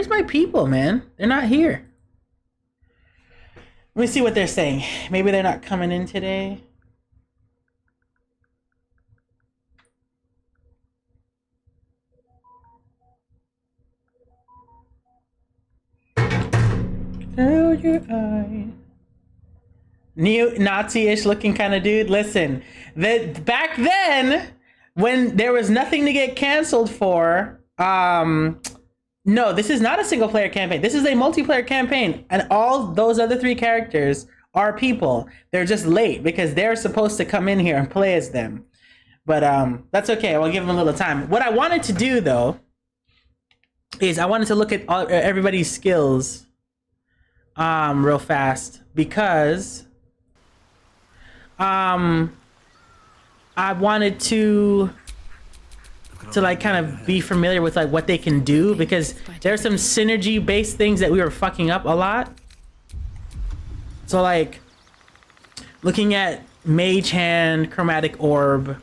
Where's my people, man? They're not here. Let me see what they're saying. Maybe they're not coming in today. Through your eye. New Nazi-ish looking kind of dude. Listen, back then, when there was nothing to get canceled for, no, this is not a single player campaign. This is a multiplayer campaign, and all those other 3 characters are people. They're just late because they're supposed to come in here and play as them. But that's okay. We'll give them a little time. What I wanted to do though is I wanted to look at everybody's skills real fast because I wanted to like kind of be familiar with like what they can do, because there's some synergy based things that we were fucking up a lot. So like looking at Mage Hand, Chromatic Orb,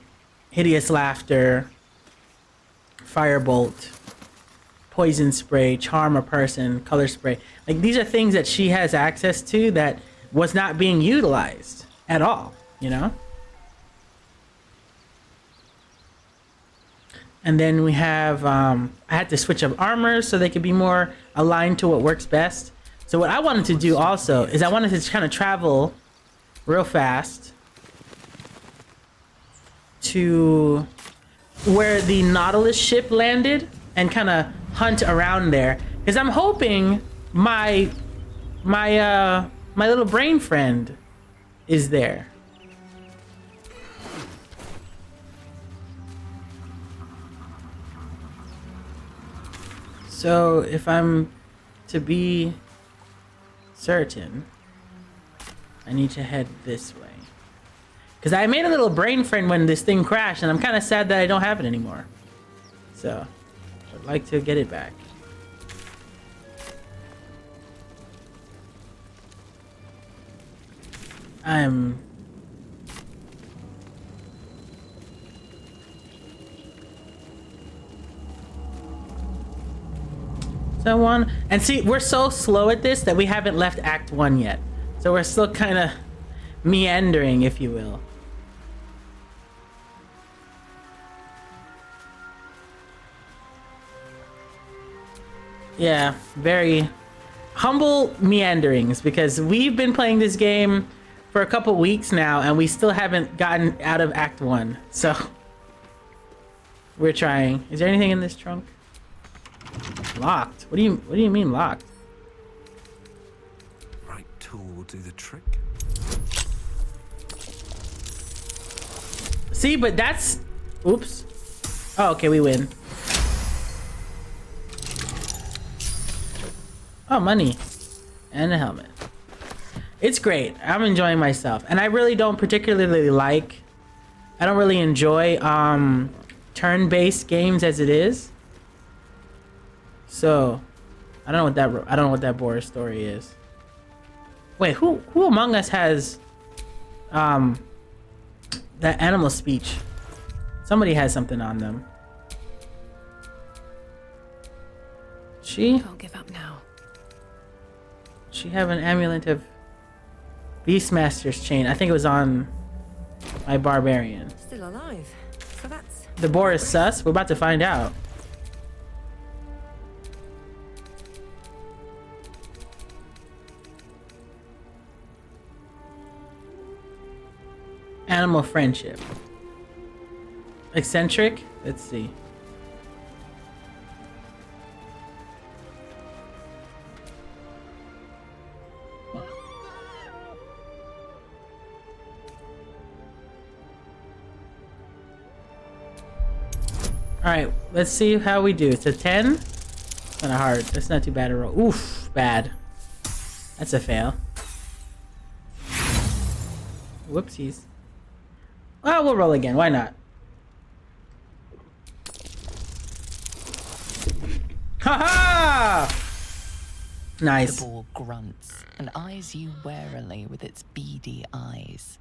Hideous Laughter, Firebolt, Poison Spray, Charm a Person, Color Spray. Like these are things that she has access to that was not being utilized at all, you know? And then we have, I had to switch up armors so they could be more aligned to what works best. So what I wanted to do also is I wanted to kind of travel real fast to where the Nautilus ship landed and kind of hunt around there. Because I'm hoping my little brain friend is there. So if I'm to be certain, I need to head this way. Because I made a little brain friend when this thing crashed, and I'm kind of sad that I don't have it anymore. So I'd like to get it back. Someone, and see, we're so slow at this that we haven't left Act 1 yet. So we're still kind of meandering, if you will. Yeah, very humble meanderings, because we've been playing this game for a couple weeks now and we still haven't gotten out of Act 1. So we're trying. Is there anything in this trunk? Locked? What do you mean locked? Right tool will do the trick. See, but that's... Oops. Oh, okay, we win. Oh, money. And a helmet. It's great. I'm enjoying myself. And I really don't particularly like... I don't really enjoy turn-based games as it is. So, I don't know what that Boris story is. Wait, who among us has that animal speech? Somebody has something on them. She Can't give up now. She have an amulet of Beastmaster's chain. I think it was on my barbarian. Still alive. So that's The Boris sus? We're about to find out. Animal friendship. Eccentric? Let's see. Alright, let's see how we do. It's a 10? Kind of hard. That's not too bad a roll. Oof, bad. That's a fail. Whoopsies. Well, we'll roll again. Why not? Ha ha! Nice. The boar grunts and eyes you warily with its beady eyes.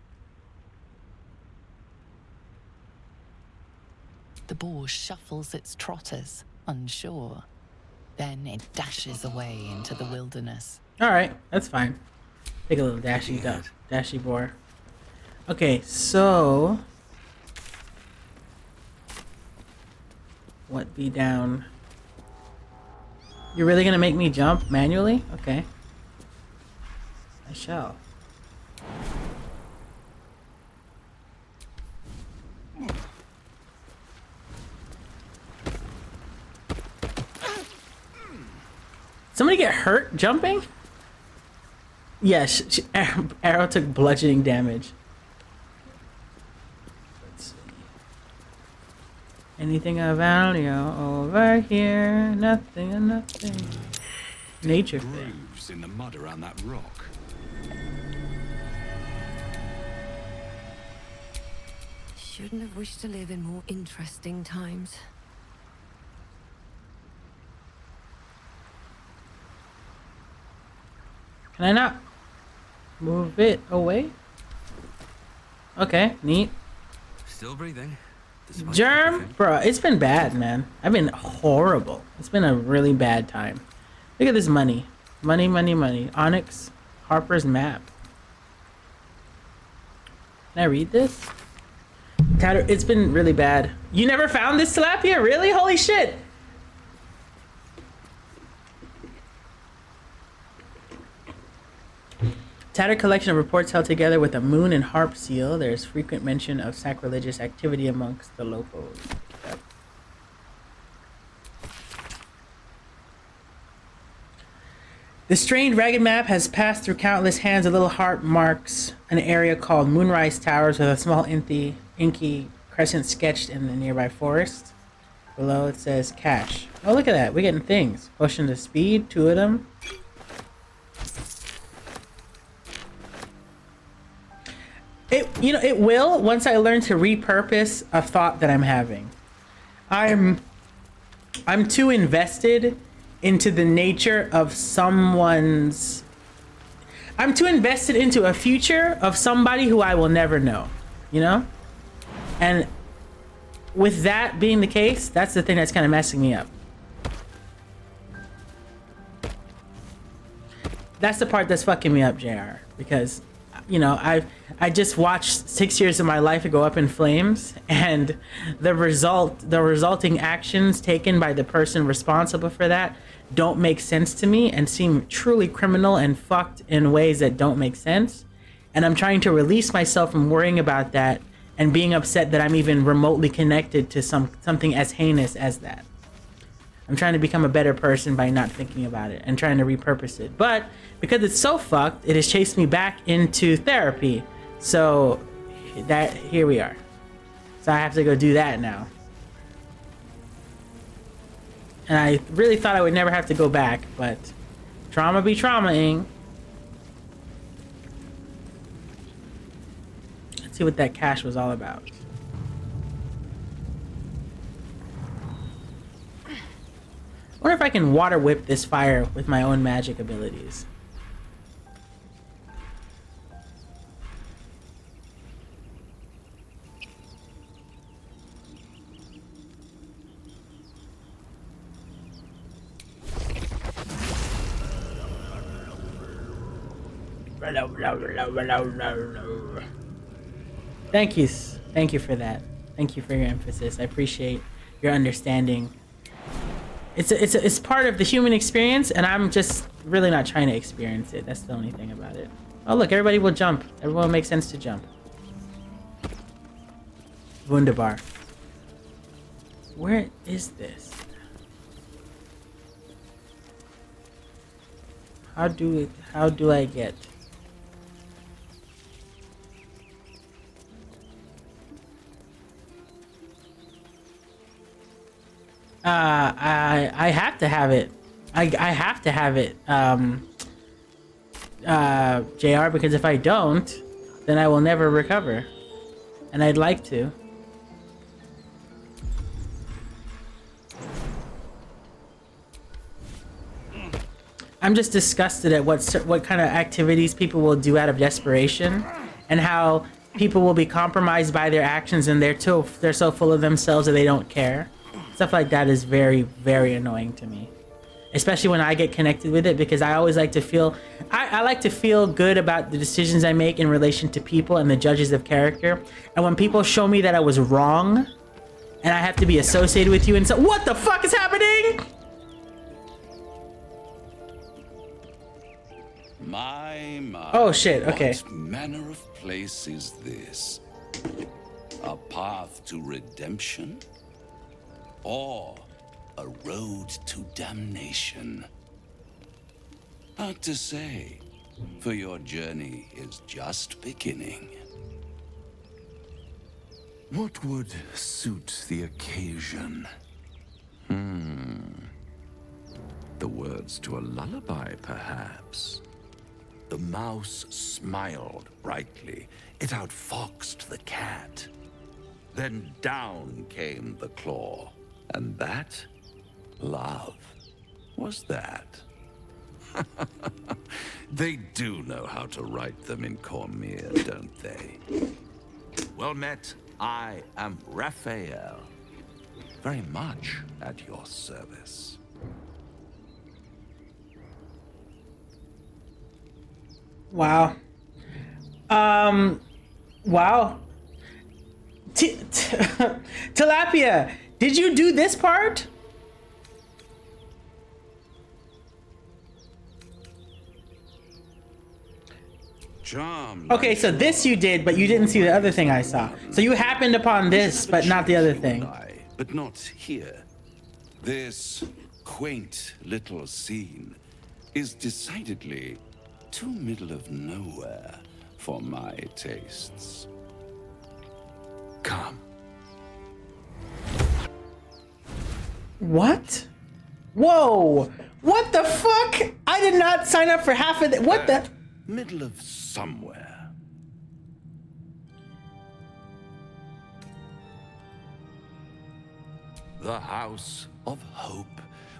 The boar shuffles its trotters, unsure. Then it dashes away into the wilderness. All right, that's fine. Take a little dashy duck, dashy boar. Okay, so what be down? You're really gonna make me jump manually? Okay, I shall. Somebody get hurt jumping? Yes, Arrow took bludgeoning damage. Let's see. Anything of value over here? Nothing, nothing. Nature thing. Grooves in the mud around that rock. Shouldn't have wished to live in more interesting times. Can I not move it away? Okay, neat. Still breathing. Despite Germ? everything. Bro, it's been bad, man. I've been horrible. It's been a really bad time. Look at this money. Money, money, money. Onyx, Harper's map. Can I read this? It's been really bad. You never found this tilapia? Really? Holy shit! Tattered collection of reports held together with a moon and harp seal. There is frequent mention of sacrilegious activity amongst the locals. Yep. The strained, ragged map has passed through countless hands. A little harp marks an area called Moonrise Towers with a small inky crescent sketched in the nearby forest. Below it says cash. Oh, look at that. We're getting things. Potion of speed, 2 of them. It will once I learn to repurpose a thought that I'm having. I'm too invested into the nature of someone's. I'm too invested into a future of somebody who I will never know, you know? And with that being the case, that's the thing that's kind of messing me up. That's the part that's fucking me up, JR, because I just watched 6 years of my life go up in flames, and the resulting actions taken by the person responsible for that don't make sense to me and seem truly criminal and fucked in ways that don't make sense. And I'm trying to release myself from worrying about that and being upset that I'm even remotely connected to something as heinous as that. I'm trying to become a better person by not thinking about it and trying to repurpose it. But because it's so fucked, it has chased me back into therapy. So here we are. So I have to go do that now. And I really thought I would never have to go back, but trauma be traumaing. Let's see what that cash was all about. I wonder if I can water whip this fire with my own magic abilities. Thank you. Thank you for that. Thank you for your emphasis. I appreciate your understanding. It's part of the human experience, and I'm just really not trying to experience it. That's the only thing about it. Oh look, everybody will jump. Everyone makes sense to jump. Wunderbar. Where is this? How do I get? I have to have it. I have to have it, JR, because if I don't, then I will never recover. And I'd like to. I'm just disgusted at what kind of activities people will do out of desperation, and how people will be compromised by their actions, and they're so full of themselves that they don't care. Stuff like that is very, very annoying to me. especially when I get connected with it, because I always like to feel, I like to feel good about the decisions I make in relation to people and the judges of character. And when people show me that I was wrong and I have to be associated with you and so, what the fuck is happening? My. Oh shit, okay. What manner of place is this? A path to redemption? Or a road to damnation? Hard to say, for your journey is just beginning. What would suit the occasion? The words to a lullaby, perhaps. The mouse smiled brightly. It outfoxed the cat. Then down came the claw. And that, love, was that. They do know how to write them in Cormier, don't they? Well met, I am Raphael. Very much at your service. Wow. Wow. Tilapia, did you do this part? Charm. Okay, so this you did, but you didn't see the other thing I saw. So you happened upon this, but not the other thing. But not here. This quaint little scene is decidedly too middle of nowhere for my tastes. Come. What? Whoa! What the fuck? I did not sign up for half of it. What the? Middle of somewhere. The House of Hope,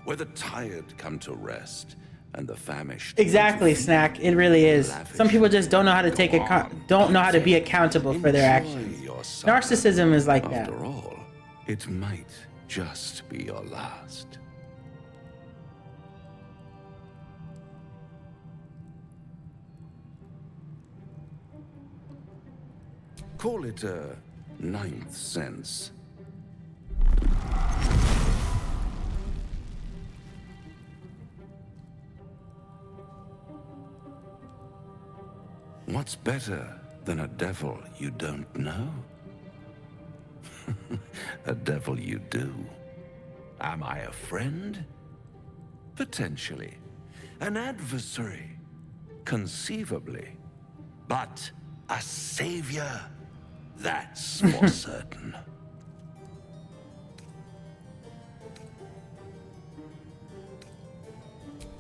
where the tired come to rest and the famished. Exactly, Snack. It really is. Some people just don't know how to take don't know how to be accountable for their actions. Narcissism is like that. After all, it might just be your last. Call it a ninth sense. What's better than a devil you don't know? A devil you do. Am I a friend? Potentially. An adversary? Conceivably. But a savior? That's for certain.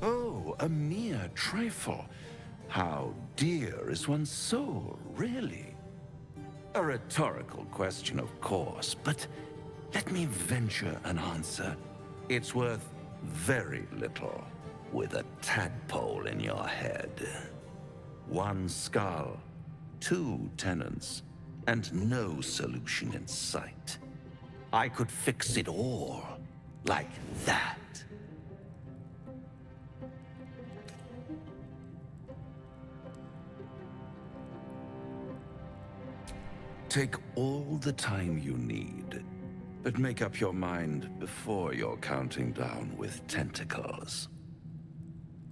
Oh, a mere trifle. How dear is one's soul, really? A rhetorical question, of course, but let me venture an answer. It's worth very little with a tadpole in your head. One skull, two tenants, and no solution in sight. I could fix it all like that. Take all the time you need, but make up your mind before you're counting down with tentacles.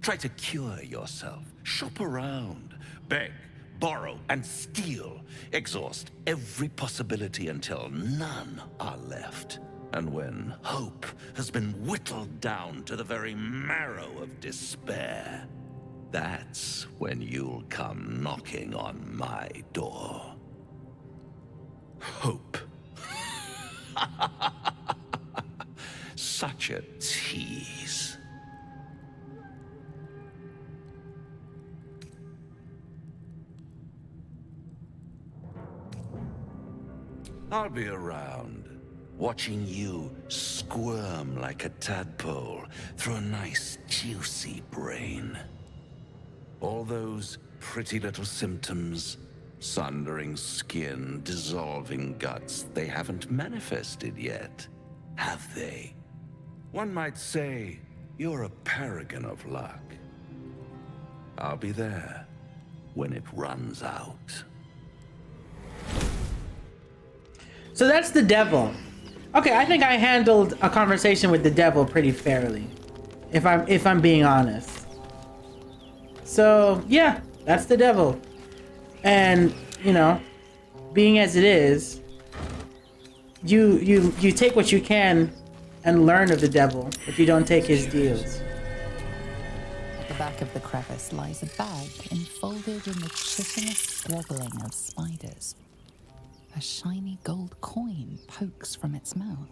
Try to cure yourself. Shop around. Beg, borrow, and steal. Exhaust every possibility until none are left. And when hope has been whittled down to the very marrow of despair, that's when you'll come knocking on my door. Hope. Such a tease. I'll be around, watching you squirm like a tadpole through a nice, juicy brain. All those pretty little symptoms, sundering skin, dissolving guts, they haven't manifested yet, have they? One might say You're a paragon of luck. I'll be there when it runs out. So that's the devil. Okay, I think I handled a conversation with the devil pretty fairly, if I'm being honest. So yeah, that's the devil. And you know, being as it is, you take what you can and learn of the devil, but you don't take his deals. At the back of the crevice lies a bag enfolded in the chitinous squabbling of spiders. A shiny gold coin pokes from its mouth.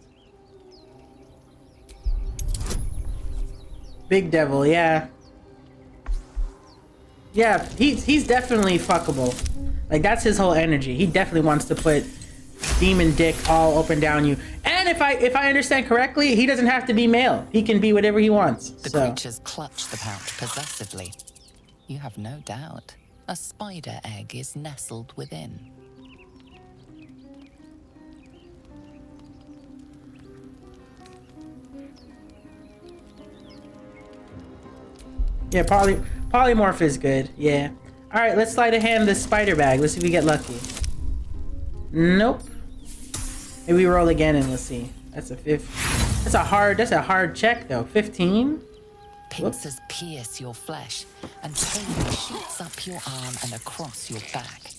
Big devil, yeah. Yeah, he's definitely fuckable. Like, that's his whole energy. He definitely wants to put demon dick all up and down you. And if I understand correctly, he doesn't have to be male. He can be whatever he wants. The So creatures clutch the pouch possessively. You have no doubt. A spider egg is nestled within. yeah, polymorph is good. Yeah. All right, let's sleight of hand this spider bag. Let's see if we get lucky. Nope. Maybe we roll again and let's see. That's a 5. That's a hard check though. 15. Pincers pierce your flesh, and pain shoots up your arm and across your back.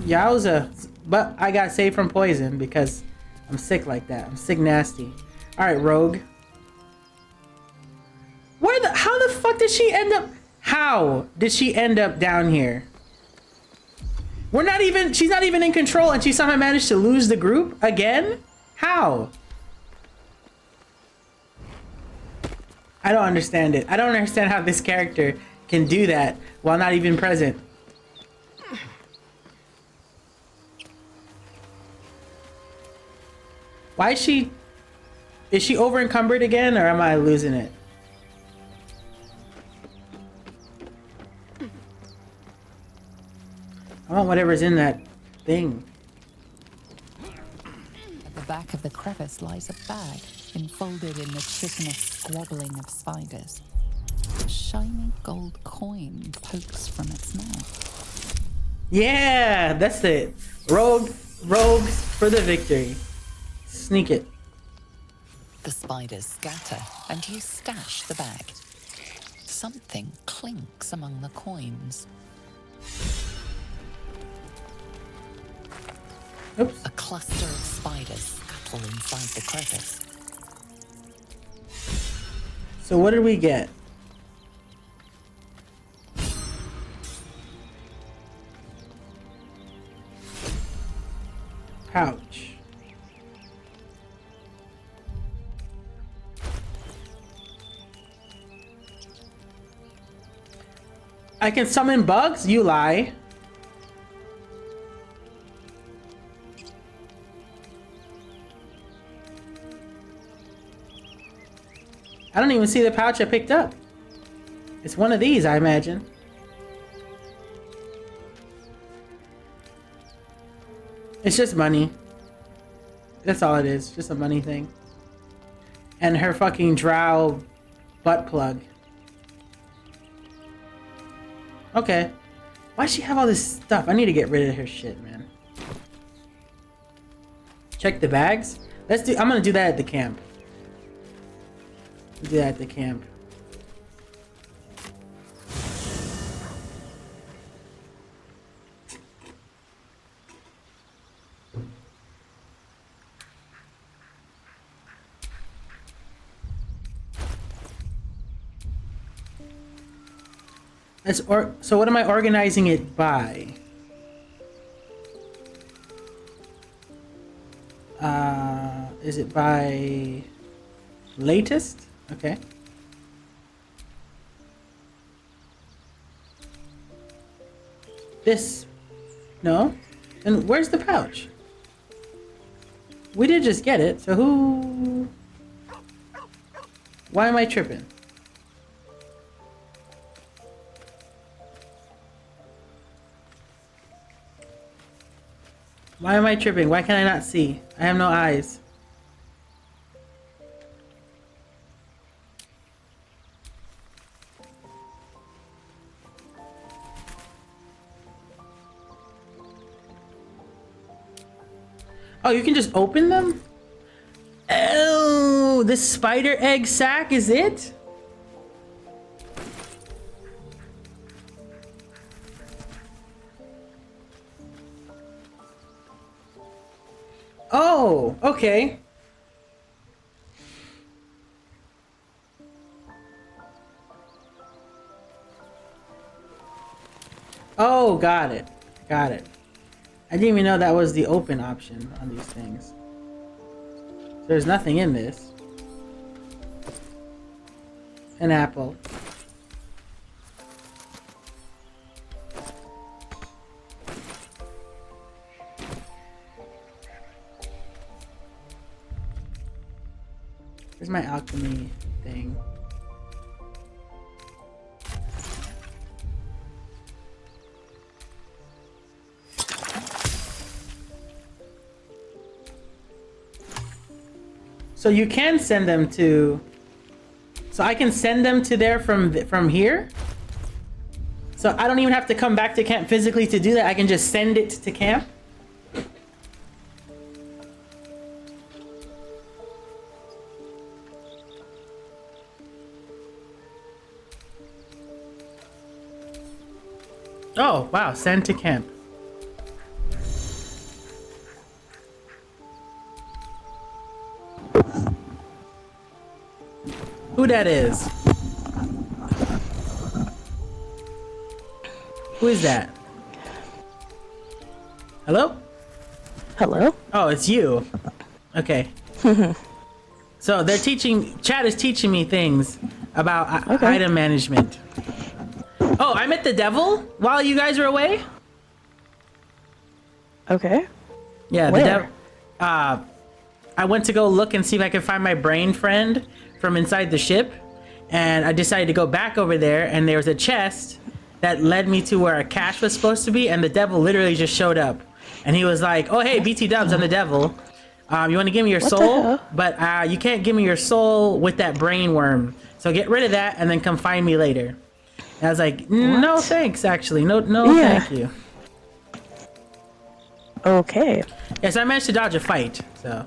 Yowza. But I got saved from poison because I'm sick like that. I'm sick nasty. All right, rogue. How the fuck did she end up? How did she end up down here? She's not even in control and she somehow managed to lose the group again? How? I don't understand it. I don't understand how this character can do that while not even present. Why is she over encumbered again, or am I losing it? I want whatever's in that thing. At the back of the crevice lies a bag, enfolded in the chitinous squabbling of spiders. A shiny gold coin pokes from its mouth. Yeah, that's it. Rogues for the victory. Sneak it. The spiders scatter, and you stash the bag. Something clinks among the coins. Oops. A cluster of spiders scuttle inside the crevice. So what did we get? Pouch. I can summon bugs? You lie. I don't even see the pouch I picked up. It's one of these, I imagine. It's just money. That's all it is. Just a money thing. And her fucking drow butt plug. Okay. Why'd she have all this stuff? I need to get rid of her shit, man. Check the bags. I'm gonna do that at the camp. Do that at the camp. So what am I organizing it by? Is it by latest? Okay. This. No? And where's the pouch? We did just get it, so who... Why am I tripping? Why am I tripping? Why can I not see? I have no eyes. Oh, you can just open them? Oh, the spider egg sack is it? Oh, okay. Oh, got it. Got it. I didn't even know that was the open option on these things. There's nothing in this. An apple. Where's my alchemy thing? So you can send them to... So I can send them to there from here? So I don't even have to come back to camp physically to do that. I can just send it to camp? Oh, wow. Send to camp. Who that is? Who is that? Hello? Hello? Oh, it's you. Okay. So they're teaching, chat is teaching me things about item management. Oh, I met the devil while you guys were away? Okay. Yeah, Where? the devil. I went to go look and see if I could find my brain friend from inside the ship. And I decided to go back over there, and there was a chest that led me to where a cache was supposed to be, and the devil literally just showed up. And he was like, oh, hey, BT Dubs, I'm the devil. You want to give me your What the soul? hell? But you can't give me your soul with that brain worm. So get rid of that and then come find me later. And I was like, no What? thanks, actually. No, Yeah. thank you. Okay. Yes, I managed to dodge a fight, so.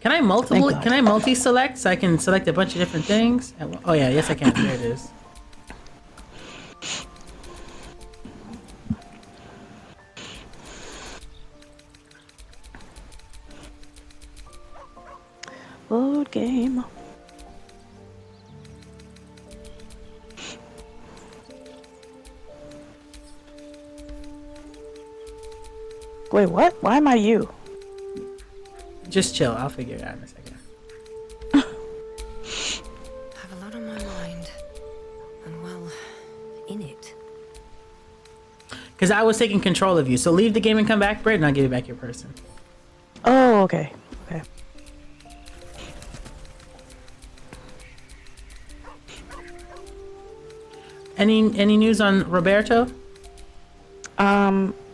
Can I Thank God. can I multi-select so I can select a bunch of different things? Oh yeah, yes I can. There it is. Load game. Wait, what? Why am I you? Just chill, I'll figure it out in a second. Have a lot on my mind. And well, in it. Because I was taking control of you, so leave the game and come back, Britt, and I'll give you back your person. Oh, okay. Okay. Any news on Roberto?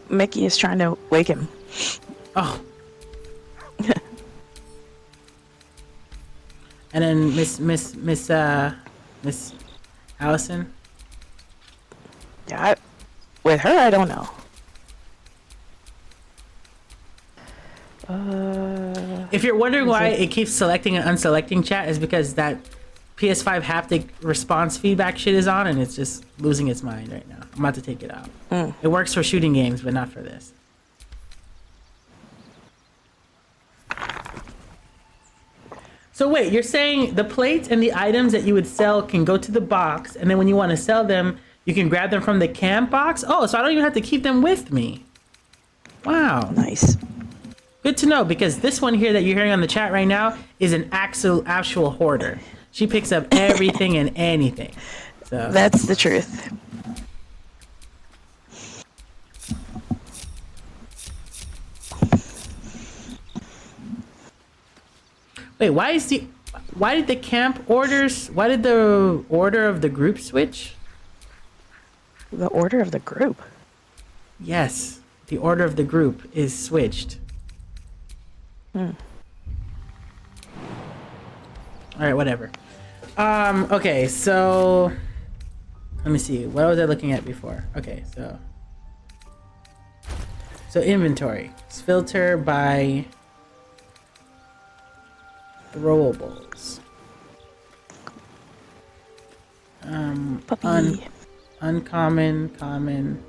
Mickey is trying to wake him. Oh. And then Miss Allison? Yeah, with her, I don't know. If you're wondering why it keeps selecting and unselecting chat, is because that PS5 haptic response feedback shit is on, and it's just losing its mind right now. I'm about to take it out. It works for shooting games, but not for this. So wait, you're saying the plates and the items that you would sell can go to the box, and then when you want to sell them, you can grab them from the camp box? Oh, so I don't even have to keep them with me. Wow. Nice. Good to know, because this one here that you're hearing on the chat right now is an actual hoarder. She picks up everything and anything. So That's the truth. wait, why did the order of the group switch? The order of the group. Yes, the order of the group is switched. All right, whatever. Okay, so let me see. What was I looking at before? Okay, So inventory. Let's filter by throwables. Puppy. Uncommon, common.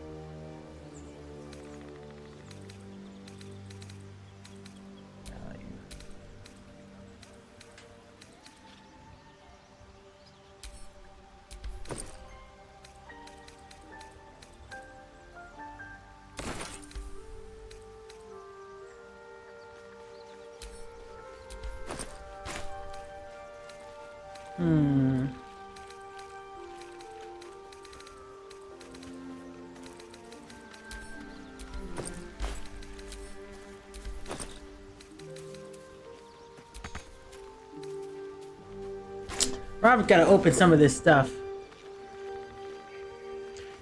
Robert gotta open some of this stuff.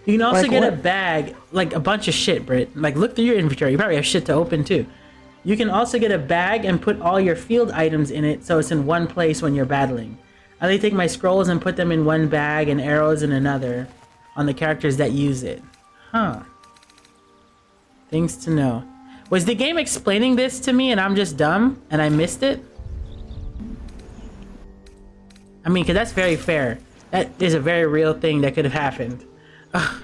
You can also Like get a what? bag, like a bunch of shit, Britt. Like, look through your inventory. You probably have shit to open too. You can also get a bag and put all your field items in it so it's in one place when you're battling. I like to take my scrolls and put them in one bag and arrows in another on the characters that use it. Huh. Things to know. Was the game explaining this to me and I'm just dumb and I missed it? I mean, because that's very fair. That is a very real thing that could have happened. Ugh.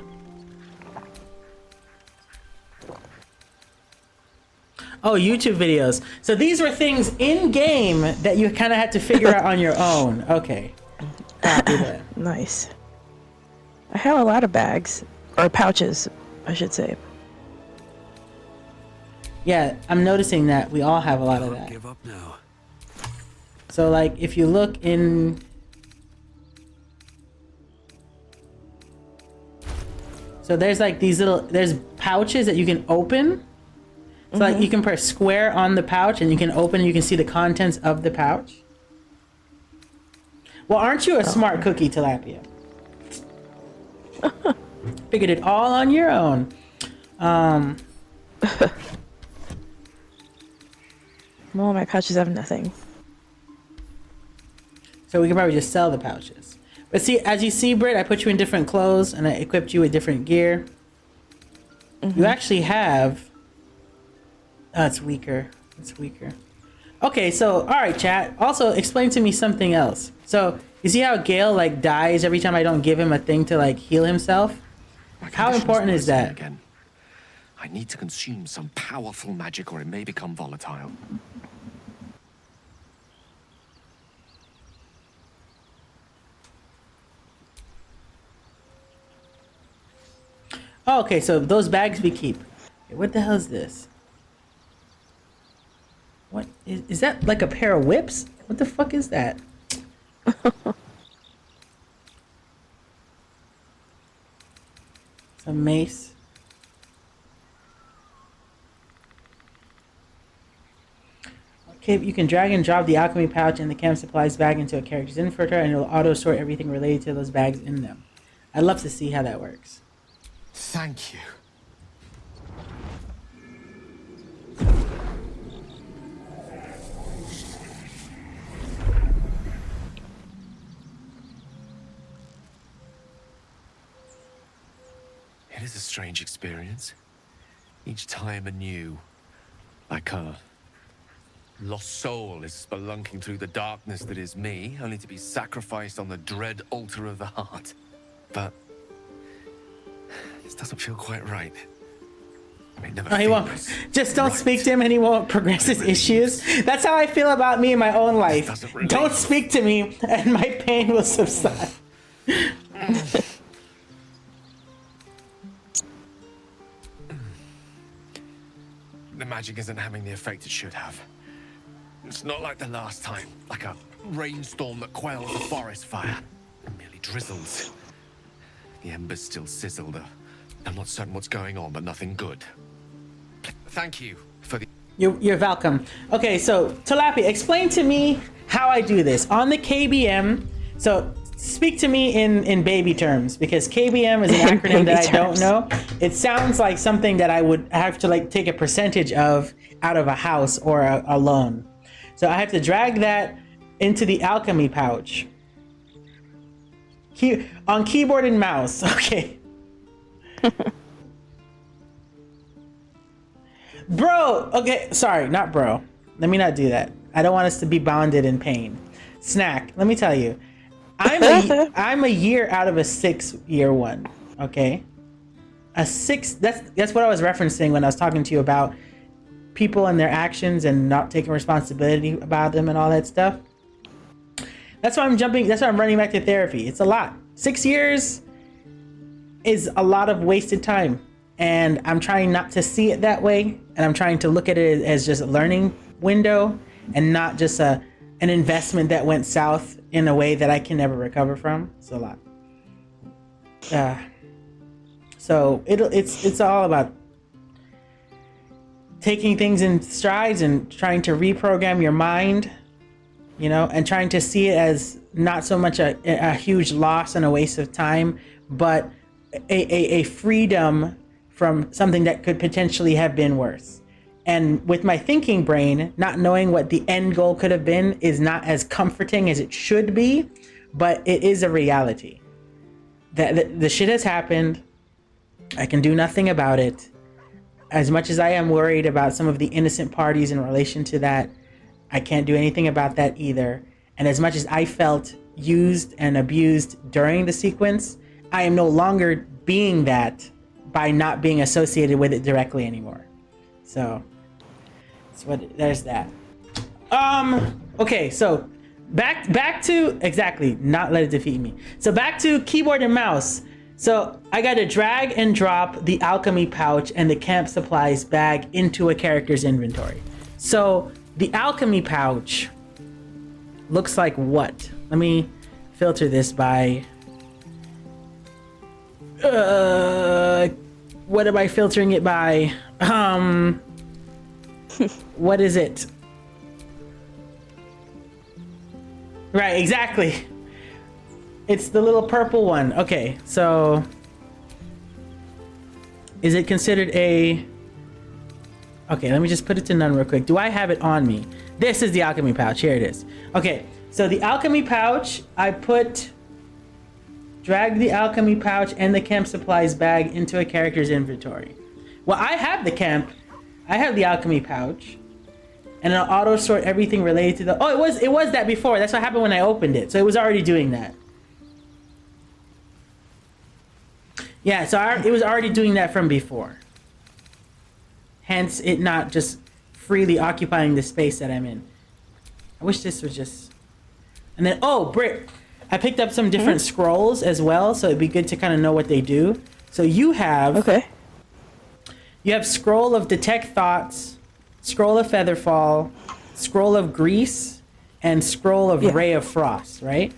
Oh, YouTube videos. So these were things in-game that you kind of had to figure out on your own. Okay. Copy that. Nice. I have a lot of bags. Or pouches, I should say. Yeah, I'm noticing that we all have a lot of Can't that. give up now. So, like, if you look in... So there's like these little... There's pouches that you can open. So like you can press square on the pouch and you can open and you can see the contents of the pouch. Well, aren't you a smart cookie, Tilapia? Figured it all on your own. Well, my pouches have nothing. So we can probably just sell the pouches. But see, as you see, Britt, I put you in different clothes and I equipped you with different gear. You actually have... Oh, it's weaker. It's weaker. Okay, so, alright, chat. Also, explain to me something else. So, you see how Gale, like, dies every time I don't give him a thing to, like, heal himself? My How condition's important is worsening that? Again. I need to consume some powerful magic or it may become volatile. Oh, okay, so those bags we keep. Okay, what the hell is this? What is that? Like a pair of whips? What the fuck is that? It's a mace. Okay, you can drag and drop the alchemy pouch and the camp supplies bag into a character's inventory and it'll auto sort everything related to those bags in them. I'd love to see how that works. Thank you. It is a strange experience. Each time anew. Like a lost soul is spelunking through the darkness that is me, only to be sacrificed on the dread altar of the heart. But this doesn't feel quite right. It never Oh, he won't. feels Just don't right. speak to him and he won't progress his issues. That's how I feel about me in my own life. doesn't relate. Don't speak to me and my pain will subside. The magic isn't having the effect it should have. It's not like the last time, like a rainstorm that quells a forest fire. It merely drizzles. The embers still sizzle, though. I'm not certain what's going on, but nothing good. Thank you for the... You're welcome. Okay, so Tilapia, explain to me how I do this on the KBM. So speak to me in baby terms because KBM is an acronym that I don't know. It sounds like something that I would have to like take a percentage of out of a house or a loan. So I have to drag that into the alchemy pouch. On keyboard and mouse. Okay. Bro, okay, sorry, not bro. Let me not do that. I don't want us to be bonded in pain. Snack, let me tell you. I'm a year out of a 6-year one, okay? A 6, that's what I was referencing when I was talking to you about people and their actions and not taking responsibility about them and all that stuff. That's why I'm running back to therapy. It's a lot. 6 years is a lot of wasted time. And I'm trying not to see it that way. And I'm trying to look at it as just a learning window and not just an investment that went south in a way that I can never recover from. It's a lot. So it's all about taking things in strides and trying to reprogram your mind, you know, and trying to see it as not so much a huge loss and a waste of time, but a freedom from something that could potentially have been worse. And with my thinking brain, not knowing what the end goal could have been is not as comforting as it should be, but it is a reality. That the shit has happened. I can do nothing about it. As much as I am worried about some of the innocent parties in relation to that, I can't do anything about that either. And as much as I felt used and abused during the sequence, I am no longer being that by not being associated with it directly anymore. So there's that. Okay, so back to exactly, not let it defeat me. So back to keyboard and mouse. So I got to drag and drop the alchemy pouch and the camp supplies bag into a character's inventory. So the alchemy pouch looks like what? Let me filter this by what am I filtering it by? What is it? Right, exactly. It's the little purple one. Okay, so is it considered a... Okay, let me just put it to none real quick. Do I have it on me? This is the alchemy pouch. Here it is. Okay, so the alchemy pouch, drag the alchemy pouch and the camp supplies bag into a character's inventory. Well, I have the alchemy pouch, and it'll auto sort everything related to the... Oh, it was that before. That's what happened when I opened it. So it was already doing that. Yeah, so it was already doing that from before. Hence, it not just freely occupying the space that I'm in. I wish this was just... And then, oh, Britt, I picked up some different scrolls as well, so it'd be good to kind of know what they do. So you have... Okay. You have Scroll of Detect Thoughts, Scroll of Featherfall, Scroll of Grease, and Scroll of Ray of Frost, right?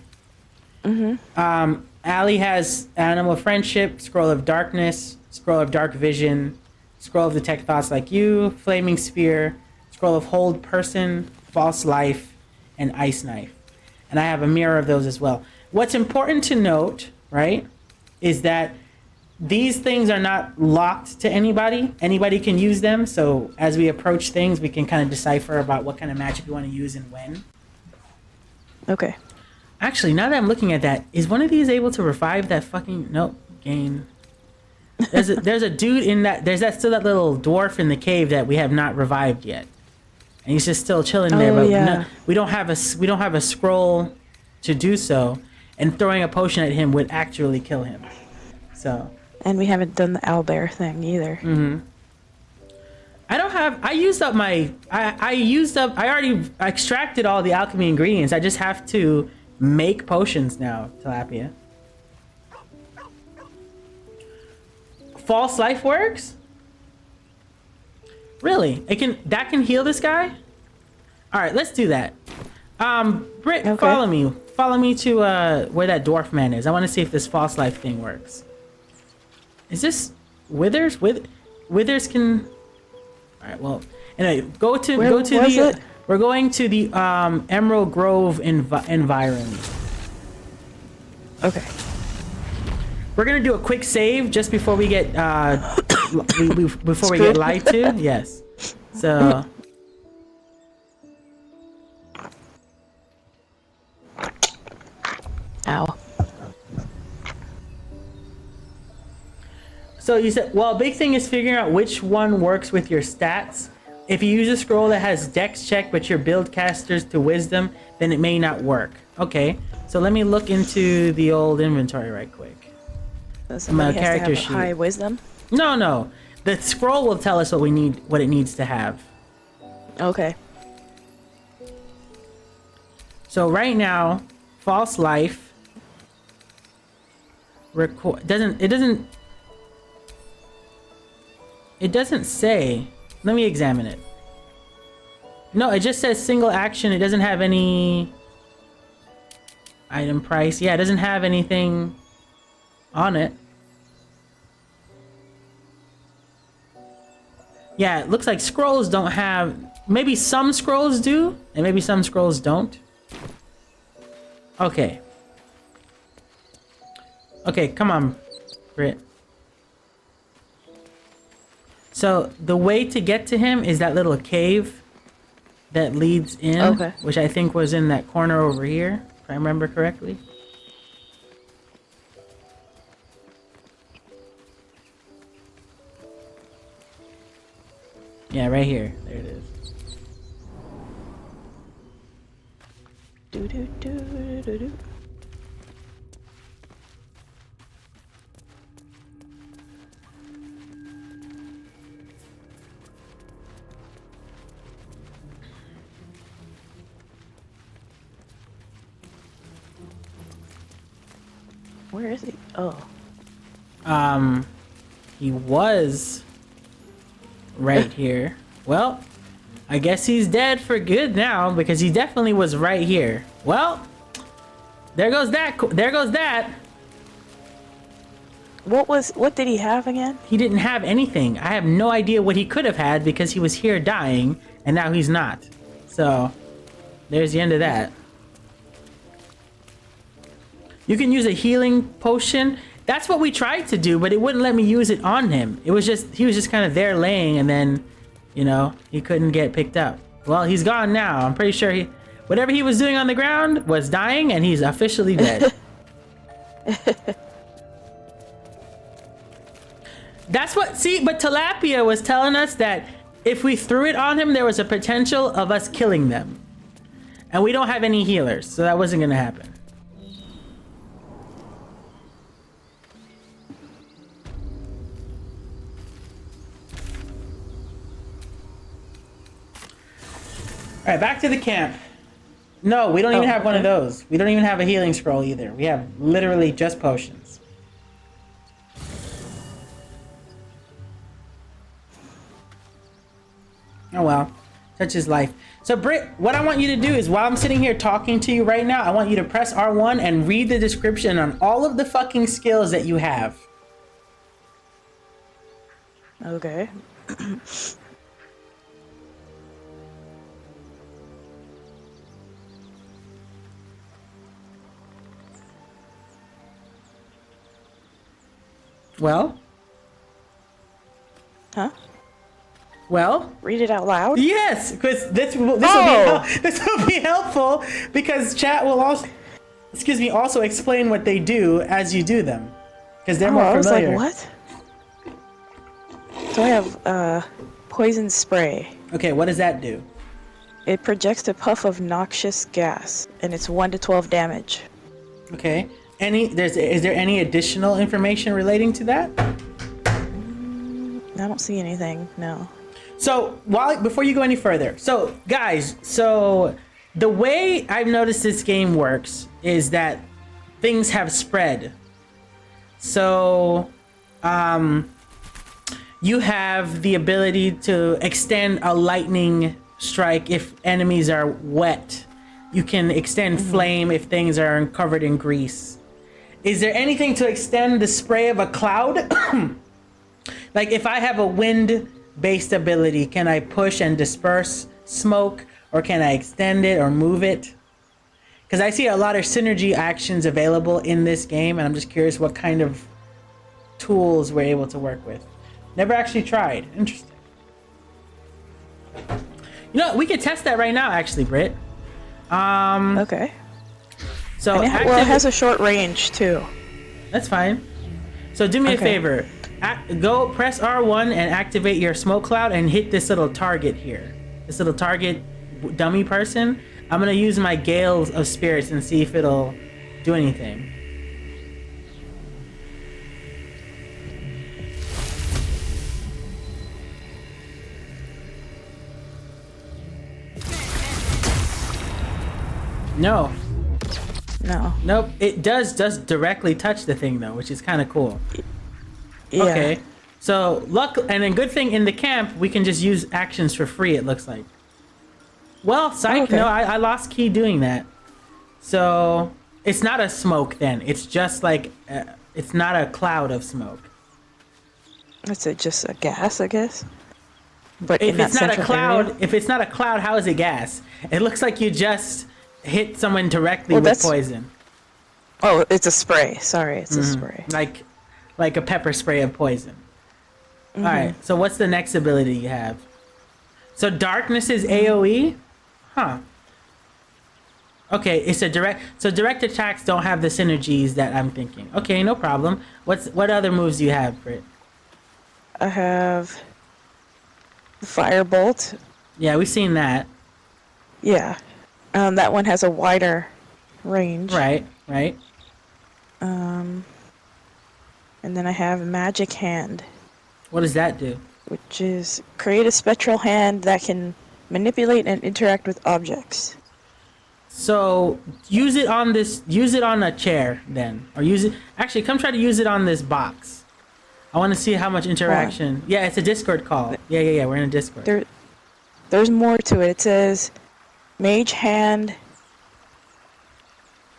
Mm-hmm. Allie has Animal Friendship, Scroll of Darkness, Scroll of Dark Vision, Scroll of Detect Thoughts like you, Flaming Spear, Scroll of Hold Person, False Life, and Ice Knife. And I have a mirror of those as well. What's important to note, right, is that these things are not locked to anybody. Anybody can use them. So as we approach things, we can kind of decipher about what kind of magic we want to use and when. Okay. Actually, now that I'm looking at that, is one of these able to revive that fucking... Nope. Gain. There's a dude in that... There's still that little dwarf in the cave that we have not revived yet. And he's just still chilling there. But no, we don't have a scroll to do so. And throwing a potion at him would actually kill him. So... And we haven't done the owlbear thing either. Mm-hmm. I already extracted all the alchemy ingredients. I just have to make potions now, Tilapia. False life works? Really? That can heal this guy? Alright, let's do that. Britt, okay. Follow me. Follow me to where that dwarf man is. I want to see if this false life thing works. Is this Withers? Withers can... Alright, well... Anyway, we're going to the Emerald Grove environment. Okay. We're gonna do a quick save just before we get before we get lied to. Yes. So... So you said, well, big thing is figuring out which one works with your stats. If you use a scroll that has Dex check, but your build casters to Wisdom, then it may not work. Okay, so let me look into the old inventory right quick. So somebody has character to have a high wisdom? No. The scroll will tell us what it needs to have. Okay. So right now, false life it doesn't say. Let me examine it. No, it just says single action. It doesn't have any item price. Yeah, it doesn't have anything on it. Yeah, it looks like scrolls don't have... Maybe some scrolls do, and maybe some scrolls don't. Okay. Okay, come on, Britt. So, the way to get to him is that little cave that leads in, okay. Which I think was in that corner over here, if I remember correctly. Yeah, right here. There it is. Do do do do do. Where is he? Oh. He was right here. Well, I guess he's dead for good now because he definitely was right here. Well, there goes that. There goes that. What did he have again? He didn't have anything. I have no idea what he could have had because he was here dying and now he's not. So, there's the end of that. You can use a healing potion. That's what we tried to do, but it wouldn't let me use it on him. It was just, he was just kind of there laying and then, you know, he couldn't get picked up. Well, he's gone now. I'm pretty sure whatever he was doing on the ground was dying and he's officially dead. That's what, see, but Tilapia was telling us that if we threw it on him, there was a potential of us killing them. And we don't have any healers, so that wasn't gonna happen. All right, back to the camp. No, we don't even have one of those. We don't even have a healing scroll either. We have literally just potions. Oh well, such is life. So Britt, what I want you to do is while I'm sitting here talking to you right now, I want you to press R1 and read the description on all of the fucking skills that you have. Okay. Well? Huh? Well? Read it out loud? Yes, because this will be helpful because chat will also explain what they do as you do them because they're more familiar. I was like, what? So I have poison spray. Okay, what does that do? It projects a puff of noxious gas, and it's 1 to 12 damage. Okay. Is there any additional information relating to that? I don't see anything. No. So before you go any further, so guys, the way I've noticed this game works is that things have spread. So, you have the ability to extend a lightning strike if enemies are wet. You can extend flame if things are covered in grease. Is there anything to extend the spray of a cloud? Like if I have a wind-based ability, can I push and disperse smoke, or can I extend it or move it? Because I see a lot of synergy actions available in this game, and I'm just curious what kind of tools we're able to work with. Never actually tried. Interesting. You know, we could test that right now, actually, Britt. Okay. So it has a short range too. That's fine. So do me a favor. Go press R1 and activate your smoke cloud and hit this little target here. This little target dummy person. I'm gonna use my Gales of Spirits and see if it'll do anything. No. No. Nope. It does directly touch the thing though, which is kind of cool. Yeah. Okay. So and then good thing in the camp we can just use actions for free. It looks like. Well, psych. Okay. No, I lost key doing that. So it's not a smoke then. It's just like it's not a cloud of smoke. Is it just a gas, I guess? But If it's not a cloud, area? if it's not a cloud, how is it gas? It looks like you just hit someone directly Well, with that's- poison. Oh, it's a spray. Sorry, it's a spray. Like a pepper spray of poison. All right. So what's the next ability you have? So darkness is AoE? Huh. Okay, it's a direct. So direct attacks don't have the synergies that I'm thinking. Okay, no problem. What other moves do you have for it? I have the firebolt. Yeah, we've seen that. Yeah. That one has a wider range. Right. And then I have magic hand, What does that do? which is create a spectral hand that can manipulate and interact with objects. So use it on a chair then, or use it. Actually, come try to use it on this box. I want to see how much interaction. Yeah, it's a Discord call. Yeah. We're in a Discord. There's more to it. It says mage hand.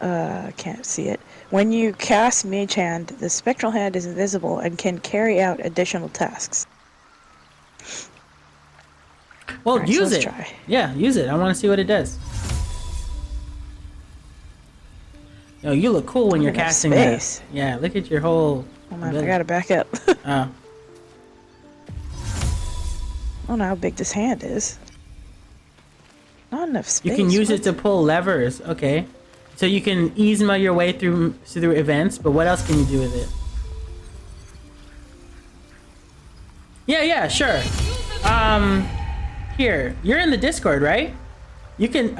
Can't see it. When you cast mage hand, the spectral hand is invisible and can carry out additional tasks. Well, Alright, so use let's it. try. Yeah, use it. I want to see what it does. Yo, you look cool when you're Look at that casting that. space. Yeah, look at your whole. Oh man, I ability. gotta back up. Oh. I don't know how big this hand is. Not enough space. You can use what? it to pull levers. Okay. So you can easema your way through events, but what else can you do with it? Yeah, sure. Here, you're in the Discord, right? You can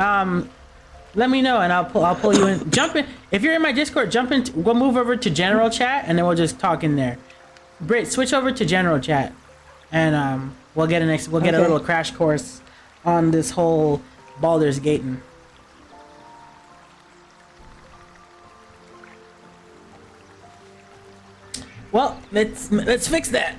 let me know and I'll pull you in. Jump in if you're in my Discord. We'll move over to general chat and then we'll just talk in there. Brit, switch over to general chat, and we'll get a little crash course on this whole Baldur's Gating. Well, let's fix that.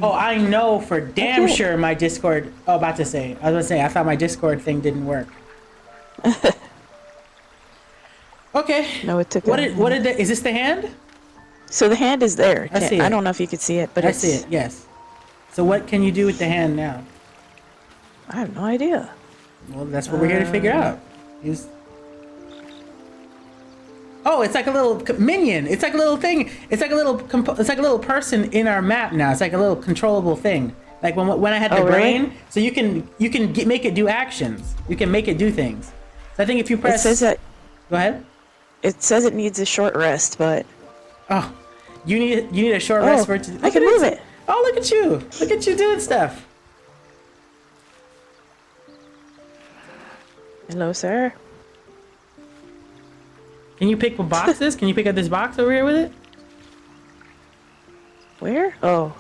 Oh, I know for damn sure my Discord. Oh, I was gonna say, I thought my Discord thing didn't work. Okay. No, it took. What did is this the hand? So the hand is there. I see it. I don't know if you could see it, but I it's, see it. Yes. So what can you do with the hand now? I have no idea. Well, that's what we're here to figure out. Oh, it's like a little minion. It's like a little thing. It's like a little person in our map now. It's like a little controllable thing. Like when I had the Oh, really? brain, so you can make it do actions. You can make it do things. So I think if you press. It says that. Go ahead. It says it needs a short rest, but. Oh, you need a short rest for it to. I can move it. Oh, look at you! Look at you doing stuff. Hello, sir. Can you pick boxes? Can you pick up this box over here with it? Where? Oh.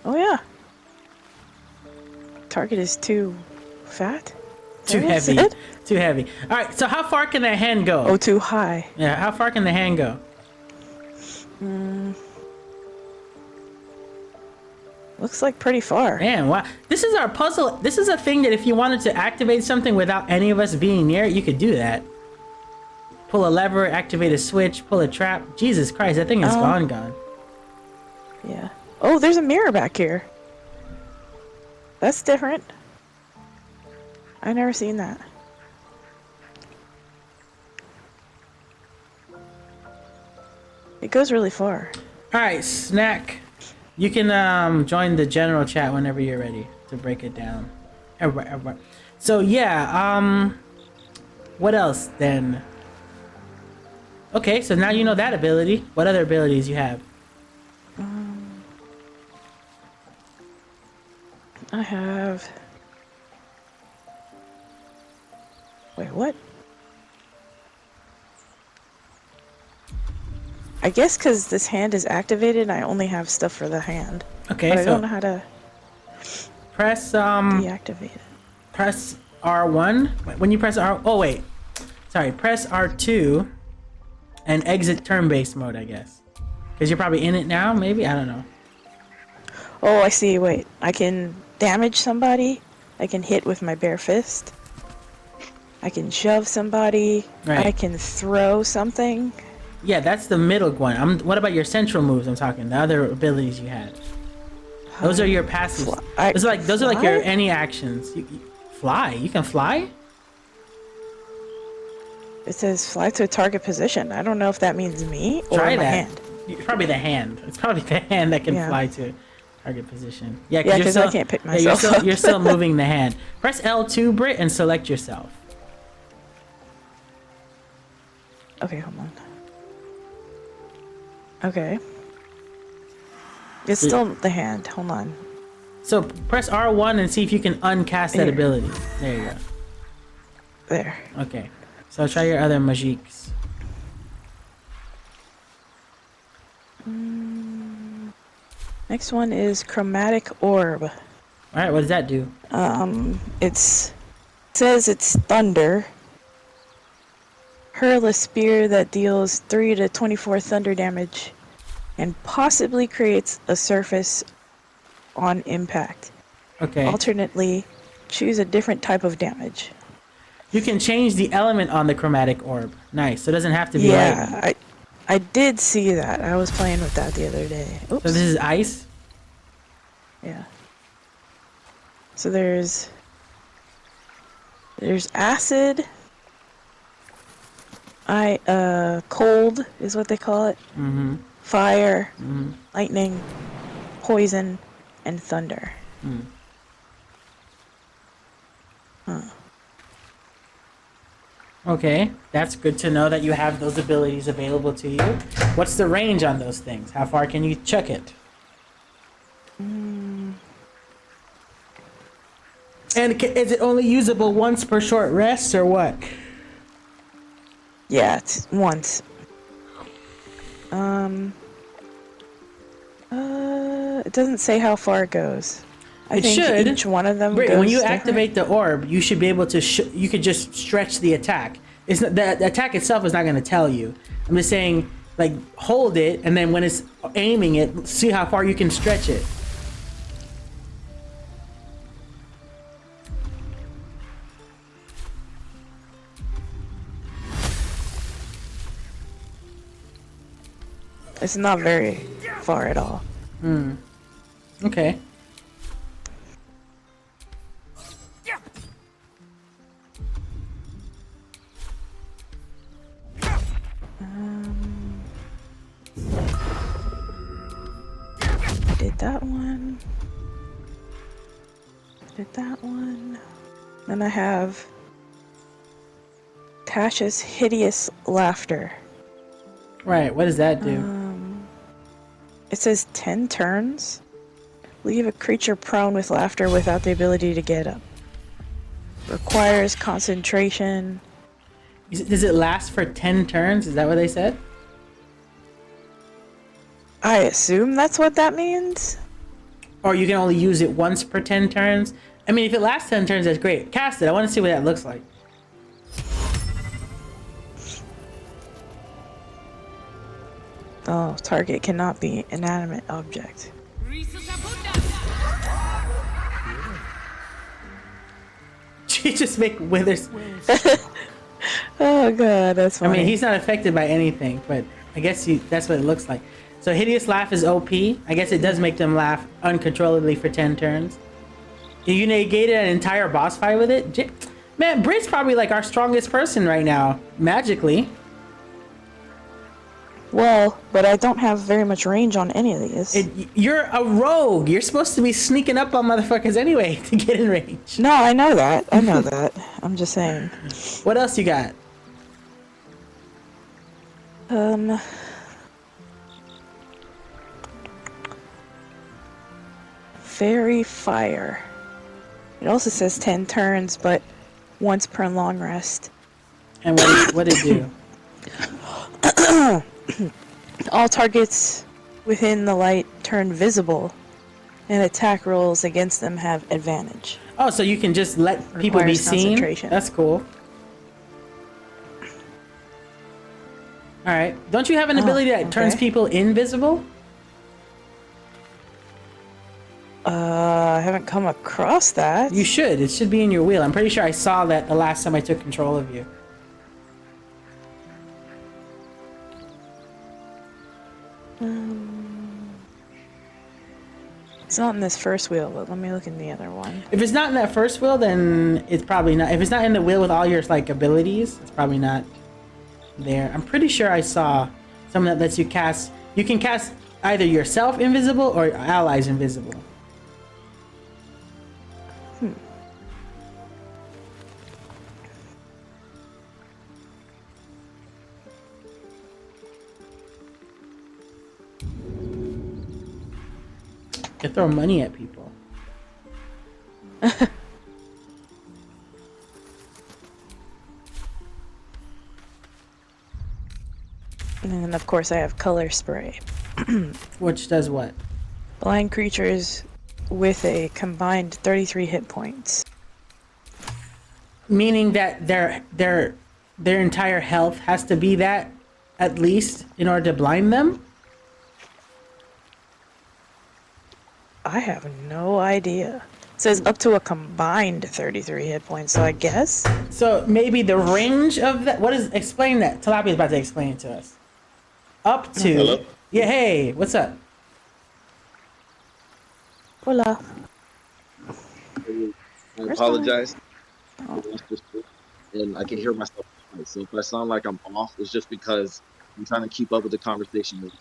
Oh yeah. Target is too fat. Too That's heavy. it? Too heavy. All right. So how far can that hand go? Oh, too high. Yeah. How far can the hand go? Looks like pretty far. Man, wow. This is our puzzle. This is a thing that if you wanted to activate something without any of us being near it, you could do that. Pull a lever, activate a switch, pull a trap. Jesus Christ, that thing is gone. Yeah. Oh, there's a mirror back here. That's different. I've never seen that. It goes really far. All right, Snack. You can join the general chat whenever you're ready to break it down. Alright, alright. So yeah, what else then? Okay, so now you know that ability. What other abilities you have? I have. Wait, what? I guess because this hand is activated, I only have stuff for the hand. Okay, But I so don't know how to press deactivate it. press R1. When you press R, oh wait, sorry, press R2 and exit turn-based mode, I guess, because you're probably in it now. Maybe, I don't know. Oh, I see. Wait, I can damage somebody. I can hit with my bare fist. I can shove somebody. Right. I can throw something. Yeah, that's the middle one. What about your central moves? I'm talking the other abilities you had. Those are your passives. Those are like your any actions. You fly. You can fly. It says fly to a target position. I don't know if that means me or Try my that. hand. It's probably the hand. It's probably the hand that can Yeah. fly to target position. Yeah, Yeah, you're 'cause I can't pick myself you're up. you're still moving the hand. Press L2, Brit, and select yourself. Okay, hold on. Okay. It's still the hand. Hold on. So press R1 and see if you can uncast that Here. ability. There you go. There. Okay. So try your other magiques. Next one is chromatic orb. All right. What does that do? It says it's thunder. Hurl a spear that deals 3 to 24 thunder damage and possibly creates a surface on impact. Okay. Alternately, choose a different type of damage. You can change the element on the chromatic orb. Nice. So it doesn't have to be light. Yeah, I did see that. I was playing with that the other day. Oops. So this is ice. Yeah. So there's acid. Cold is what they call it. Mm-hmm. Fire, Mm-hmm. lightning, poison, and thunder. Okay, that's good to know that you have those abilities available to you. What's the range on those things? How far can you chuck it? And is it only usable once per short rest or what? Yeah, it's once. It doesn't say how far it goes. I It think should. each one of them Brit, goes when you different. activate the orb, you should be able to. You could just stretch the attack. It's not, the attack itself is not going to tell you. I'm just saying, like, hold it, and then when it's aiming it, see how far you can stretch it. It's not very far at all. Okay. Did that one. Did that one. Then I have Tasha's hideous laughter. Right. What does that do? It says 10 turns. Leave a creature prone with laughter without the ability to get up. Requires concentration. Does it last for 10 turns? Is that what they said? I assume that's what that means. Or you can only use it once per 10 turns? I mean, if it lasts 10 turns, that's great. Cast it. I want to see what that looks like. Oh, target cannot be inanimate object. You just make withers. Oh god, that's I funny. mean, he's not affected by anything, but I guess that's what it looks like. So Hideous Laugh is OP. I guess it does make them laugh uncontrollably for 10 turns. You negated an entire boss fight with it? Man, Brit's probably like our strongest person right now, magically. Well, but I don't have very much range on any of these. You're a rogue. You're supposed to be sneaking up on motherfuckers anyway to get in range. No, I know that. I know that. I'm just saying. What else you got? Fairy Fire. It also says 10 turns, but once per long rest. And what did it do? All targets within the light turn visible, and attack rolls against them have advantage. Oh, so you can just let people be Requires seen? concentration. That's cool. Alright. Don't you have an ability that turns okay. people invisible? I haven't come across that. You should. It should be in your wheel. I'm pretty sure I saw that the last time I took control of you. It's not in this first wheel, but let me look in the other one. If it's not in that first wheel, then it's probably not. If it's not in the wheel with all your like abilities, it's probably not there. I'm pretty sure I saw something that lets you cast. You can cast either yourself invisible or allies invisible. You throw money at people. And then, of course, I have Color Spray. Which does what? Blind creatures with a combined 33 hit points. Meaning that their entire health has to be that, at least, in order to blind them? I have no idea. It says up to a combined 33 hit points, so I guess? So maybe the range of that. What is? Explain that. Tilapia's about to explain it to us. Up to. Hello? Yeah. Hey, what's up? Hola. I apologize. And I can hear myself twice. So if I sound like I'm off, it's just because I'm trying to keep up with the conversation with,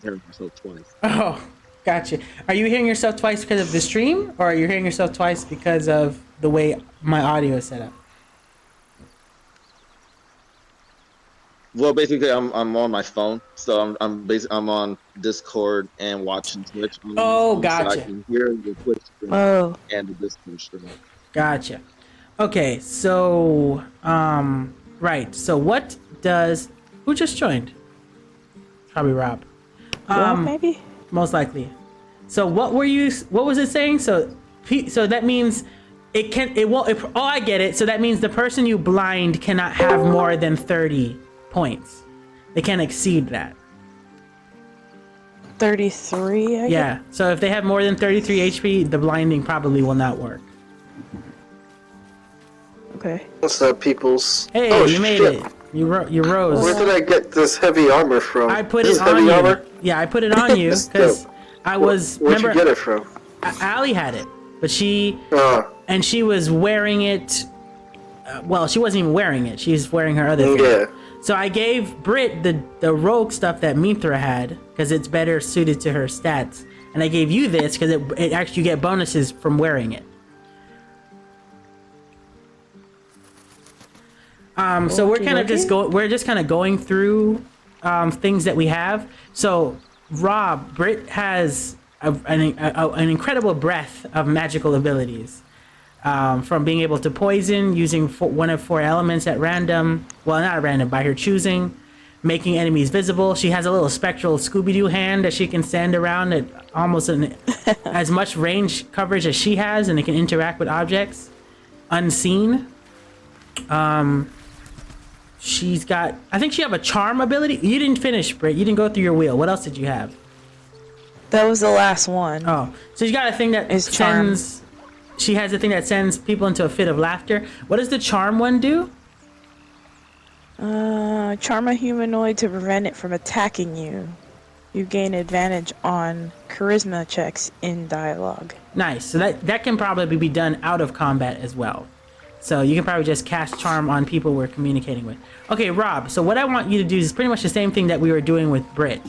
hearing myself twice. Oh, gotcha. Are you hearing yourself twice because of the stream, or are you hearing yourself twice because of the way my audio is set up? Well, basically, I'm on my phone, so I'm on Discord and watching Twitch. Oh, So gotcha. I can hear the Twitch stream and the Discord stream. Gotcha. Okay, so right. So what does who just joined? Probably Rob. Maybe? Most likely. So what was it saying? So that means it won't. Oh, I get it. So that means the person you blind cannot have more than 30 points. They can't exceed that. 33, I guess? Yeah. So if they have more than 33 HP, the blinding probably will not work. Okay. What's up, peoples? Hey, Oh, you made shit. it. You rose. Where did I get this heavy armor from? I put this it on heavy you. armor? Yeah, I put it on you That's because dope. I was. Where'd remember, you get it from? Allie had it, but she Oh, was wearing it. Well, she wasn't even wearing it. She was wearing her other thing. yeah. So I gave Britt the rogue stuff that Mithra had because it's better suited to her stats, and I gave you this because it actually you get bonuses from wearing it. So we're kind of just kind of going through things that we have. So Rob, Britt has an incredible breadth of magical abilities. From being able to poison using one of 4 elements at random, well, not at random, by her choosing, making enemies visible. She has a little spectral Scooby-Doo hand that she can stand around at almost as much range coverage as she has, and it can interact with objects unseen. She's got, I think she have a charm ability. You didn't finish, Britt. You didn't go through your wheel. What else did you have? That was the last one. Oh, so she's got a thing that Is charm. sends. She has a thing that sends people into a fit of laughter. What does the charm one do? Charm a humanoid to prevent it from attacking you. You gain advantage on charisma checks in dialogue. Nice. So that can probably be done out of combat as well. So you can probably just cast charm on people we're communicating with. Okay, Rob, so what I want you to do is pretty much the same thing that we were doing with Brit.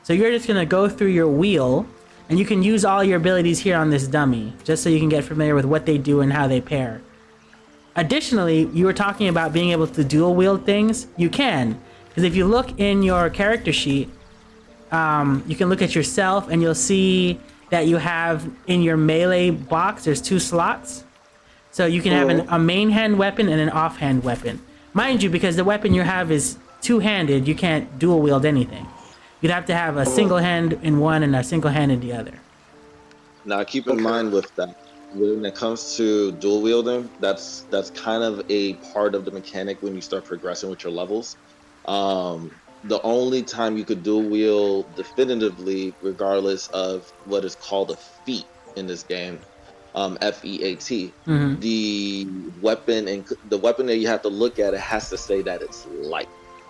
So you're just going to go through your wheel, and you can use all your abilities here on this dummy, just so you can get familiar with what they do and how they pair. Additionally, you were talking about being able to dual wield things. You can, because if you look in your character sheet, you can look at yourself and you'll see that you have in your melee box, there's 2 slots. So you can have a main hand weapon and an offhand weapon. Mind you, because the weapon you have is two-handed, you can't dual wield anything. You'd have to have a single hand in one and a single hand in the other. Now keep in mind with that, when it comes to dual wielding, that's kind of a part of the mechanic when you start progressing with your levels. The only time you could dual wield definitively, regardless of what is called a feat in this game, FEAT, the weapon that you have to look at, it has to say that it's light.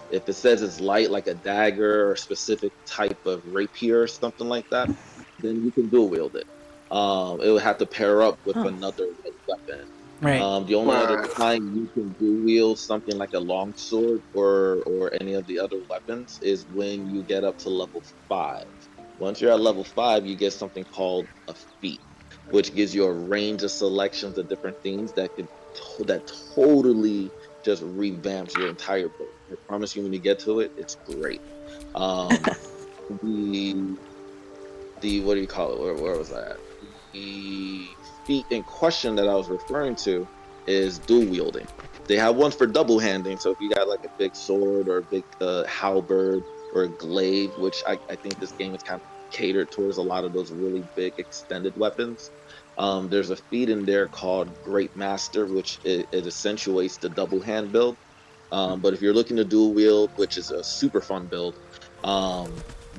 If it says it's light, like a dagger or a specific type of rapier or something like that, then you can dual wield it. It would have to pair up with another weapon. Right. The only other time you can dual wield something like a longsword or any of the other weapons is when you get up to level 5. Once you're at level 5, you get something called a feat, which gives you a range of selections of different things that totally just revamps your entire build. I promise you, when you get to it, it's great. The what do you call it? Where was I at? The feat in question that I was referring to is dual wielding. They have one for double handing, so if you got like a big sword or a big halberd or a glaive, which I think this game is kind of catered towards a lot of those really big extended weapons. There's a feat in there called Great Master, which it accentuates the double hand build. But if you're looking to dual wield, which is a super fun build,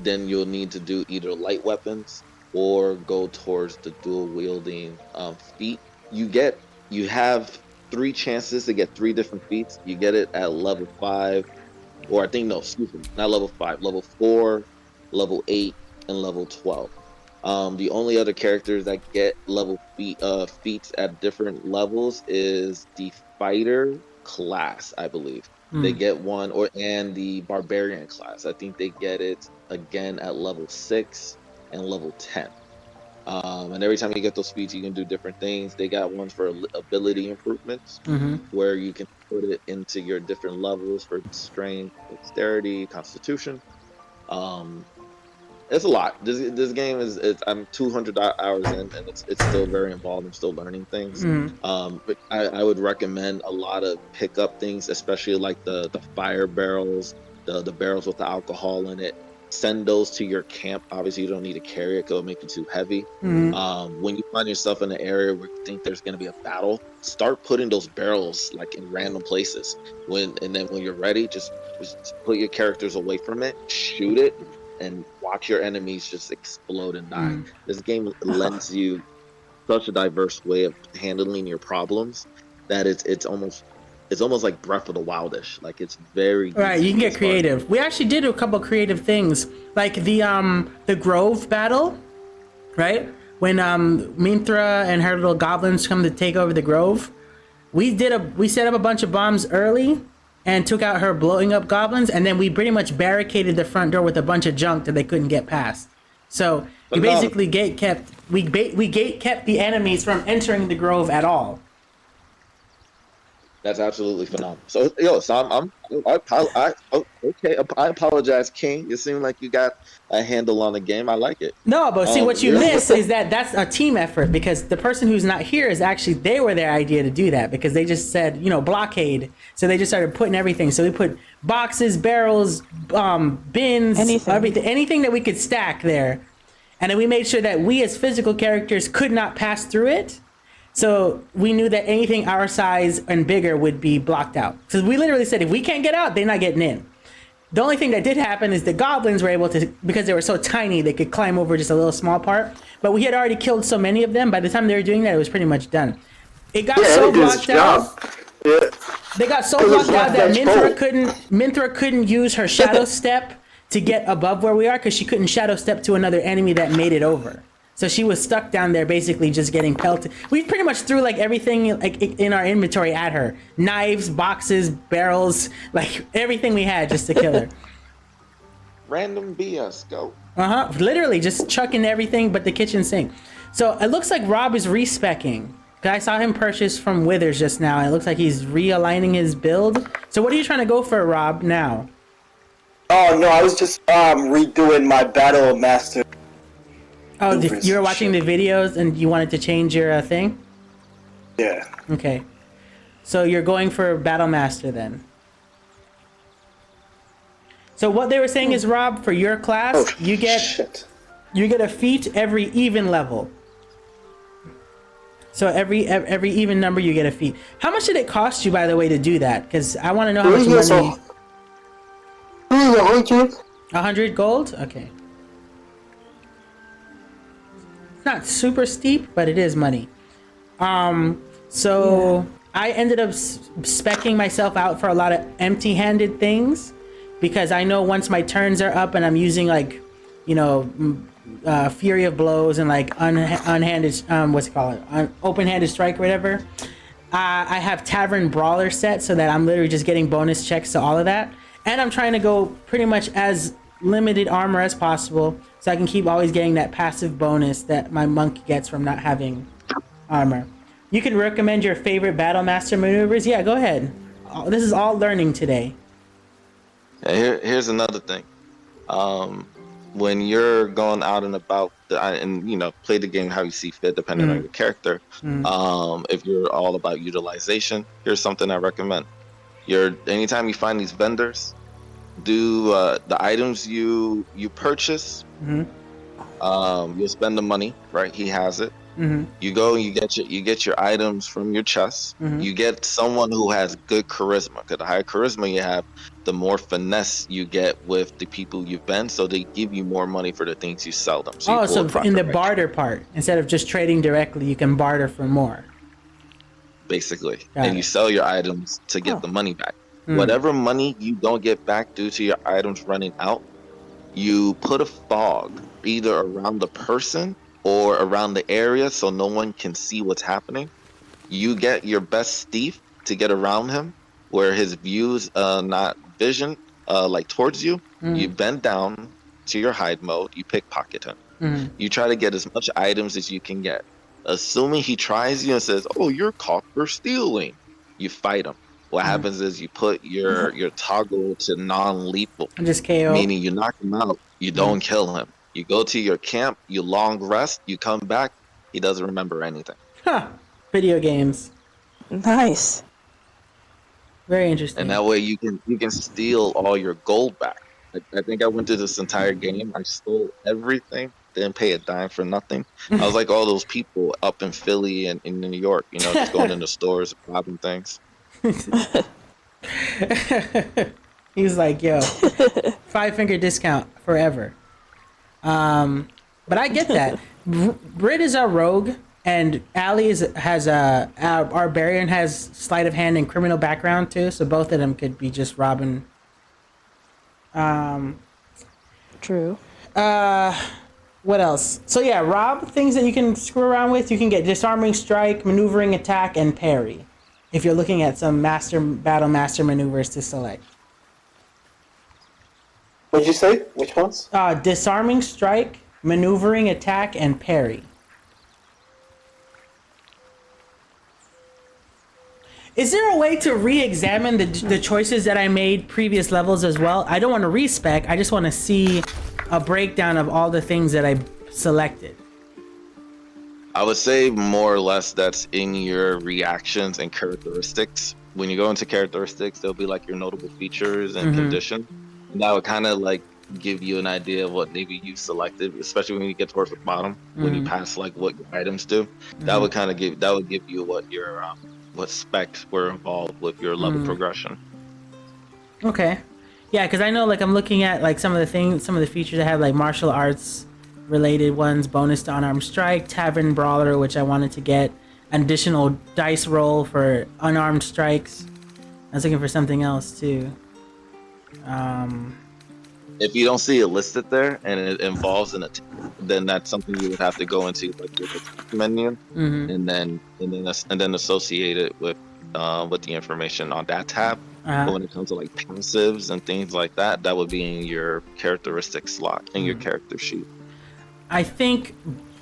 then you'll need to do either light weapons or go towards the dual wielding feat. You have 3 chances to get 3 different feats. You get it at level 5, or I think no, excuse me, not level 5, level 4, level 8, and level 12. The only other characters that get level feats at different levels is the fighter class, I believe. They get one, and the barbarian class. I think they get it again at level 6 and level 10. And every time you get those feats, you can do different things. They got ones for ability improvements, where you can put it into your different levels for strength, dexterity, constitution. It's a lot. This game is I'm 200 hours in, and it's still very involved. I'm still learning things. But I would recommend a lot of pickup things, especially like the fire barrels, the barrels with the alcohol in it. Send those to your camp. Obviously, you don't need to carry it because it'll make it too heavy. When you find yourself in an area where you think there's going to be a battle, start putting those barrels like in random places. And then when you're ready, just put your characters away from it, shoot it, and watch your enemies just explode and die. This game lends you such a diverse way of handling your problems that it's almost like Breath of the Wildish. Like, it's very right. You can get creative. We actually did a couple creative things, like the Grove battle, right? When Minthra and her little goblins come to take over the Grove, we set up a bunch of bombs early and took out her blowing up goblins, and then we pretty much barricaded the front door with a bunch of junk that they couldn't get past. So we basically gatekept the enemies from entering the Grove at all. That's absolutely phenomenal. So I apologize, King. It seemed like you got a handle on the game. I like it. No, but see, what you miss is that's a team effort, because the person who's not here is actually, they were their idea to do that, because they just said, blockade. So they just started putting everything. So we put boxes, barrels, bins, anything that we could stack there. And then we made sure that we as physical characters could not pass through it. So we knew that anything our size and bigger would be blocked out. So we literally said, if we can't get out, they're not getting in. The only thing that did happen is the goblins were able to, because they were so tiny, they could climb over just a little small part. But we had already killed so many of them. By the time they were doing that, it was pretty much done. It got so blocked out. Yeah. They got so blocked out that Minthra couldn't use her shadow step to get above where we are, because she couldn't shadow step to another enemy that made it over. So she was stuck down there, basically just getting pelted. We pretty much threw like everything like in our inventory at her: knives, boxes, barrels, like everything we had just to kill her. Random BS, go. Literally just chucking everything but the kitchen sink. So it looks like Rob is respecking. I saw him purchase from Withers just now. And it looks like he's realigning his build. So what are you trying to go for, Rob, now? Oh no, I was just redoing my Battle Master. Oh, you were watching the videos and you wanted to change your thing? Yeah. Okay. So you're going for Battle Master then. So what they were saying is, Rob, for your class, you get a feat every even level. So every even number you get a feat. How much did it cost you, by the way, to do that? Because I want to know how much money. 100. 100 gold? Okay. It's not super steep, but it is money. So I ended up speccing myself out for a lot of empty-handed things, because I know once my turns are up and I'm using like, you know, Fury of Blows and like unhanded, open-handed strike or whatever. I have Tavern Brawler set so that I'm literally just getting bonus checks to all of that. And I'm trying to go pretty much as limited armor as possible so I can keep always getting that passive bonus that my monk gets from not having armor. You can recommend your favorite Battle Master maneuvers. Yeah, go ahead. This is all learning today. Here's another thing. When you're going out and about, and you know, play the game how you see fit, depending on your character. If you're all about utilization, here's something I recommend. Anytime you find these vendors, do the items you purchase. You'll spend the money, right? He has it. You go and you get your items from your chest. You get someone who has good charisma, because the higher charisma you have, the more finesse you get with the people you've been, so they give you more money for the things you sell them. So so in the barter part, instead of just trading directly, you can barter for more. Basically. And you sell your items to get the money back. Whatever money you don't get back due to your items running out, you put a fog either around the person or around the area so no one can see what's happening. You get your best thief to get around him where his view's not vision like towards you. You bend down to your hide mode, you pickpocket him. You try to get as much items as you can get. Assuming he tries you and says, "Oh, you're caught for stealing," you fight him. What happens is you put your toggle to non-lethal, just KO. Meaning you knock him out, you don't kill him. You go to your camp, you long rest, you come back, he doesn't remember anything. Video games. Nice. Very interesting. And that way you can steal all your gold back. I think I went through this entire game. I stole everything, didn't pay a dime for nothing. I was like all those people up in Philly and in New York, you know, just going into stores, robbing things. He's like, yo, 5-finger discount forever. But I get that. Britt is our rogue, and Allie has a barbarian, has sleight of hand and criminal background too. So both of them could be just robbing. True. What else? So yeah, Rob, things that you can screw around with. You can get disarming strike, maneuvering attack, and parry. If you're looking at some battle master maneuvers to select. What'd you say? Which ones? Disarming strike, maneuvering attack, and parry. Is there a way to re-examine the choices that I made previous levels as well? I don't want to respec. I just want to see a breakdown of all the things that I selected. I would say more or less that's in your reactions and characteristics. When you go into characteristics, there'll be like your notable features and condition. And that would kind of like give you an idea of what maybe you selected, especially when you get towards the bottom, when you pass like what your items do. That would kind of give you what your what specs were involved with your level progression. Okay. Yeah, because I know like I'm looking at like some of the features I have, like martial arts related ones, bonus to unarmed strike, tavern brawler, which I wanted to get, an additional dice roll for unarmed strikes. I was looking for something else too. If you don't see it listed there and it involves an then that's something you would have to go into like your menu, Mm-hmm. and then associate it with the information on that tab. But when it comes to like passives and things like that, that would be in your characteristic slot in your character sheet. I think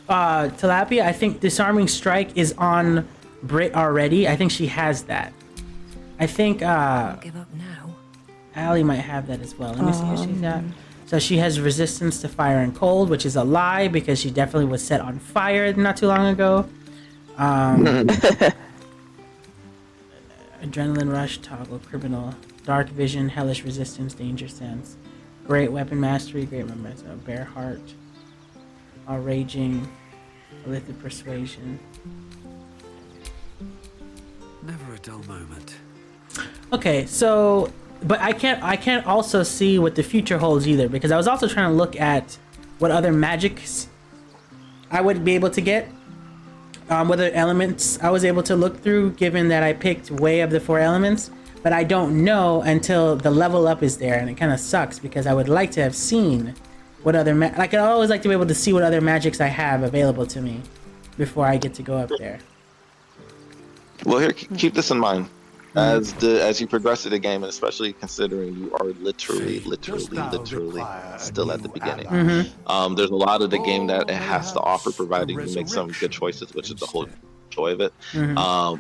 Tilapia, I think Disarming Strike is on Brit already. I think she has that. I think I'll give up now. Allie might have that as well. Let me see what she's got. So she has resistance to fire and cold, which is a lie because she definitely was set on fire not too long ago. Adrenaline Rush, Toggle, Criminal, Dark Vision, Hellish Resistance, Danger Sense, Great Weapon Mastery, Great Remembrance, Bear Heart, All Raging, Illithid Persuasion. Never a dull moment. Okay, so but I can't also see what the future holds either, because I was also trying to look at what other magics I would be able to get. What other elements I was able to look through, given that I picked way of the 4 elements, but I don't know until the level up is there, and it kind of sucks because I would like to have seen what other like I always like to be able to see what other magics I have available to me before I get to go up there. Well, here, keep this in mind. As you progress through the game, and especially considering you are literally still at the beginning. There's a lot of the game that it has to offer, providing you make some good choices, which is the whole joy of it.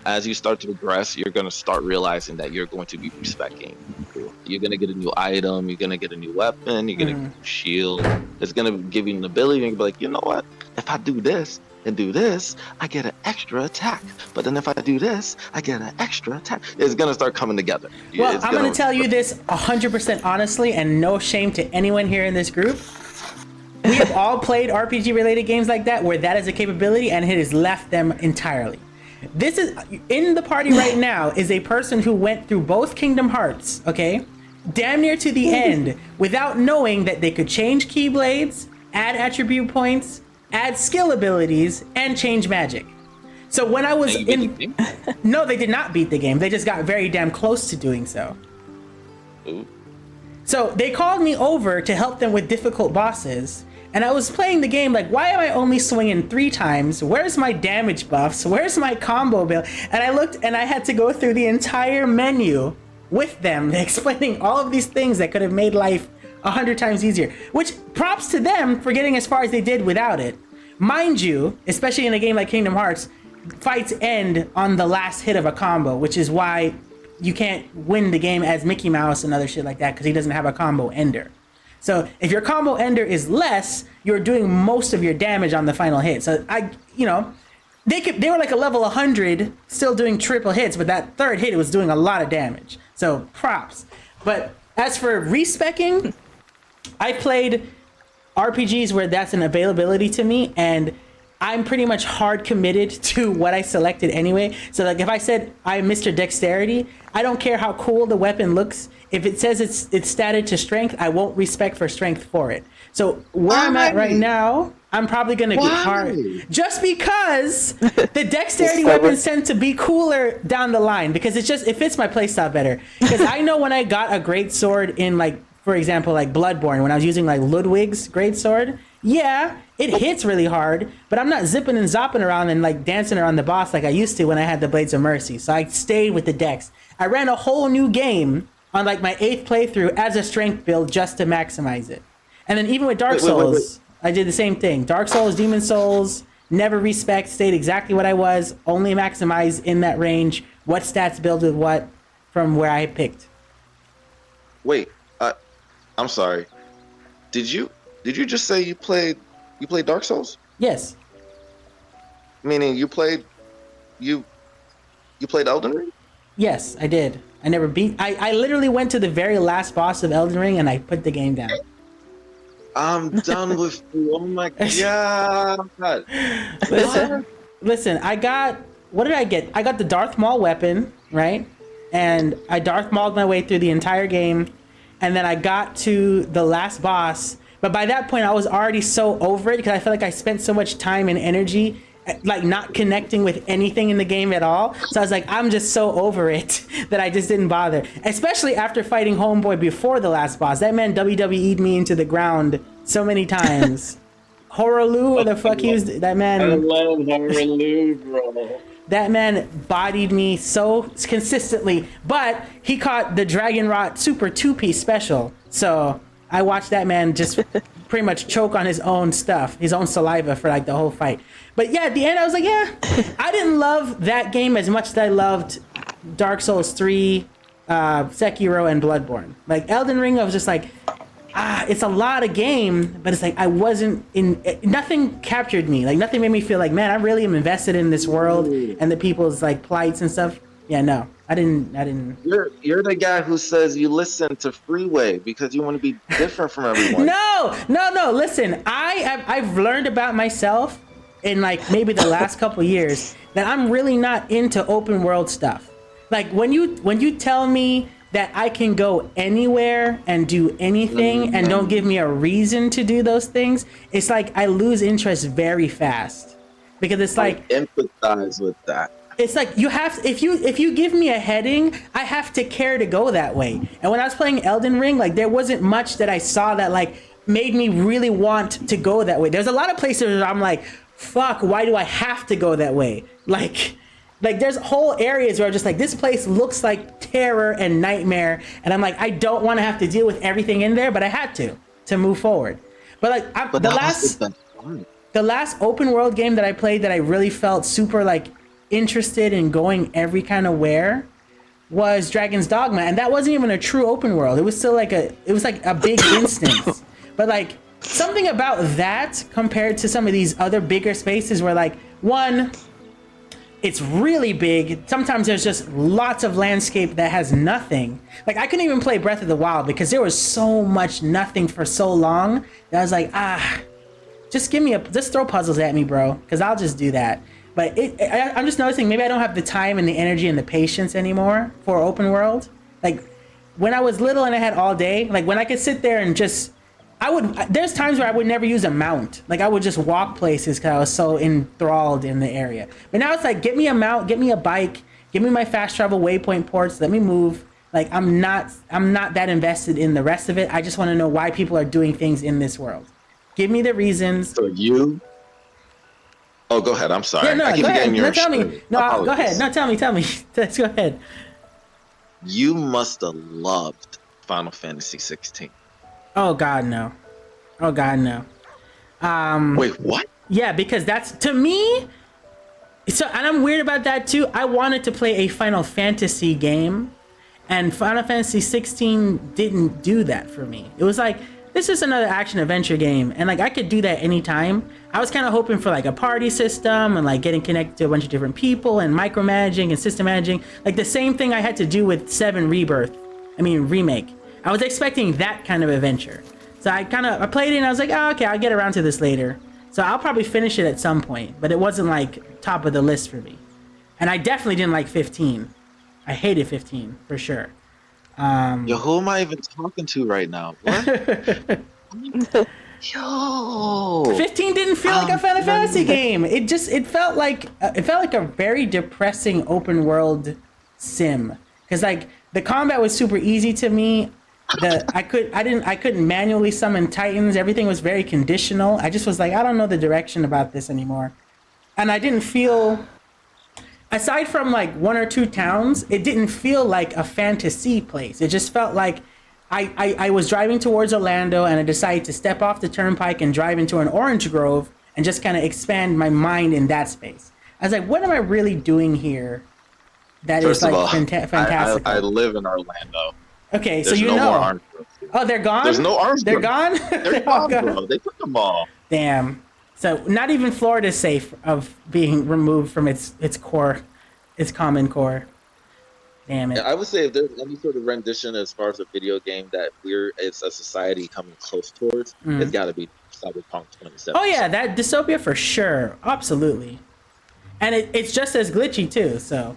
As you start to progress, you're going to start realizing that you're going to be respecting. You're going to get a new item, you're going to get a new weapon, you're going to get a new shield. It's going to give you an ability, and you're going to be like, you know what? If I do this, and do this, I get an extra attack. But then if I do this, I get an extra attack. It's gonna start coming together. Well, I'm gonna tell you this 100% honestly, and no shame to anyone here in this group. We have all played RPG-related games like that, where that is a capability, and it has left them entirely. This is in the party right now is a person who went through both Kingdom Hearts, okay, damn near to the end, without knowing that they could change keyblades, add attribute points, add skill abilities, and change magic. So when I was in... No, they did not beat the game. They just got very damn close to doing so. Ooh. So they called me over to help them with difficult bosses, and I was playing the game like, why am I only swinging 3 times? Where's my damage buffs? Where's my combo build? And I looked, and I had to go through the entire menu with them, explaining all of these things that could have made life 100 times easier, which props to them for getting as far as they did without it. Mind you, especially in a game like Kingdom Hearts, fights end on the last hit of a combo, which is why you can't win the game as Mickey Mouse and other shit like that, because he doesn't have a combo ender. So if your combo ender is less, you're doing most of your damage on the final hit. So they were like a level 100 still doing triple hits, but that third hit, it was doing a lot of damage. So props. But as for respecking, I played RPGs where that's an availability to me, and I'm pretty much hard committed to what I selected anyway. So like if I said I'm Mr. Dexterity, I don't care how cool the weapon looks. If it says it's statted to strength, I won't respect for strength for it. So where I'm at right now, I'm probably gonna get hard just because the dexterity weapons tend to be cooler down the line, because it fits my playstyle better. Because I know when I got a great sword in, like, for example, like Bloodborne, when I was using like Ludwig's greatsword, yeah, it hits really hard, but I'm not zipping and zopping around and like dancing around the boss like I used to when I had the Blades of Mercy. So I stayed with the dex. I ran a whole new game on like my 8th playthrough as a strength build just to maximize it. And then even with Dark Souls, I did the same thing. Dark Souls, Demon Souls, never respect, stayed exactly what I was, only maximize in that range, what stats build with what from where I picked. Wait, I'm sorry. Did you just say you played Dark Souls? Yes. Meaning you played Elden Ring? Yes, I did. I never beat. I literally went to the very last boss of Elden Ring and I put the game down. I'm done with you. Oh my god. Listen, what did I get? I got the Darth Maul weapon, right? And I Darth Mauled my way through the entire game. And then I got to the last boss. But by that point, I was already so over it because I felt like I spent so much time and energy like not connecting with anything in the game at all. So I was like, I'm just so over it that I just didn't bother. Especially after fighting Homeboy before the last boss. That man WWE'd me into the ground so many times. Horaloo, or the fuck he was, that I man. love Horaloo, bro. That man bodied me so consistently, but he caught the Dragon Rot Super 2-piece special. So I watched that man just pretty much choke on his own stuff, his own saliva for like the whole fight. But yeah, at the end I was like, yeah, I didn't love that game as much as I loved Dark Souls 3, Sekiro, and Bloodborne. Like Elden Ring, I was just like, it's a lot of game, but it's like I wasn't in. Nothing captured me. Like nothing made me feel like, man, I really am invested in this world and the people's like plights and stuff. Yeah, no, I didn't. You're the guy who says you listen to Freeway because you want to be different from everyone. No. Listen, I've learned about myself in like maybe the last couple years that I'm really not into open world stuff. Like when you tell me that I can go anywhere and do anything and don't give me a reason to do those things, it's like I lose interest very fast. Because it's like I empathize with that. It's like you have, if you give me a heading, I have to care to go that way. And when I was playing Elden Ring, like there wasn't much that I saw that like made me really want to go that way. There's a lot of places where I'm like, fuck, why do I have to go that way? Like there's whole areas where I'm just like, this place looks like terror and nightmare, and I'm like, I don't want to have to deal with everything in there, but I had to move forward. But like the last open world game that I played that I really felt super like interested in going every kind of where was Dragon's Dogma, and that wasn't even a true open world. It was still like a big instance. But like something about that compared to some of these other bigger spaces where like one, it's really big. Sometimes there's just lots of landscape that has nothing. Like I couldn't even play Breath of the Wild because there was so much nothing for so long that I was like, just throw puzzles at me, bro, because I'll just do that. But I'm just noticing maybe I don't have the time and the energy and the patience anymore for open world. Like when I was little and I had all day, like when I could sit there and just, there's times where I would never use a mount. Like I would just walk places because I was so enthralled in the area. But now it's like, get me a mount, get me a bike, give me my fast travel waypoint ports, let me move. Like I'm not that invested in the rest of it. I just want to know why people are doing things in this world. Give me the reasons. So you... Oh, go ahead. I'm sorry. Yeah, no, I keep go ahead. getting your Tell me. No, go ahead. No, tell me. Let's go ahead. You must have loved Final Fantasy 16. Oh God, no. Wait, what? Yeah, because that's, to me, so, and I'm weird about that too. I wanted to play a Final Fantasy game, and Final Fantasy 16 didn't do that for me. It was like, this is another action adventure game, and like I could do that anytime. I was kind of hoping for like a party system and like getting connected to a bunch of different people and micromanaging and system managing, like the same thing I had to do with 7 Remake. I was expecting that kind of adventure. So I played it and I was like, oh, okay, I'll get around to this later. So I'll probably finish it at some point, but it wasn't like top of the list for me. And I definitely didn't like 15. I hated 15 for sure. Yo, who am I even talking to right now? What? Yo, 15 didn't feel like a Final Fantasy game. It felt like a very depressing open world sim. Because like the combat was super easy to me. I couldn't manually summon titans. Everything was very conditional. I just was like, I don't know the direction about this anymore. And I didn't feel, aside from like 1 or 2 towns, it didn't feel like a fantasy place. It just felt like I was driving towards Orlando and I decided to step off the turnpike and drive into an orange grove and just kind of expand my mind in that space. I was like, what am I really doing here? That First is like of all, fantastic. I live in Orlando. Okay, There's so you no know. more arms, bro. Oh, they're gone? There's no arms. They're bro. gone? They're gone, bro. They took them all. Damn. So not even Florida is safe of being removed from its core, its common core. Damn it. I would say if there's any sort of rendition as far as a video game that we're as a society coming close towards, it's got to be Cyberpunk 2077. Oh yeah, that dystopia for sure, absolutely. And it's just as glitchy too. So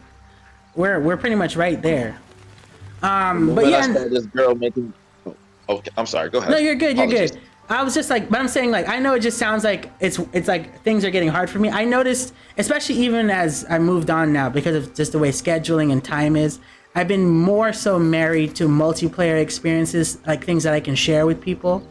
we're pretty much right there. But yeah, I saw this girl making. Oh, okay, I'm sorry. Go ahead. No, you're good. You're Apologies. good. I was just like, but I'm saying like, I know it just sounds like it's like things are getting hard for me. I noticed, especially even as I moved on now, because of just the way scheduling and time is, I've been more so married to multiplayer experiences, like things that I can share with people.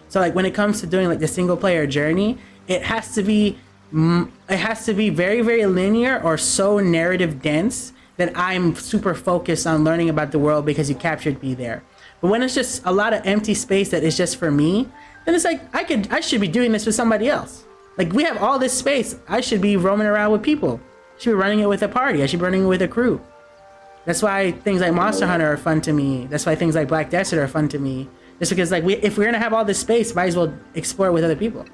So like when it comes to doing like the single player journey, it has to be very, very linear or so narrative dense that I'm super focused on learning about the world because you captured me there. But when it's just a lot of empty space that is just for me, then it's like I should be doing this with somebody else. Like, we have all this space. I should be roaming around with people. I should be running it with a party. I should be running it with a crew. That's why things like Monster Hunter are fun to me. That's why things like Black Desert are fun to me. Just because, like, if we're gonna have all this space, might as well explore it with other people.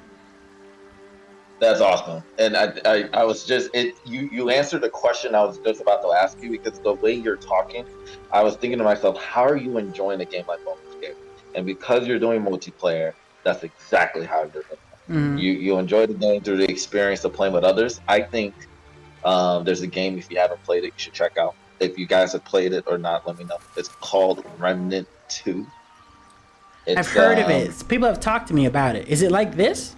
That's awesome. And I was just you answered the question I was just about to ask you, because the way you're talking, I was thinking to myself, how are you enjoying a game like Baldur's Gate? And because you're doing multiplayer, that's exactly how you're doing. Mm-hmm. You enjoy the game through the experience of playing with others. I think there's a game, if you haven't played it, you should check out. If you guys have played it or not, let me know. It's called Remnant 2. I've heard of it. People have talked to me about it. Is it like this?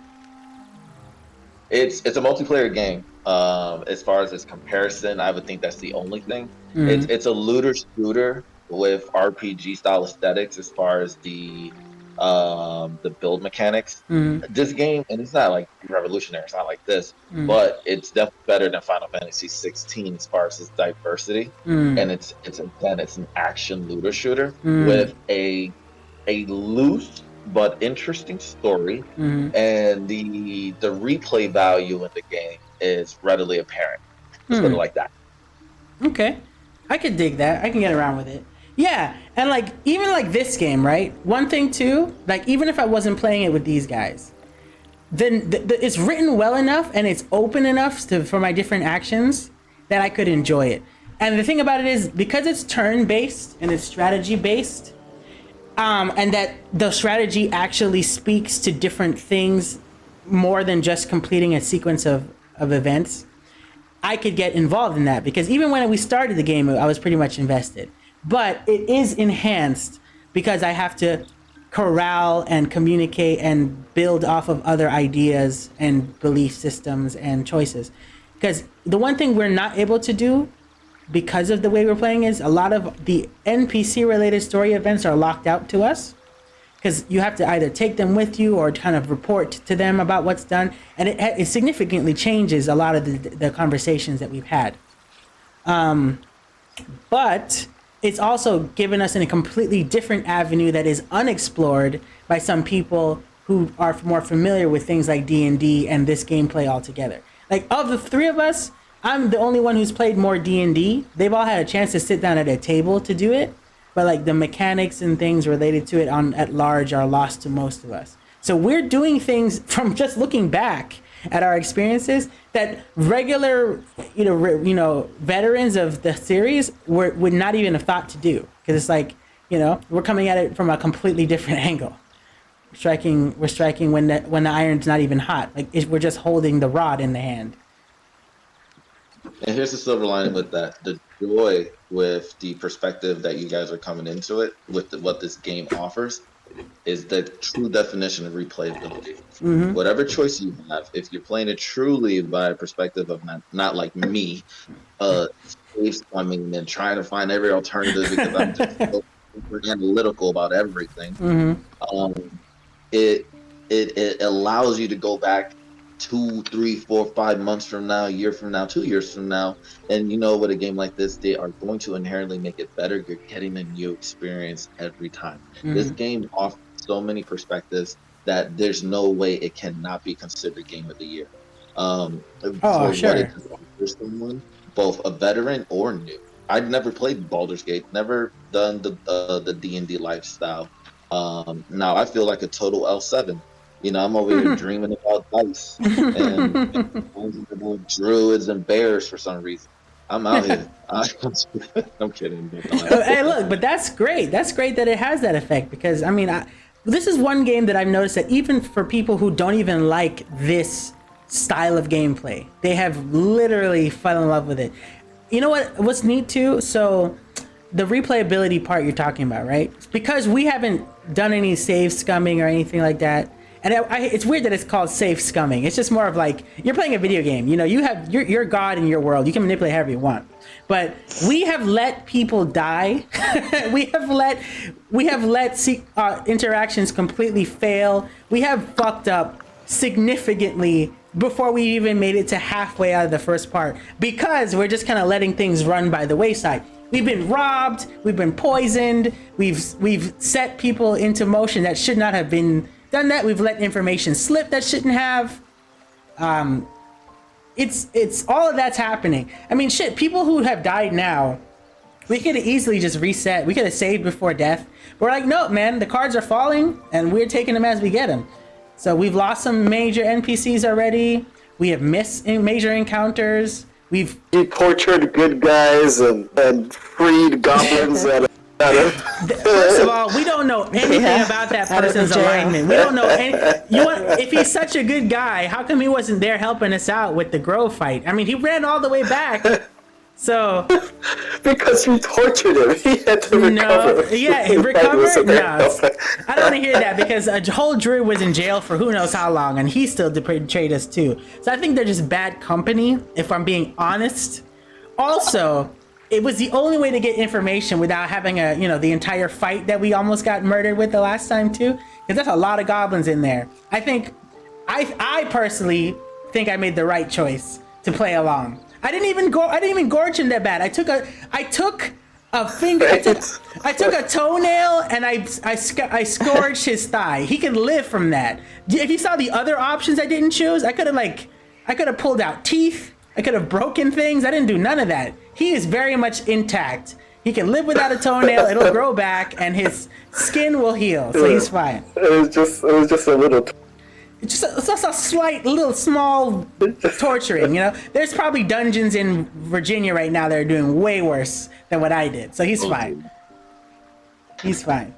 It's a multiplayer game. As far as its comparison, I would think that's the only thing. Mm-hmm. It's a looter shooter with RPG style aesthetics as far as the build mechanics. Mm-hmm. This game, and it's not like revolutionary, it's not like this, but it's definitely better than Final Fantasy 16 as far as its diversity. And it's an action looter shooter with a loose but interesting story, and the replay value in the game is readily apparent. Let's put it like that. Okay, I could dig that. I can get around with it. Yeah, and like even like this game, right? One thing too, like even if I wasn't playing it with these guys, then it's written well enough and it's open enough for my different actions that I could enjoy it. And the thing about it is, because it's turn-based and it's strategy-based, and that the strategy actually speaks to different things more than just completing a sequence of events, I could get involved in that. Because even when we started the game, I was pretty much invested. But it is enhanced because I have to corral and communicate and build off of other ideas and belief systems and choices. Because the one thing we're not able to do because of the way we're playing is a lot of the NPC related story events are locked out to us, because you have to either take them with you or kind of report to them about what's done, and it significantly changes a lot of the conversations that we've had. But it's also given us in a completely different avenue that is unexplored by some people who are more familiar with things like D&D and this gameplay altogether. Like, of the three of us, I'm the only one who's played more D&D. They've all had a chance to sit down at a table to do it, but like the mechanics and things related to it at large are lost to most of us. So we're doing things from just looking back at our experiences that regular, veterans of the series would not even have thought to do, because it's like, we're coming at it from a completely different angle. We're striking when the iron's not even hot. Like, we're just holding the rod in the hand. And here's the silver lining with that: the joy with the perspective that you guys are coming into it with what this game offers is the true definition of replayability. Whatever choice you have, if you're playing it truly by a perspective of not like me, save scumming and trying to find every alternative because I'm just so super analytical about everything. It allows you to go back 2, 3, 4, 5 months from now, a year from now, 2 years from now, and with a game like this, they are going to inherently make it better. You're getting a new experience every time. This game offers so many perspectives that there's no way it cannot be considered game of the year. Sure. What it offers someone, both a veteran or new. I'd never played Baldur's Gate, never done the D&D lifestyle. Now I feel like a total L7. I'm over here dreaming about dice and about druids and bears for some reason. I'm out here. I'm kidding. Hey, look, but that's great. That's great that it has that effect, because this is one game that I've noticed that even for people who don't even like this style of gameplay, they have literally fallen in love with it. You know what's neat too? So the replayability part you're talking about, right? Because we haven't done any save scumming or anything like that. And it's weird that it's called safe scumming. It's just more of like, you're playing a video game. You have you're God in your world. You can manipulate however you want. But we have let people die. we have let interactions completely fail. We have fucked up significantly before we even made it to halfway out of the first part, because we're just kind of letting things run by the wayside. We've been robbed, we've been poisoned, we've set people into motion that should not have been done that. We've let information slip that shouldn't have. It's all of that's happening. I mean, shit, people who have died now, we could have easily just reset. We could have saved before death. But we're like, no, man, the cards are falling and we're taking them as we get them. So we've lost some major NPCs already. We have missed major encounters. He tortured good guys and freed goblins out of. First of all, we don't know anything about that person's alignment. We don't know if he's such a good guy, how come he wasn't there helping us out with the Grove fight? I mean, he ran all the way back. So because you tortured him, he had to recover. Recover? No, I don't want to hear that, because a whole druid was in jail for who knows how long, and he still betrayed us too. So I think they're just bad company, if I'm being honest. Also, it was the only way to get information without having the entire fight that we almost got murdered with the last time too, because that's a lot of goblins in there. I personally think I made the right choice to play along. I didn't even gorge him that bad. I took a finger. I took a toenail and I scourged his thigh. He can live from that. If you saw the other options I didn't choose, I could have pulled out teeth. I could have broken things. I didn't do none of that. He is very much intact. He can live without a toenail. It'll grow back and his skin will heal. So he's fine. It was just a little. It's just a slight, little, small torturing, There's probably dungeons in Virginia right now that are doing way worse than what I did. So he's fine. He's fine.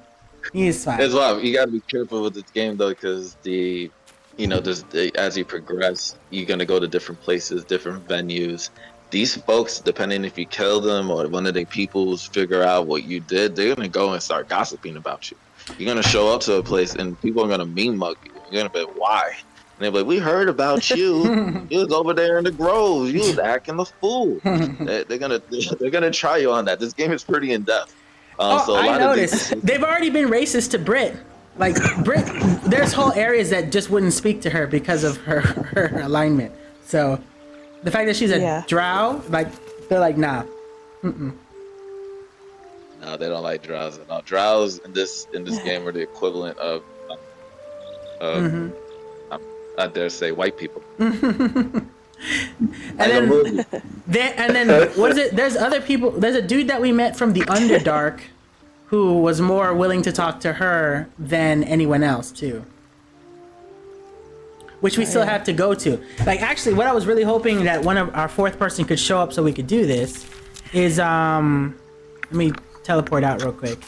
As well, you gotta be careful with this game though, because as you progress, you're gonna go to different places, different venues. These folks, depending if you kill them or one of the peoples figure out what you did, they're gonna go and start gossiping about you. You're gonna show up to a place and people are gonna mean mug you. You're gonna be, why? And they're like, we heard about you. You was over there in the Grove. You was acting a fool. They're gonna try you on that. This game is pretty in depth. I noticed they've already been racist to Brit. Like Brit, there's whole areas that just wouldn't speak to her because of her alignment. So the fact that she's a drow, they're like, nah. Mm-mm. No, they don't like drows at all. Drows in this game are the equivalent of I dare say white people. and then what is it? There's other people. There's a dude that we met from the Underdark who was more willing to talk to her than anyone else too. Which we still have to go to. Like, actually, what I was really hoping that one of our fourth person could show up so we could do this is let me teleport out real quick.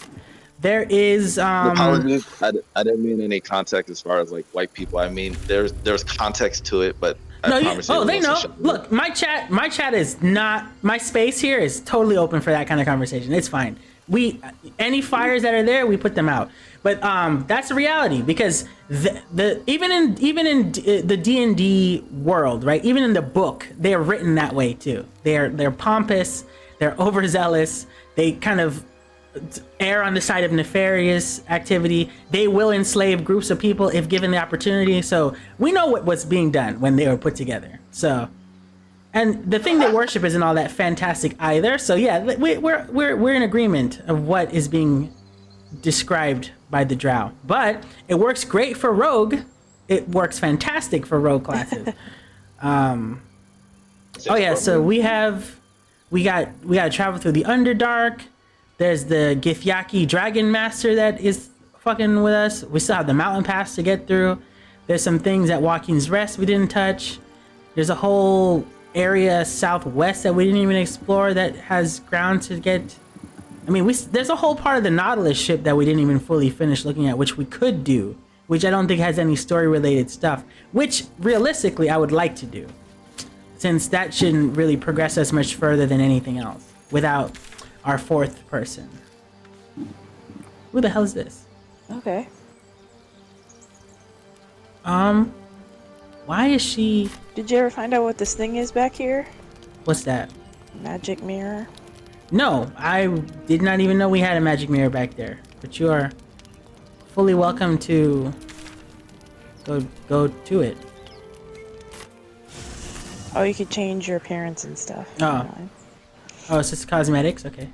There is apologies. I didn't mean any context as far as like white people. I mean there's context to it, but they know. Look, my chat is not, my space here is totally open for that kind of conversation. It's fine. Any fires that are there, we put them out. But that's the reality, because even in the D&D world, right? Even in the book, they are written that way too. They're pompous, they're overzealous, they kind of err on the side of nefarious activity. They will enslave groups of people if given the opportunity. So we know what was being done when they were put together. So, and the thing they worship isn't all that fantastic either. So yeah, we're in agreement of what is being described by the drow. But it works great for rogue. It works fantastic for rogue classes. So we got to travel through the Underdark. There's the Githyaki Dragon Master that is fucking with us. We still have the Mountain Pass to get through. There's some things at Walking's Rest we didn't touch. There's a whole area southwest that we didn't even explore that has ground to get. I mean, there's a whole part of the Nautilus ship that we didn't even fully finish looking at, which we could do, which I don't think has any story-related stuff, which realistically I would like to do, since that shouldn't really progress us much further than anything else without our fourth person. Who the hell is this? Okay. Why is she... Did you ever find out what this thing is back here? What's that? Magic mirror. No, I did not even know we had a magic mirror back there. But you are fully welcome to go to it. Oh, you could change your appearance and stuff. Oh. Oh, it's just cosmetics? Okay.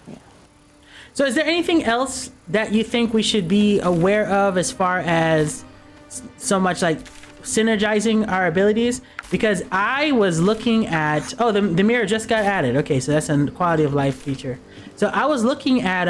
Yeah. So is there anything else that you think we should be aware of as far as so much like synergizing our abilities? Because I was looking at... Oh, the mirror just got added. Okay, so that's a quality of life feature. So I was looking at...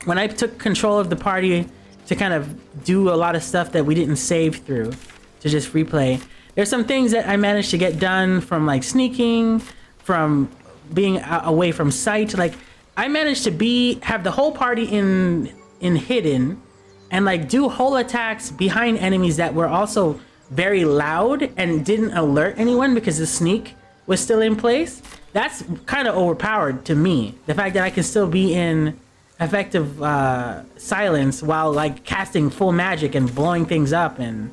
when I took control of the party to kind of do a lot of stuff that we didn't save through to just replay, there's some things that I managed to get done from like sneaking, from being away from sight. Like I managed to have the whole party in hidden and like do whole attacks behind enemies that were also very loud and didn't alert anyone because the sneak was still in place. That's kind of overpowered to me. The fact that I can still be in effective silence while like casting full magic and blowing things up, and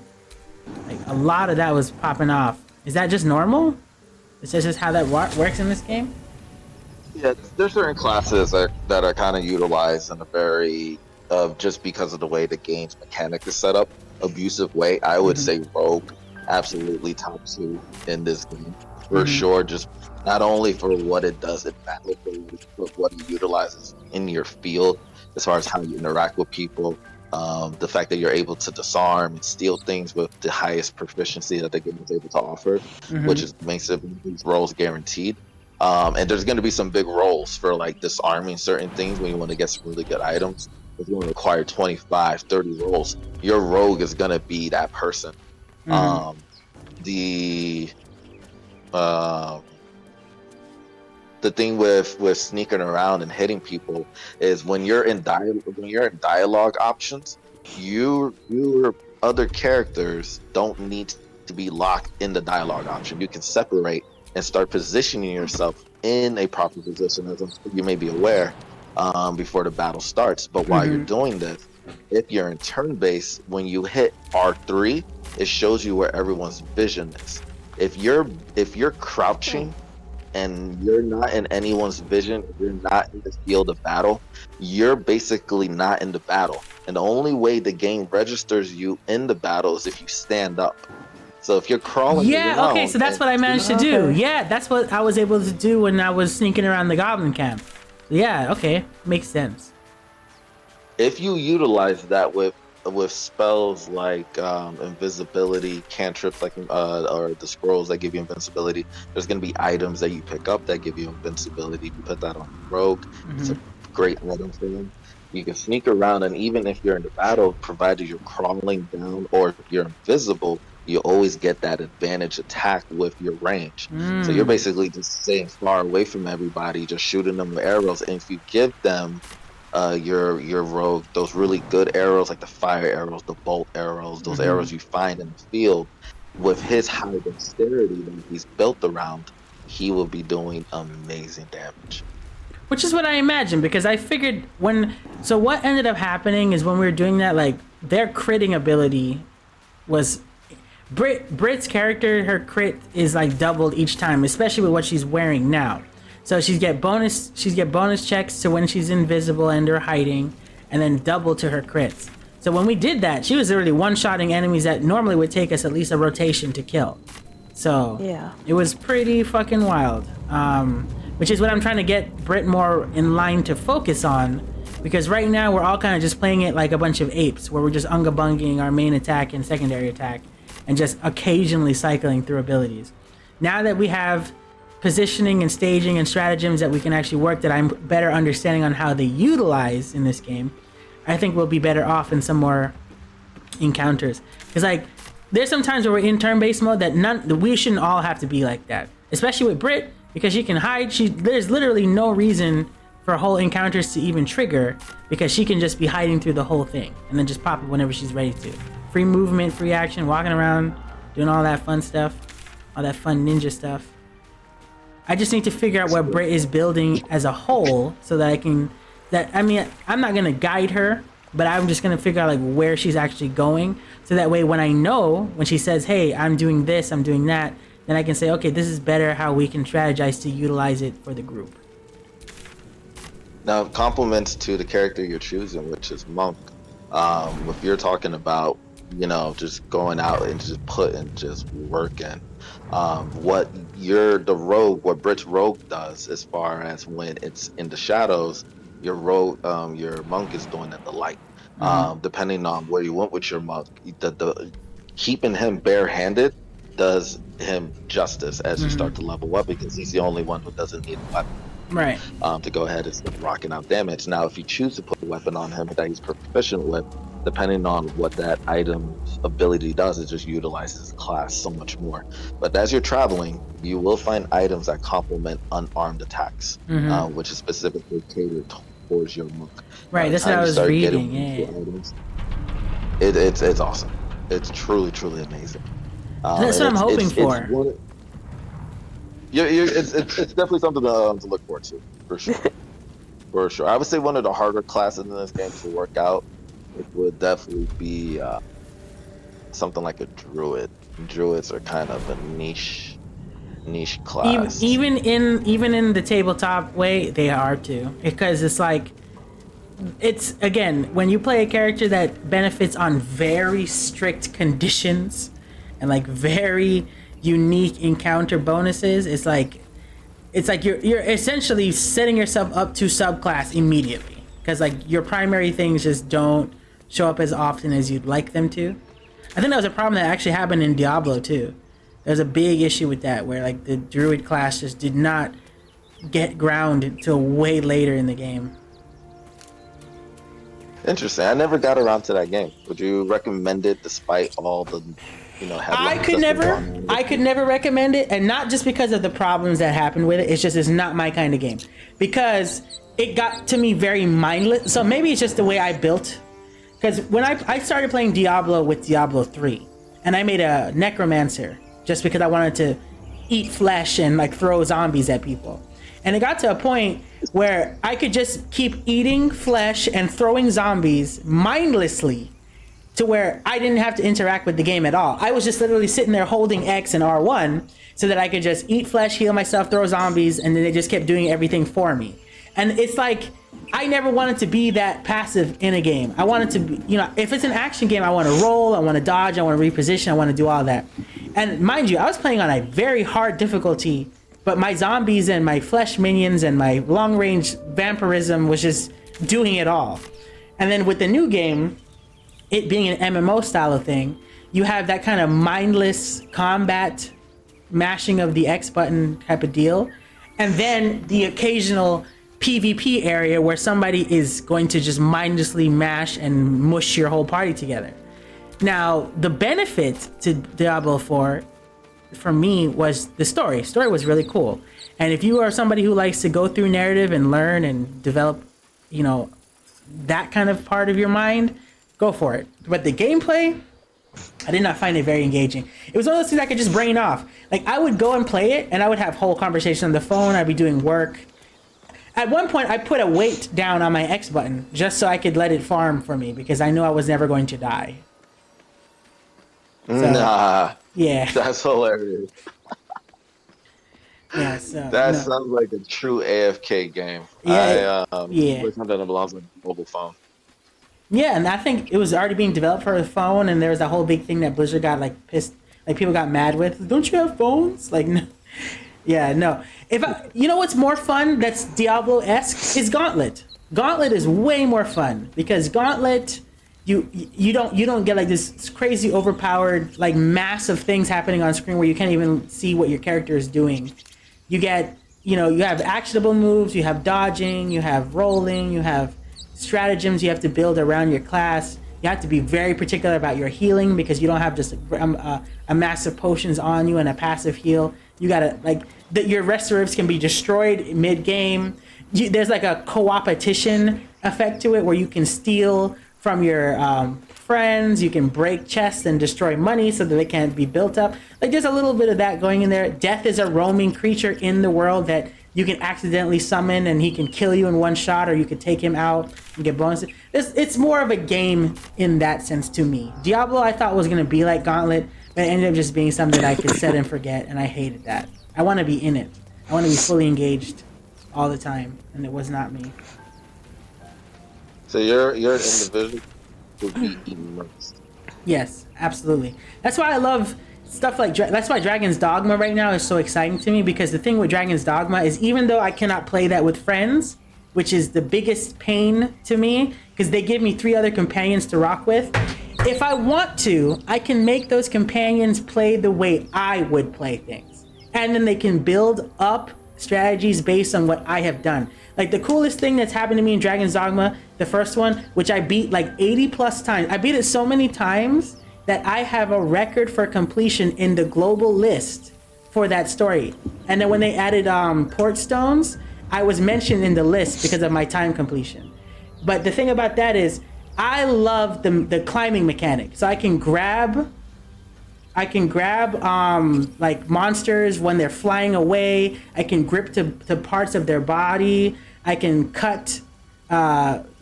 like a lot of that was popping off. Is that just normal? Is that just how that works in this game? Yeah, there's certain classes that are kind of utilized in a very, just because of the way the game's mechanic is set up, abusive way. I would say Rogue, absolutely top 2 in this game. For sure, just not only for what it does in battle, but what it utilizes in your field, as far as how you interact with people. The fact that you're able to disarm and steal things with the highest proficiency that the game is able to offer, which makes these roles guaranteed. And there's going to be some big roles for like disarming certain things when you want to get some really good items. If you want to acquire 25, 30 rolls, your rogue is going to be that person. The thing with sneaking around and hitting people is when you're in dialogue options, your other characters don't need to be locked in the dialogue option. You can separate and start positioning yourself in a proper position, as you may be aware, before the battle starts. But while you're doing this, if you're in turn base, when you hit R3, it shows you where everyone's vision is. If you're crouching and you're not in anyone's vision, if you're not in the field of battle, you're basically not in the battle. And the only way the game registers you in the battle is if you stand up. So if you're crawling around, okay, so that's what I managed to do. Yeah, that's what I was able to do when I was sneaking around the goblin camp. Yeah, okay, makes sense. If you utilize that with spells like invisibility, cantrips like or the scrolls that give you invincibility, there's going to be items that you pick up that give you invincibility. You put that on rogue. It's a great item for them. You can sneak around, and even if you're in the battle, provided you're crawling down or if you're invisible, you always get that advantage attack with your range. So you're basically just staying far away from everybody, just shooting them with arrows. And if you give them your rogue those really good arrows, like the fire arrows, the bolt arrows, those arrows you find in the field, with his high dexterity that he's built around, he will be doing amazing damage. Which is what I imagined, because I figured so what ended up happening is when we were doing that, like their critting ability was Brit's character, her crit is like doubled each time, especially with what she's wearing now. So she's get bonus checks to when she's invisible and or hiding, and then double to her crits. So when we did that, she was literally one-shotting enemies that normally would take us at least a rotation to kill. So yeah, it was pretty fucking wild. Which is what I'm trying to get Brit more in line to focus on, because right now we're all kind of just playing it like a bunch of apes, where we're just unga-bunging our main attack and secondary attack, and just occasionally cycling through abilities. Now that we have positioning and staging and stratagems that we can actually work, that I'm better understanding on how they utilize in this game, I think we'll be better off in some more encounters. Because like, there's some times where we're in turn-based mode that we shouldn't all have to be like that. Especially with Brit, because she can hide. There's literally no reason for whole encounters to even trigger, because she can just be hiding through the whole thing and then just pop it whenever she's ready to. Free movement, free action, walking around, doing all that fun stuff, all that fun ninja stuff. I just need to figure out what Brit is building as a whole, so that I'm not gonna guide her, but I'm just gonna figure out like where she's actually going, so that way when I know, when she says, hey, I'm doing this, I'm doing that, then I can say, okay, this is better how we can strategize to utilize it for the group. Now, compliments to the character you're choosing, which is Monk. If you're talking about, just going out and just putting just work in, what what Brit's rogue does, as far as when it's in the shadows, your monk is doing in the light. Depending on where you went with your monk, the keeping him barehanded does him justice as you start to level up, because he's the only one who doesn't need a weapon. Right. To go ahead and start rocking out damage. Now, if you choose to put a weapon on him that he's proficient with, depending on what that item's ability does, it just utilizes his class so much more. But as you're traveling, you will find items that complement unarmed attacks, which is specifically catered towards your monk. Right, that's what I was reading. Yeah. Items, it's awesome. It's truly, truly amazing. That's what I'm hoping for. It's definitely something to look forward to, for sure. For sure. I would say one of the harder classes in this game to work out, it would definitely be something like a druid. Druids are kind of a niche class. Even in the tabletop way, they are too, because it's like, it's, again, when you play a character that benefits on very strict conditions and like very unique encounter bonuses, it's like you're essentially setting yourself up to subclass immediately, because like your primary things just don't show up as often as you'd like them to. I think that was a problem that actually happened in Diablo too. There's a big issue with that, where like the druid class just did not get ground until way later in the game. Interesting. I never got around to that game. Would you recommend it despite all the I could never recommend it, and not just because of the problems that happened with it. It's just, it's not my kind of game, because it got to me very mindless. So maybe it's just the way I built, because when I started playing Diablo with Diablo 3, and I made a necromancer just because I wanted to eat flesh and like throw zombies at people, and it got to a point where I could just keep eating flesh and throwing zombies mindlessly, to where I didn't have to interact with the game at all. I was just literally sitting there holding X and R1 so that I could just eat flesh, heal myself, throw zombies, and then they just kept doing everything for me. And it's like, I never wanted to be that passive in a game. I wanted to be, if it's an action game, I want to roll, I want to dodge, I want to reposition, I want to do all that. And mind you, I was playing on a very hard difficulty, but my zombies and my flesh minions and my long-range vampirism was just doing it all. And then with the new game, it being an MMO style of thing, you have that kind of mindless combat mashing of the X button type of deal. And then the occasional PvP area where somebody is going to just mindlessly mash and mush your whole party together. Now, the benefit to Diablo 4 for me was the story. Story was really cool. And if you are somebody who likes to go through narrative and learn and develop, that kind of part of your mind, go for it. But the gameplay, I did not find it very engaging. It was one of those things I could just brain off. Like, I would go and play it, and I would have whole conversation on the phone. I'd be doing work. At one point, I put a weight down on my X button just so I could let it farm for me, because I knew I was never going to die. So, nah. Yeah. That's hilarious. Yeah, so, that sounds like a true AFK game. Yeah. Something that belongs on a mobile phone. Yeah, and I think it was already being developed for a phone, and there was a whole big thing that Blizzard got like pissed, like people got mad with. Don't you have phones? Like, no. Yeah, no. What's more fun that's Diablo-esque is Gauntlet. Gauntlet is way more fun, because Gauntlet, you don't get like this crazy overpowered like massive things happening on screen where you can't even see what your character is doing. You get, you have actionable moves, you have dodging, you have rolling, you have stratagems you have to build around your class. You have to be very particular about your healing, because you don't have just a massive potions on you and a passive heal. You gotta, your restoratives can be destroyed mid-game. There's like a co-opetition effect to it, where you can steal from your friends, you can break chests and destroy money so that they can't be built up. Like, there's a little bit of that going in there. Death is a roaming creature in the world that you can accidentally summon, and he can kill you in one shot, or you could take him out and get bonuses. It's more of a game in that sense to me. Diablo, I thought was going to be like Gauntlet, but it ended up just being something I could set and forget, and I hated that. I want to be in it. I want to be fully engaged all the time, and it was not me. So you're an individual. would be immersed. Yes, absolutely. That's why I love stuff like that's why Dragon's Dogma right now is so exciting to me, because the thing with Dragon's Dogma is even though I cannot play that with friends, which is the biggest pain to me because they give me 3 other companions to rock with, if I want to, I can make those companions play the way I would play things, and then they can build up strategies based on what I have done. Like the coolest thing that's happened to me in Dragon's Dogma, the first one, which I beat like 80 plus times. I beat it so many times that I have a record for completion in the global list for that story. And then when they added port stones, I was mentioned in the list because of my time completion. But the thing about that is I love the climbing mechanic. So I can grab like monsters when they're flying away. I can grip to parts of their body. I can cut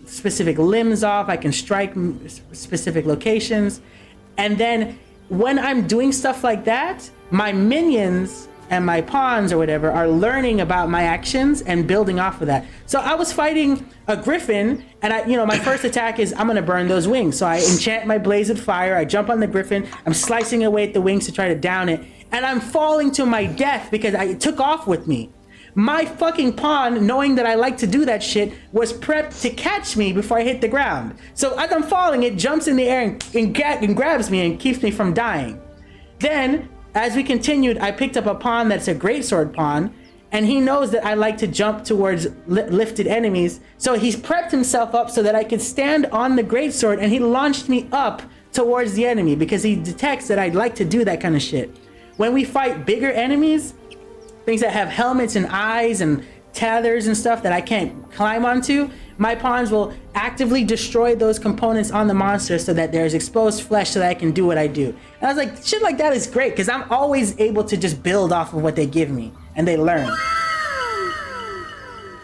specific limbs off. I can strike specific locations. And then when I'm doing stuff like that, my minions and my pawns or whatever are learning about my actions and building off of that. So I was fighting a griffin, and my first attack is I'm gonna burn those wings. So I enchant my blaze of fire, I jump on the griffin, I'm slicing away at the wings to try to down it, and I'm falling to my death because it took off with me. My fucking pawn, knowing that I like to do that shit, was prepped to catch me before I hit the ground. So as I'm falling, it jumps in the air and grabs me and keeps me from dying. Then, as we continued, I picked up a pawn that's a greatsword pawn, and he knows that I like to jump towards lifted enemies, so he's prepped himself up so that I could stand on the greatsword, and he launched me up towards the enemy because he detects that I'd like to do that kind of shit. When we fight bigger enemies, things that have helmets and eyes and tethers and stuff that I can't climb onto, my pawns will actively destroy those components on the monster so that there's exposed flesh so that I can do what I do. And I was like, shit like that is great because I'm always able to just build off of what they give me and they learn.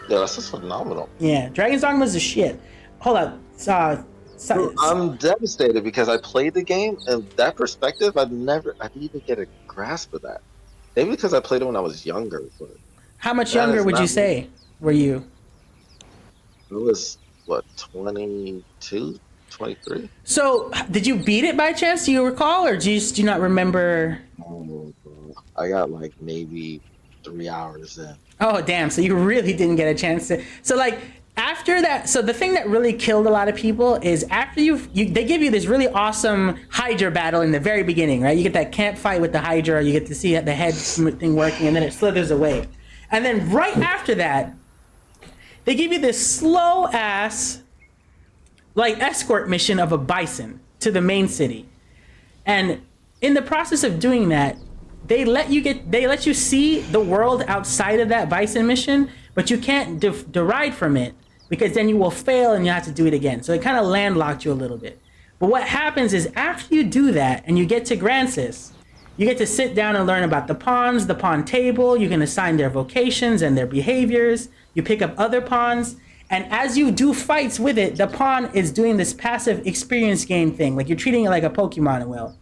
Yeah, that's just phenomenal. Yeah, Dragon's Dogma is a shit. Hold up. I'm devastated because I played the game and that perspective, I didn't even get a grasp of that. Maybe because I played it when I was younger. But how much younger would you say were you? It was, what, 22, 23? So, did you beat it by chance? Do you recall, or do you not remember? I got like maybe 3 hours in. Oh, damn. So you really didn't get a chance to. So, like, after that, so the thing that really killed a lot of people is after they give you this really awesome Hydra battle in the very beginning, right? You get that camp fight with the Hydra, you get to see the head thing working, and then it slithers away. And then right after that, they give you this slow ass, like, escort mission of a bison to the main city. And in the process of doing that, they let you see the world outside of that bison mission, but you can't deride from it because then you will fail and you have to do it again. So it kind of landlocked you a little bit. But what happens is after you do that and you get to Grancis, you get to sit down and learn about the pawns, the pawn table. You can assign their vocations and their behaviors. You pick up other pawns. And as you do fights with it, the pawn is doing this passive experience gain thing. Like you're treating it like a Pokemon will.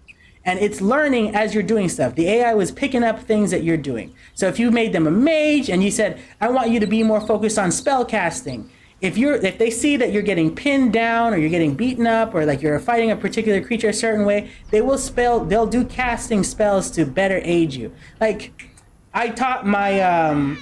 And it's learning as you're doing stuff. The AI was picking up things that you're doing. So if you made them a mage and you said, I want you to be more focused on spell casting. If they see that you're getting pinned down or you're getting beaten up or like you're fighting a particular creature a certain way, they'll do casting spells to better aid you. Like I taught my,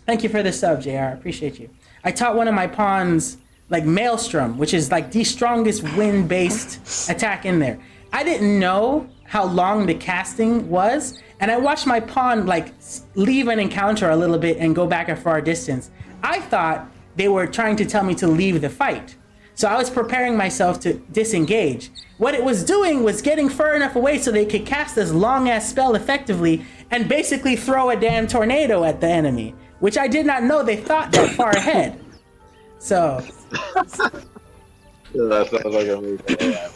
thank you for the sub, JR, I appreciate you. I taught one of my pawns like Maelstrom, which is like the strongest wind-based attack in there. I didn't know how long the casting was, and I watched my pawn like leave an encounter a little bit and go back a far distance. I thought they were trying to tell me to leave the fight. So I was preparing myself to disengage. What it was doing was getting far enough away so they could cast this long-ass spell effectively and basically throw a damn tornado at the enemy, which I did not know they thought that far ahead. So... Yeah, that sounds like a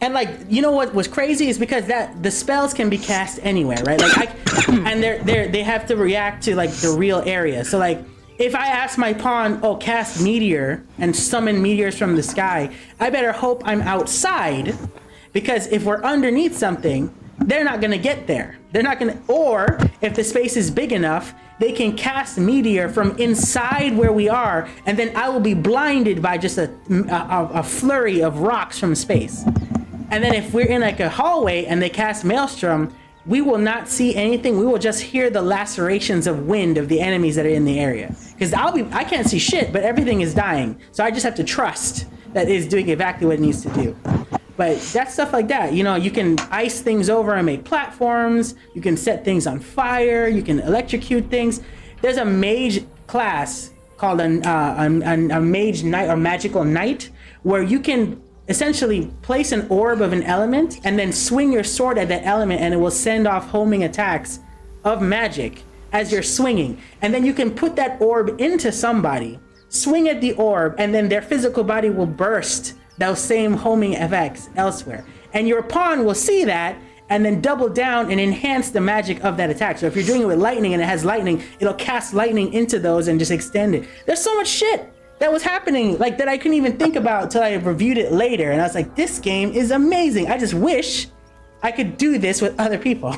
And like, you know what was crazy is because the spells can be cast anywhere, right? Like, and they have to react to like the real area. So like, if I ask my pawn, oh, cast meteor and summon meteors from the sky, I better hope I'm outside, because if we're underneath something, they're not going to get there. They're not going to, or if the space is big enough, they can cast meteor from inside where we are, and then I will be blinded by just a flurry of rocks from space. And then if we're in like a hallway and they cast Maelstrom, we will not see anything. We will just hear the lacerations of wind of the enemies that are in the area. Because I can't see shit, but everything is dying. So I just have to trust that it's doing exactly what it needs to do. But that's stuff like that. You know, you can ice things over and make platforms. You can set things on fire. You can electrocute things. There's a mage class called a mage knight or magical knight, where you can essentially place an orb of an element and then swing your sword at that element, and it will send off homing attacks of magic as you're swinging. And then you can put that orb into somebody, swing at the orb, and then their physical body will burst those same homing effects elsewhere. And your pawn will see that and then double down and enhance the magic of that attack. So if you're doing it with lightning and it has lightning, it'll cast lightning into those and just extend it. There's so much shit that was happening, like, that I couldn't even think about until I reviewed it later. And I was like, this game is amazing. I just wish I could do this with other people.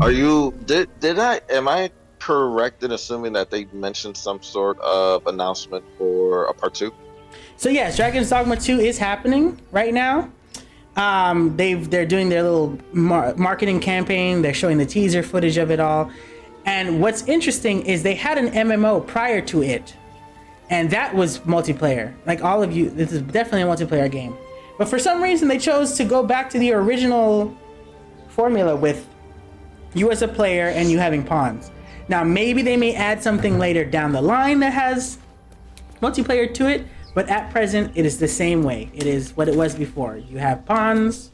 Are you, am I correct in assuming that they mentioned some sort of announcement for a part 2? So yes, Dragon's Dogma 2 is happening right now. They're doing their little marketing campaign. They're showing the teaser footage of it all. And what's interesting is they had an MMO prior to it, and that was multiplayer. Like all of you, this is definitely a multiplayer game. But for some reason, they chose to go back to the original formula with you as a player and you having pawns. Now, maybe they may add something later down the line that has multiplayer to it, but at present, it is the same way. It is what it was before. You have pawns,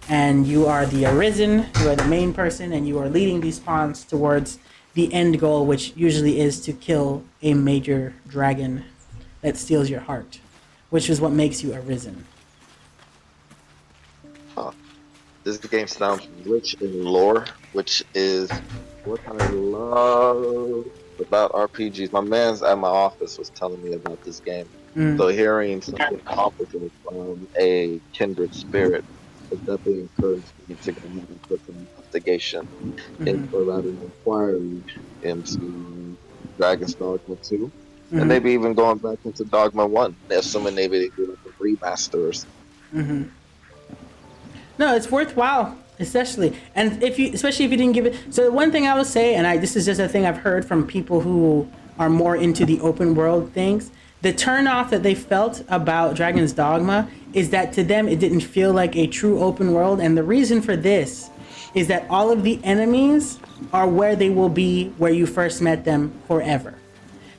and you are the Arisen, you are the main person, and you are leading these pawns towards the end goal, which usually is to kill a major dragon that steals your heart, which is what makes you Arisen. This game sounds rich in lore, which is what I love about RPGs. My man's at my office was telling me about this game. So hearing something complicated from a kindred spirit has definitely encouraged me to go ahead and put some investigation into rather than inquiry into Dragon's Dogma 2. And maybe even going back into Dogma 1, assuming maybe they do like a remaster or something. No, it's worthwhile, especially if you didn't give it. So the one thing I would say, and this is just a thing I've heard from people who are more into the open world things, the turnoff that they felt about Dragon's Dogma is that to them it didn't feel like a true open world, and the reason for this is that all of the enemies are where they will be where you first met them forever.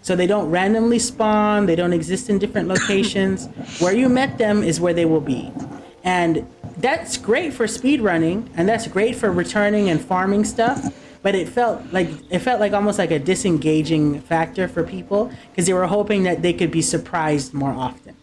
So they don't randomly spawn, they don't exist in different locations. Where you met them is where they will be. And that's great for speedrunning, and that's great for returning and farming stuff, but it felt like almost like a disengaging factor for people because they were hoping that they could be surprised more often.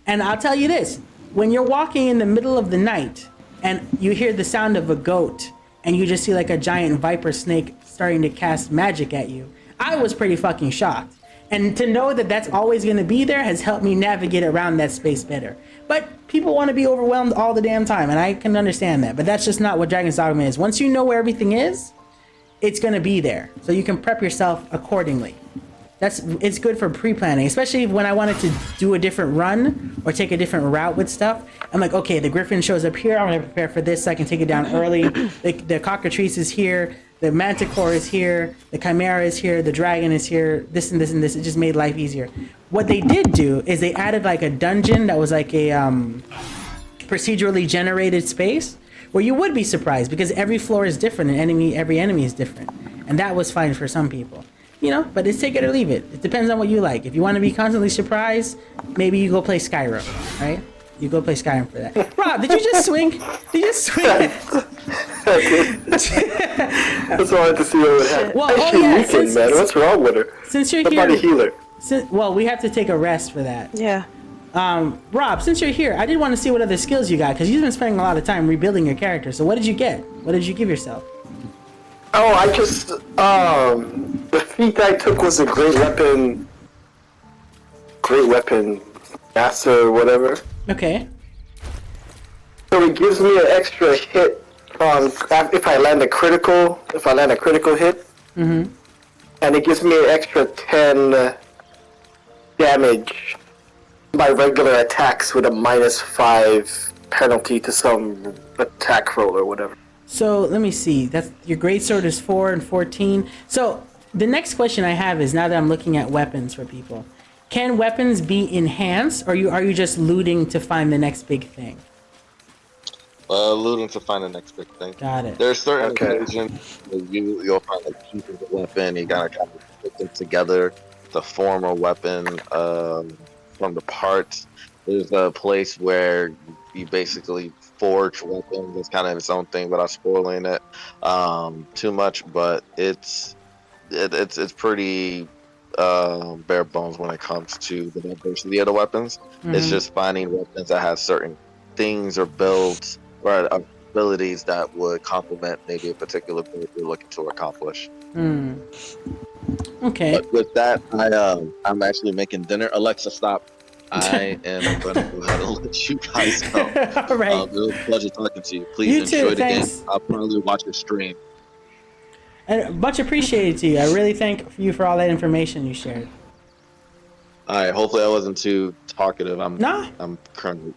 And I'll tell you this, when you're walking in the middle of the night and you hear the sound of a goat and you just see like a giant viper snake starting to cast magic at you, I was pretty fucking shocked. And to know that that's always going to be there has helped me navigate around that space better. But people want to be overwhelmed all the damn time, and I can understand that. But that's just not what Dragon's Dogma is. Once you know where everything is, it's going to be there. So you can prep yourself accordingly. It's good for pre-planning, especially when I wanted to do a different run or take a different route with stuff. I'm like, okay, the griffin shows up here. I'm going to prepare for this so I can take it down early. The cockatrice is here. The manticore is here, the chimera is here, the dragon is here, this and this and this. It just made life easier. What they did do is they added like a dungeon that was like a procedurally generated space where you would be surprised because every floor is different and every enemy is different. And that was fine for some people. You know, but it's take it or leave it. It depends on what you like. If you want to be constantly surprised, maybe you go play Skyrim, right? You go play Skyrim for that. Rob, did you just swing? Did you just swing? That's why I had to see what would happen. Well, She's man. What's wrong with her? Since you're here, a healer. We have to take a rest for that. Yeah. Rob, since you're here, I did want to see what other skills you got because you've been spending a lot of time rebuilding your character. So what did you get? What did you give yourself? Oh, I just the feat I took was a great weapon master or whatever. Okay. So it gives me an extra hit on if I land a critical hit, and it gives me an extra 10 damage by regular attacks with a -5 penalty to some attack roll or whatever. So let me see. That's your greatsword is 4 and 14. So the next question I have is, now that I'm looking at weapons for people, can weapons be enhanced, or are you just looting to find the next big thing? Looting to find the next big thing. Got it. There's certain occasions where you'll find like pieces of weapon. You gotta kind of put them together to form a weapon from the parts. There's a place where you basically forge weapons. It's kind of its own thing without spoiling it too much. But it's pretty bare bones when it comes to the diversity of the weapons. It's just finding weapons that have certain things or builds or abilities that would complement maybe a particular build you're looking to accomplish. Okay. But with that, I'm actually making dinner. Alexa, stop. I am going to go ahead and let you guys go. All right. It was a pleasure talking to you. Please You enjoy too, the game. thanks. I'll probably watch your stream. And much appreciated to you. I really thank you for all that information you shared. All right. Hopefully, I wasn't too talkative. I'm currently.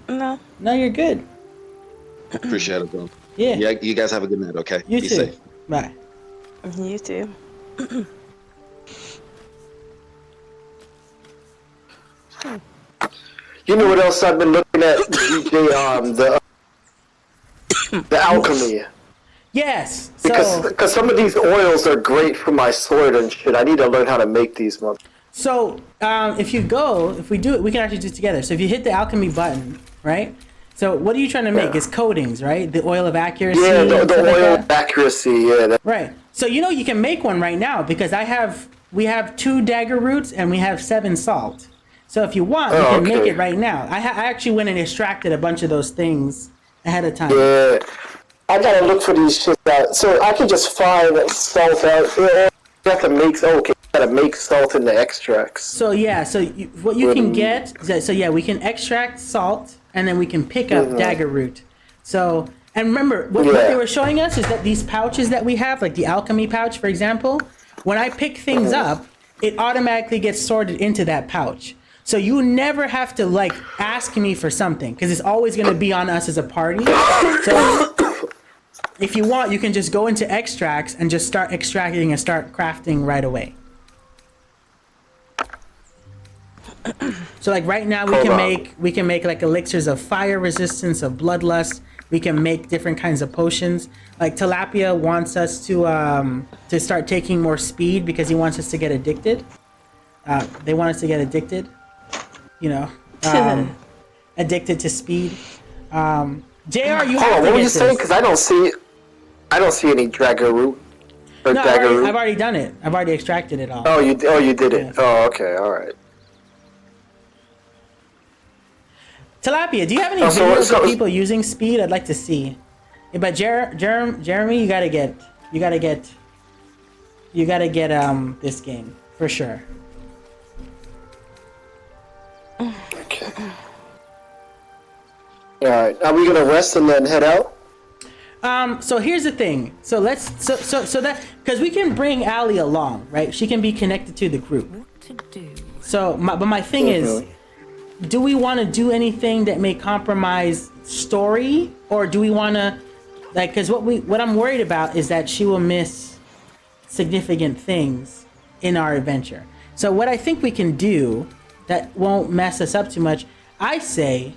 No, you're good. Appreciate it, bro. Yeah. You guys have a good night. Okay. You Be too. safe. Bye. You too. You know what else I've been looking at? The alchemy. Yes. Because some of these oils are great for my sword and shit. I need to learn how to make these ones. So if we do it, we can actually do it together. So if you hit the alchemy button, right? So what are you trying to make? It's coatings, right? The oil of accuracy. Yeah, the oil of accuracy. Yeah. Right. So you can make one right now because we have 2 dagger roots and we have 7 salt. So if you want, we can make it right now. I actually went and extracted a bunch of those things ahead of time. Yeah. I gotta look for these shit out. So I can just find salt out. You have to make. Okay. Gotta make salt in the extracts. So yeah, what you can get. So yeah, we can extract salt, and then we can pick up dagger root. So and remember, what they were showing us is that these pouches that we have, like the alchemy pouch, for example, when I pick things up, it automatically gets sorted into that pouch. So you never have to like ask me for something because it's always going to be on us as a party. So if you want, you can just go into extracts and just start extracting and start crafting right away. So like right now we can make like elixirs of fire resistance, of bloodlust. We can make different kinds of potions. Like Tilapia wants us to start taking more speed because he wants us to get addicted. They want us to get addicted. Addicted to speed. JR, you have to what were get you saying? Because I don't see any dagger root. Or No, dagger root. I've already done it. I've already extracted it all. Oh, you did it. Oh, okay, all right. Tilapia, do you have any videos of people using speed? I'd like to see. Yeah, but Jeremy, you gotta get this game for sure. Okay. All right. Are we gonna rest and then head out? So here's the thing. So that because we can bring Allie along, right? She can be connected to the group. What to do? So my thing is, do we want to do anything that may compromise story, or do we want to because what I'm worried about is that she will miss significant things in our adventure. So what I think we can do that won't mess us up too much, I say,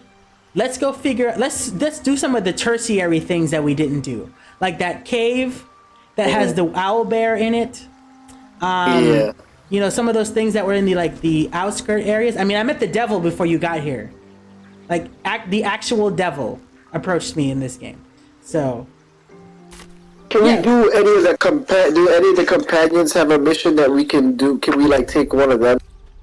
let's do some of the tertiary things that we didn't do, like that cave that has the owl bear in it. Some of those things that were in the outskirt areas. I mean, I met the devil before you got here. Like the actual devil approached me in this game. So can we do any of the companions have a mission that we can do? Can we take one of them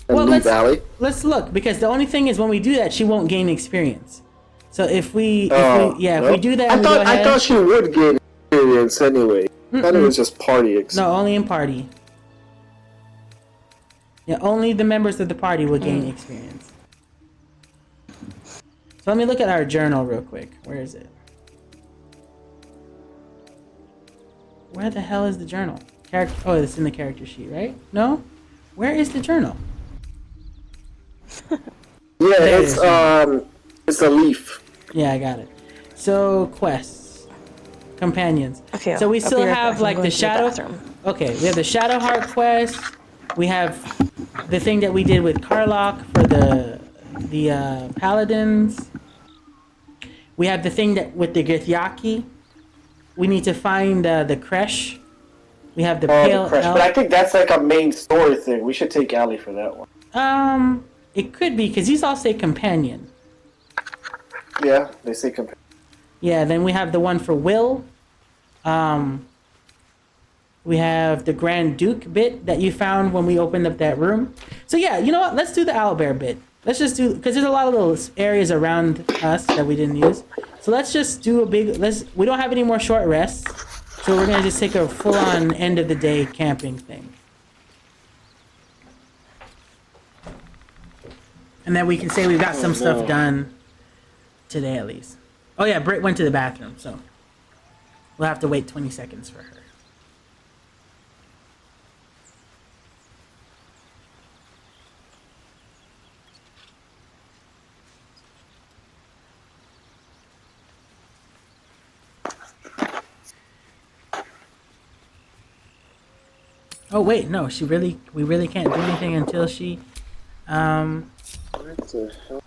and leave Allie? Let's look, because the only thing is when we do that, she won't gain experience. So if we do that, I thought she would gain experience anyway. I thought it was just party experience. No, only in party. Yeah, only the members of the party will gain experience. So let me look at our journal real quick. Where is it? Where the hell is the journal? Character. Oh, it's in the character sheet, right? No? Where is the journal? Yeah, There it's it is. it's a leaf. Yeah, I got it. So quests, companions. Okay, So we I'll be still right have back. I'm like going the to the shadow. bathroom. Okay, we have the Shadow Heart quest. We have the thing that we did with Karlach for the paladins. We have the thing that with the Githyanki. We need to find the Kresh. We have the pale Crush. elf. But I think that's like a main story thing. We should take Ali for that one. It could be because he's also a companion. Yeah, they say compare. Yeah, then we have the one for Will. We have the Grand Duke bit that you found when we opened up that room. So yeah, you know what? Let's do the owlbear bit. Let's just do, because there's a lot of little areas around us that we didn't use. So let's just do a big, we don't have any more short rests. So we're going to just take a full-on end of the day camping thing. And then we can say we've got some stuff done today at least. Oh yeah, Britt went to the bathroom, so we'll have to wait 20 seconds for her. Oh wait, no, we really can't do anything until she, What the hell?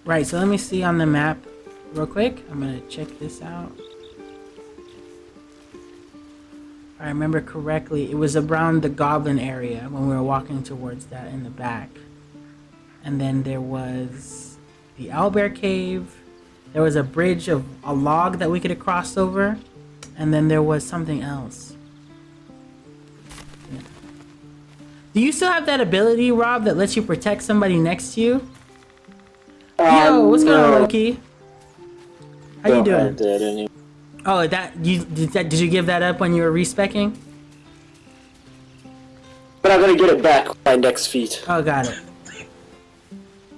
right, so let me see on the map real quick. I'm gonna check this out. If I remember correctly, it was around the goblin area when we were walking towards that in the back. And then there was the owlbear cave. There was a bridge of a log that we could have crossed over. And then there was something else. Yeah. Do you still have that ability, Rob, that lets you protect somebody next to you? Yo, what's going on, Loki? How you doing? Oh, did you give that up when you were respecing? But I'm gonna get it back by next feat. Oh, got it.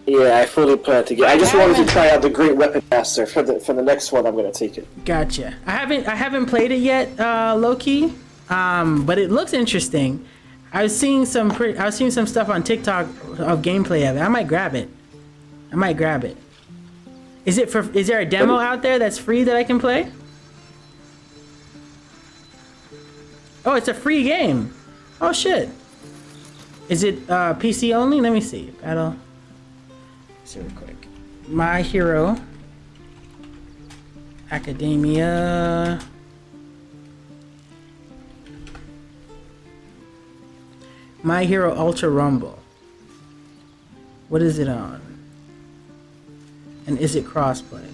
Yeah, I fully plan to get. I just wanted to try out the Great Weapon Master for the next one. I'm gonna take it. Gotcha. I haven't played it yet, Loki. But it looks interesting. I was seeing some stuff on TikTok of gameplay of it. I might grab it. Is there a demo out there that's free that I can play? Oh, it's a free game. Oh shit. Is it PC only? Let me see. Battle. Let's see real quick. My Hero Academia. My Hero Ultra Rumble. What is it on? And is it crossplay?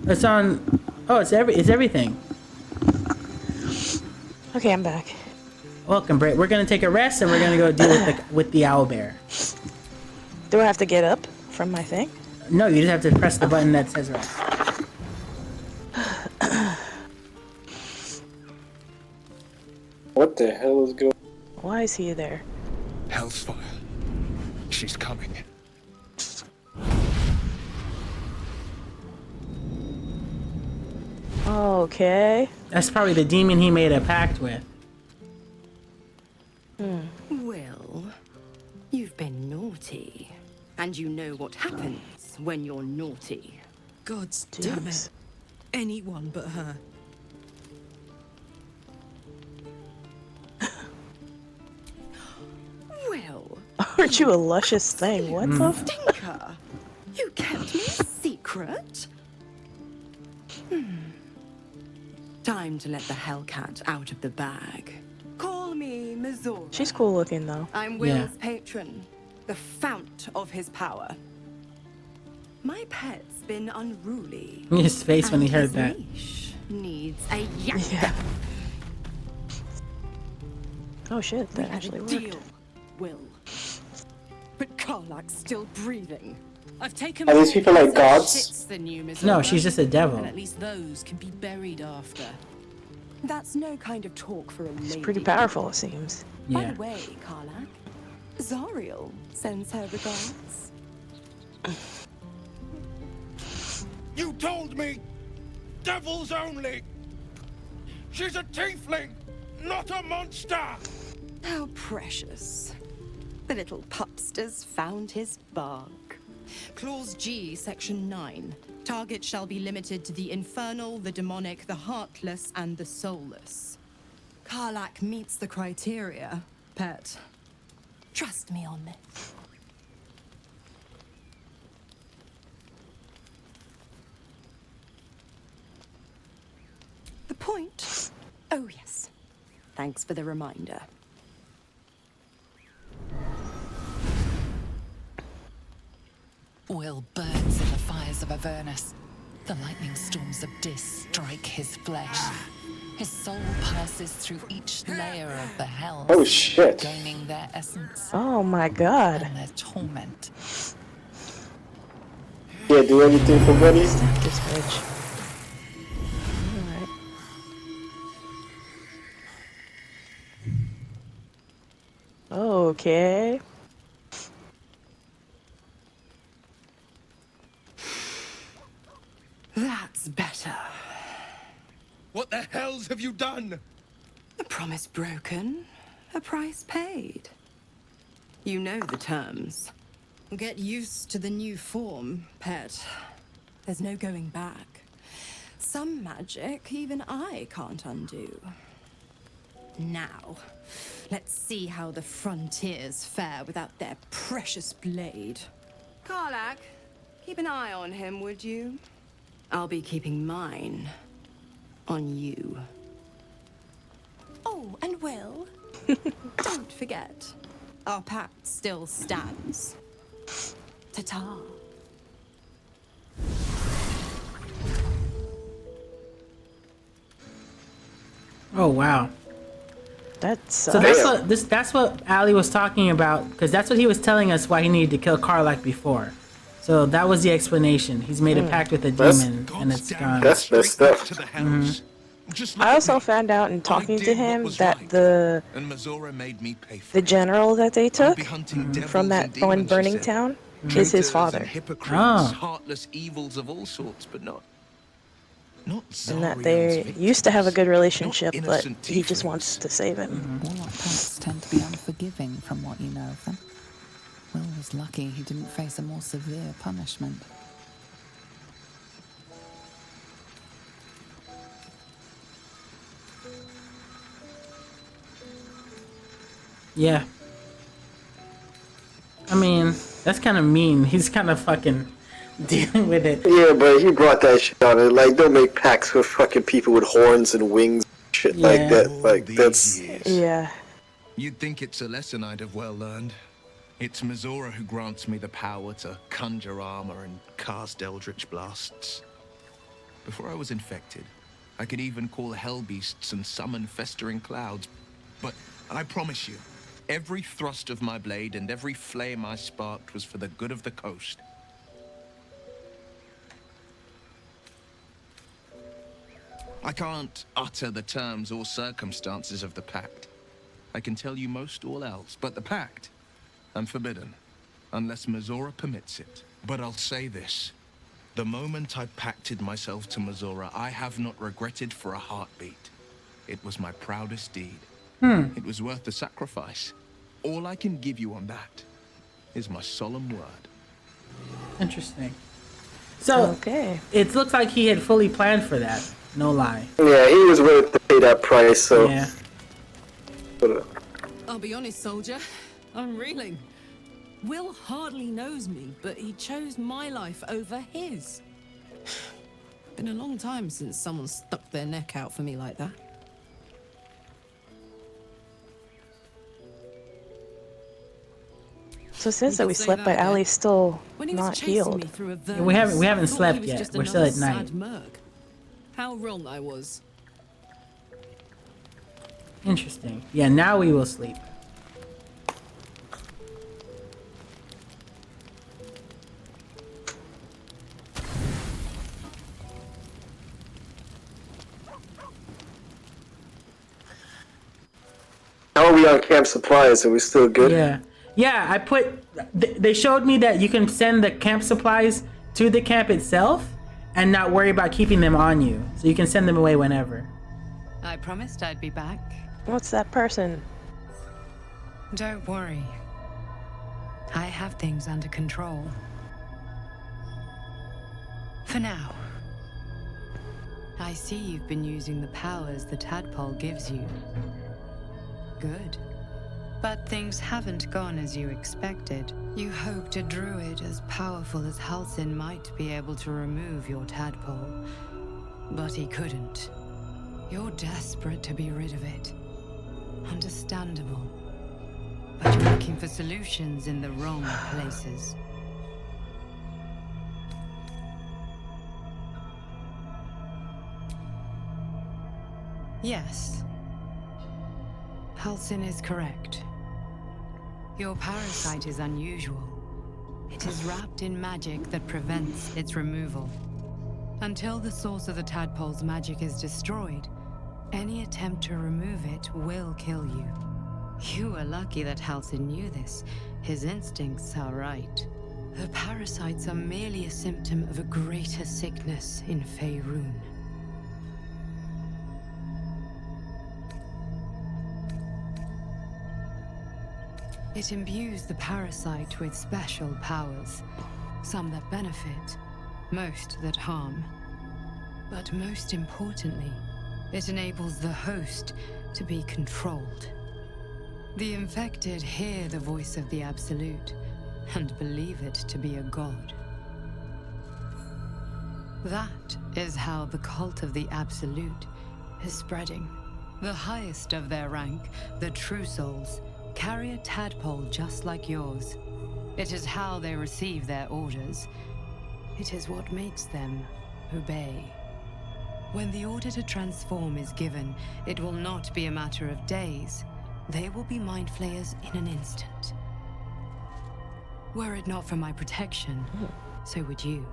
It's on. Oh, it's everything. Okay, I'm back. Welcome, Britt. We're gonna take a rest and we're gonna go deal with the owlbear. Do I have to get up from my thing? No, you just have to press the button that says rest. What the hell is going? Why is he there? Hellsfire. She's coming. Okay. That's probably the demon he made a pact with. Well, you've been naughty. And you know what happens when you're naughty. Gods damn it. Anyone but her. Well, Aren't you a luscious thing? What the? stinker! You kept me a secret? Time to let the Hellcat out of the bag. Call me Mizora. She's cool looking though. I'm Will's patron, the fount of his power. My pet's been unruly. His face when he and heard his that. leash needs a yak. Yeah. Oh shit, We that had actually a worked. deal, Will. But Karlak's still breathing. I've taken Are these more people like shits gods? than you, Miss No, Laura. she's just a devil. And at least those can be buried after. That's no kind of talk for a lady. It's pretty powerful, it seems. By Yeah. the way, Karlak, Zariel sends her regards. You told me! Devils only! She's a tiefling, not a monster! How precious. The little pupster's found his bark. Clause G, Section 9. Target shall be limited to the infernal, the demonic, the heartless, and the soulless. Karlak meets the criteria, pet. Trust me on this. The point? Oh, yes. Thanks for the reminder. Will burns in the fires of Avernus. The lightning storms of Dis strike his flesh. His soul passes through each layer of the hells, Oh shit. gaining their essence Oh my god. and their torment. Yeah, do anything for buddies. Stop this bitch. Alright. Okay. That's better. What the hells have you done? A promise broken, a price paid. You know the terms. Get used to the new form, pet. There's no going back. Some magic even I can't undo. Now, let's see how the frontiers fare without their precious blade. Karlak, keep an eye on him, would you? I'll be keeping mine on you. Oh, and Will, don't forget, our pact still stands. Ta-ta. Oh wow. That's So that's what Ali was talking about, because that's what he was telling us why he needed to kill Karlak before. So that was the explanation. He's made a pact with a demon, and it's gone. That's messed up. To the hells. Just look I at also me. found out in talking I to did what him was that right, the and Mazora made me pay for the it. general that they I'll took be hunting devils from that and one demons, she burning said. town is Traitors his and father, hypocrites, Oh. heartless evils of all sorts, but not and that Zariel's they victims. used to have a good Not relationship, but innocent he just wants tieflings. to save him. Warlock pacts tend to be unforgiving from what you know of them. Will was lucky he didn't face a more severe punishment. Yeah. I mean, that's kind of mean. He's kind of fucking dealing with it. Yeah, but he brought that shit on it. Like, don't make pacts with fucking people with horns and wings, shit like Yeah. that. All Like, these that's years. Yeah. You'd think it's a lesson I'd have well learned. It's Mazora who grants me the power to conjure armor and cast eldritch blasts. Before I was infected, I could even call hell beasts and summon festering clouds. But I promise you, every thrust of my blade and every flame I sparked was for the good of the coast. I can't utter the terms or circumstances of the pact. I can tell you most all else, but the pact, I'm forbidden, unless Mazora permits it. But I'll say this. The moment I pacted myself to Mazora, I have not regretted for a heartbeat. It was my proudest deed. It was worth the sacrifice. All I can give you on that is my solemn word. Interesting. So Okay. it looks like he had fully planned for that. No lie. yeah. He was willing to pay that price. So Yeah. I'll be honest, soldier. I'm reeling. Will hardly knows me, but he chose my life over his. Been a long time since someone stuck their neck out for me like that. So it says You that could we say slept, that but again. Ali's still When he was not chasing healed. me through a we haven't I thought he slept was yet. just We're still another at night. sad merc. How wrong I was. Interesting. Yeah, now we will sleep. How are we on camp supplies? Are we still good? Yeah. Yeah, I put... They showed me that you can send the camp supplies to the camp itself and not worry about keeping them on you. So you can send them away whenever. I promised I'd be back. What's that person? Don't worry. I have things under control. For now. I see you've been using the powers the tadpole gives you. Good. But things haven't gone as you expected. You hoped a druid as powerful as Halsin might be able to remove your tadpole. But he couldn't. You're desperate to be rid of it. Understandable. But you're looking for solutions in the wrong places. Yes. Halsin is correct. Your parasite is unusual. It is wrapped in magic that prevents its removal. Until the source of the tadpole's magic is destroyed, any attempt to remove it will kill you. You are lucky that Halsin knew this. His instincts are right. The parasites are merely a symptom of a greater sickness in Faerun. It imbues the parasite with special powers, some that benefit, most that harm. But most importantly, it enables the host to be controlled. The infected hear the voice of the Absolute and believe it to be a god. That is how the cult of the Absolute is spreading. The highest of their rank, the True Souls, carry a tadpole just like yours. It is how they receive their orders. It is what makes them obey. When the order to transform is given, it will not be a matter of days. They will be mind flayers in an instant. Were it not for my protection, so would you.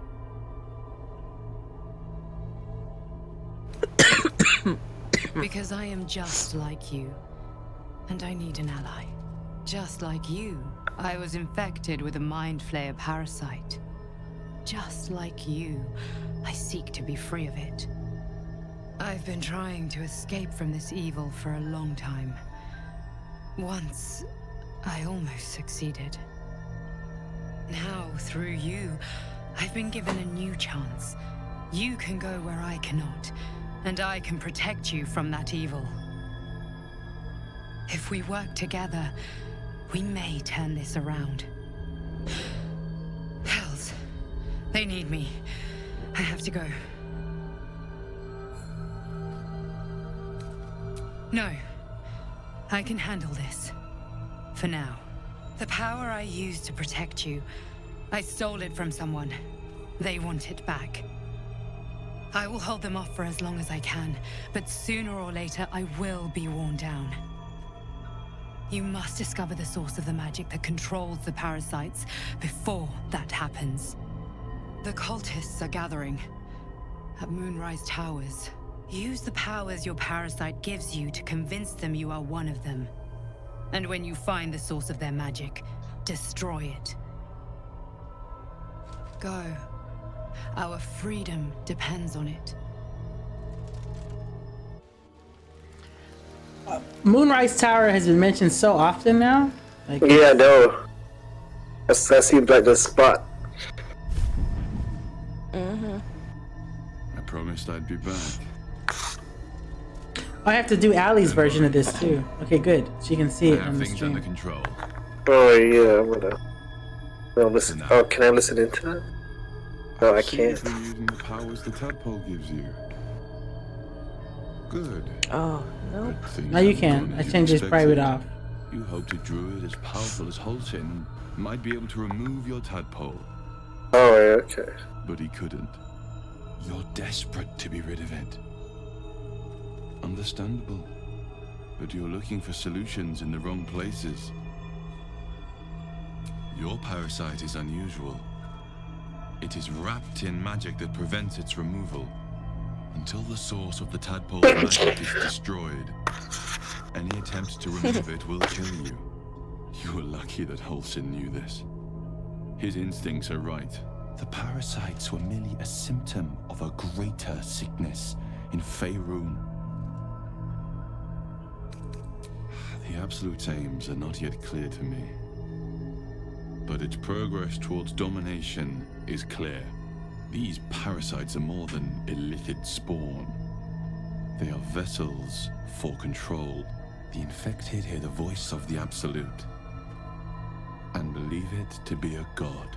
Because I am just like you. And I need an ally. Just like you, I was infected with a mind flayer parasite. Just like you, I seek to be free of it. I've been trying to escape from this evil for a long time. Once, I almost succeeded. Now, through you, I've been given a new chance. You can go where I cannot, and I can protect you from that evil. If we work together, we may turn this around. Hells, they need me. I have to go. No, I can handle this. For now. The power I used to protect you, I stole it from someone. They want it back. I will hold them off for as long as I can, but sooner or later I will be worn down. You must discover the source of the magic that controls the parasites before that happens. The cultists are gathering at Moonrise Towers. Use the powers your parasite gives you to convince them you are one of them. And when you find the source of their magic, destroy it. Go. Our freedom depends on it. Moonrise Tower has been mentioned so often now. Like, Yeah, no. That seems like the spot. I promised I'd be back. I have to do Allie's version of this too. Okay, good. She can see I it have on the things under stream. control. Oh yeah, I'm gonna. No, listen. Oh, can I listen into that? No, I See can't. if you're using the powers the tadpole gives you. Good. Oh, no. But things Now you haven't can. gone I as you changed his private expected. off. You hoped a druid as powerful as Halsin might be able to remove your tadpole, Oh, yeah, okay. but he couldn't. You're desperate to be rid of it. Understandable. But you're looking for solutions in the wrong places. Your parasite is unusual. It is wrapped in magic that prevents its removal. Until the source of the tadpole's magic is destroyed, any attempt to remove it will kill you. You were lucky that Halsin knew this. His instincts are right. The parasites were merely a symptom of a greater sickness in Faerun. The Absolute's aims are not yet clear to me. But its progress towards domination is clear. These parasites are more than illithid spawn. They are vessels for control. The infected hear the voice of the Absolute and believe it to be a god.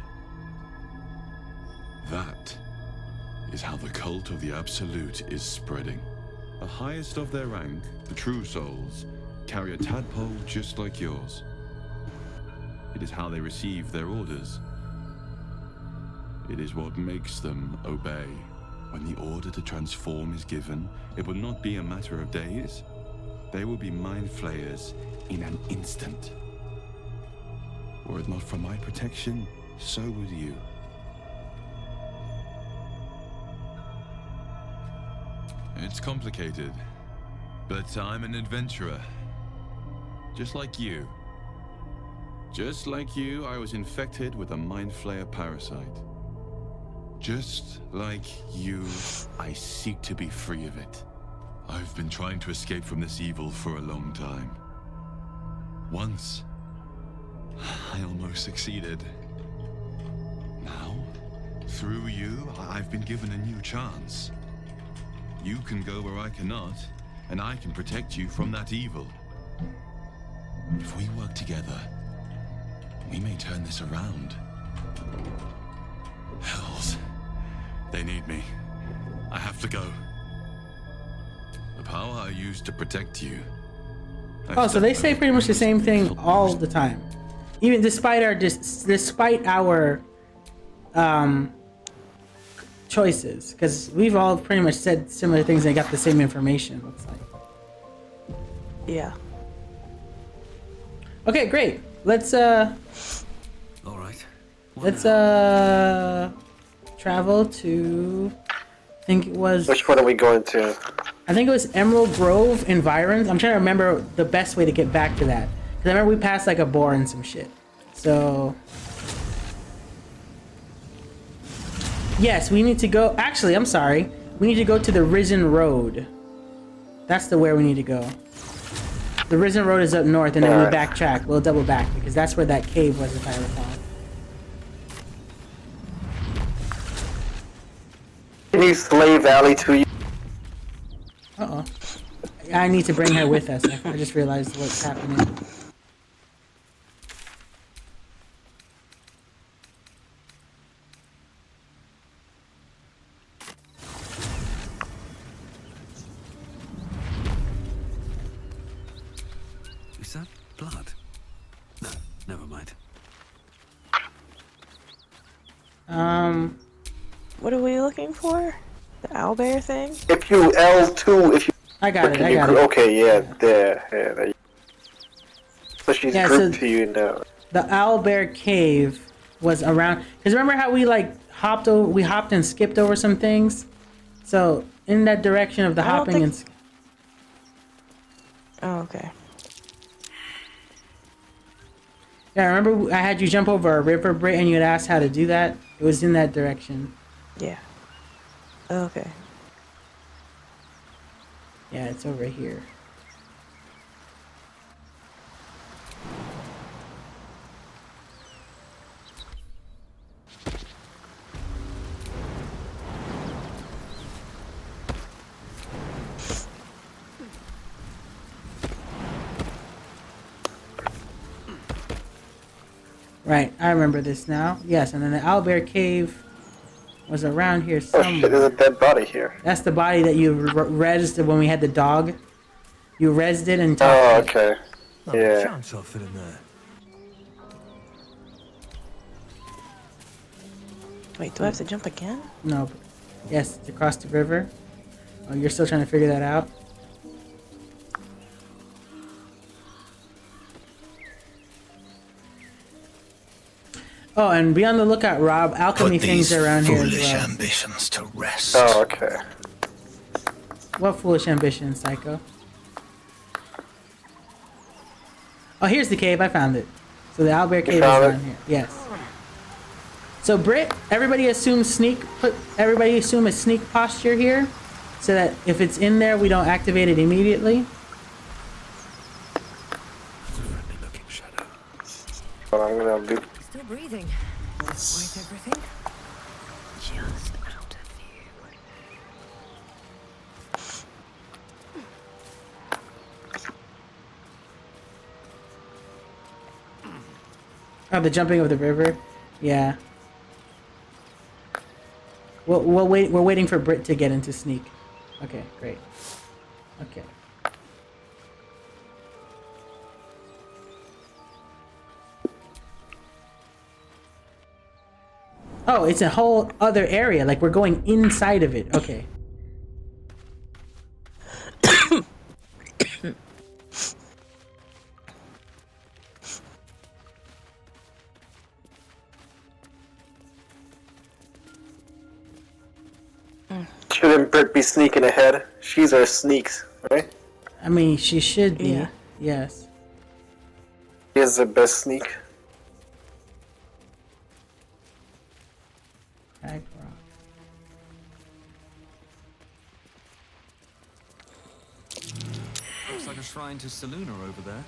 That is how the cult of the Absolute is spreading. The highest of their rank, the true souls, carry a tadpole just like yours. It is how they receive their orders. It is what makes them obey. When the order to transform is given, it will not be a matter of days. They will be mind flayers in an instant. Were it not for my protection, so would you. It's complicated, but I'm an adventurer. Just like you. Just like you, I was infected with a mind flayer parasite. Just like you, I seek to be free of it. I've been trying to escape from this evil for a long time. Once, I almost succeeded. Now, through you, I've been given a new chance. You can go where I cannot, and I can protect you from that evil. If we work together, we may turn this around. Hells. They need me. I have to go. The power I used to protect you. Oh, so they say pretty much the same thing all the time, even despite our choices, because we've all pretty much said similar things and got the same information. Looks like. Yeah. Okay, great. Let's All right. Let's travel to. I think it was. Which one are we going to? I think it was Emerald Grove Environs. I'm trying to remember the best way to get back to that. Because I remember we passed like a boar and some shit. So... yes, we need to go... actually, I'm sorry. We need to go to the Risen Road. That's the where we need to go. The Risen Road is up north, and then we'll backtrack. We'll double back, because that's where that cave was, if I recall. Can you Slave Alley to you? Uh-oh. I need to bring her with us. I just realized what's happening. Is that blood? No, never mind. What are we looking for? The owlbear thing? If you L2, if you... I got it, I got it. Okay, yeah, there. So she's grouped to you now. The owlbear cave was around... because remember how we like hopped and skipped over some things? So, in that direction of the hopping and... oh, okay. yeah, remember I had you jump over a river, Britt, and you had asked how to do that? It was in that direction. Yeah. Okay. Yeah, it's over here. Right, I remember this now. Yes, and then the owlbear cave was around here somewhere. Oh shit, there's a dead body here. That's the body that you rezzed when we had the dog. You rezzed it and oh, okay. Yeah. Chance I'll fit in there. Wait, do I have to jump again? No. Yes, it's across the river. Oh, you're still trying to figure that out? Oh, and be on the lookout, Rob. Alchemy things are around here as well. Ambitions to rest. Oh, okay. What foolish ambition, Psycho? Oh, here's the cave. I found it. So the owlbear cave is around here. Yes. So Britt, everybody assume a sneak posture here, so that if it's in there, we don't activate it immediately. But I'm gonna do. Still breathing. Despite everything. Just out of view. Oh, the jumping of the river. Yeah. We're waiting for Britt to get into sneak. Okay, great. Okay. Oh, it's a whole other area. Like we're going inside of it. Okay. Shouldn't Britt be sneaking ahead? She's our sneaks, right? I mean, she should be. Yeah. Yes. She is the best sneak. Crag rock. Looks like a shrine to Seluna over there.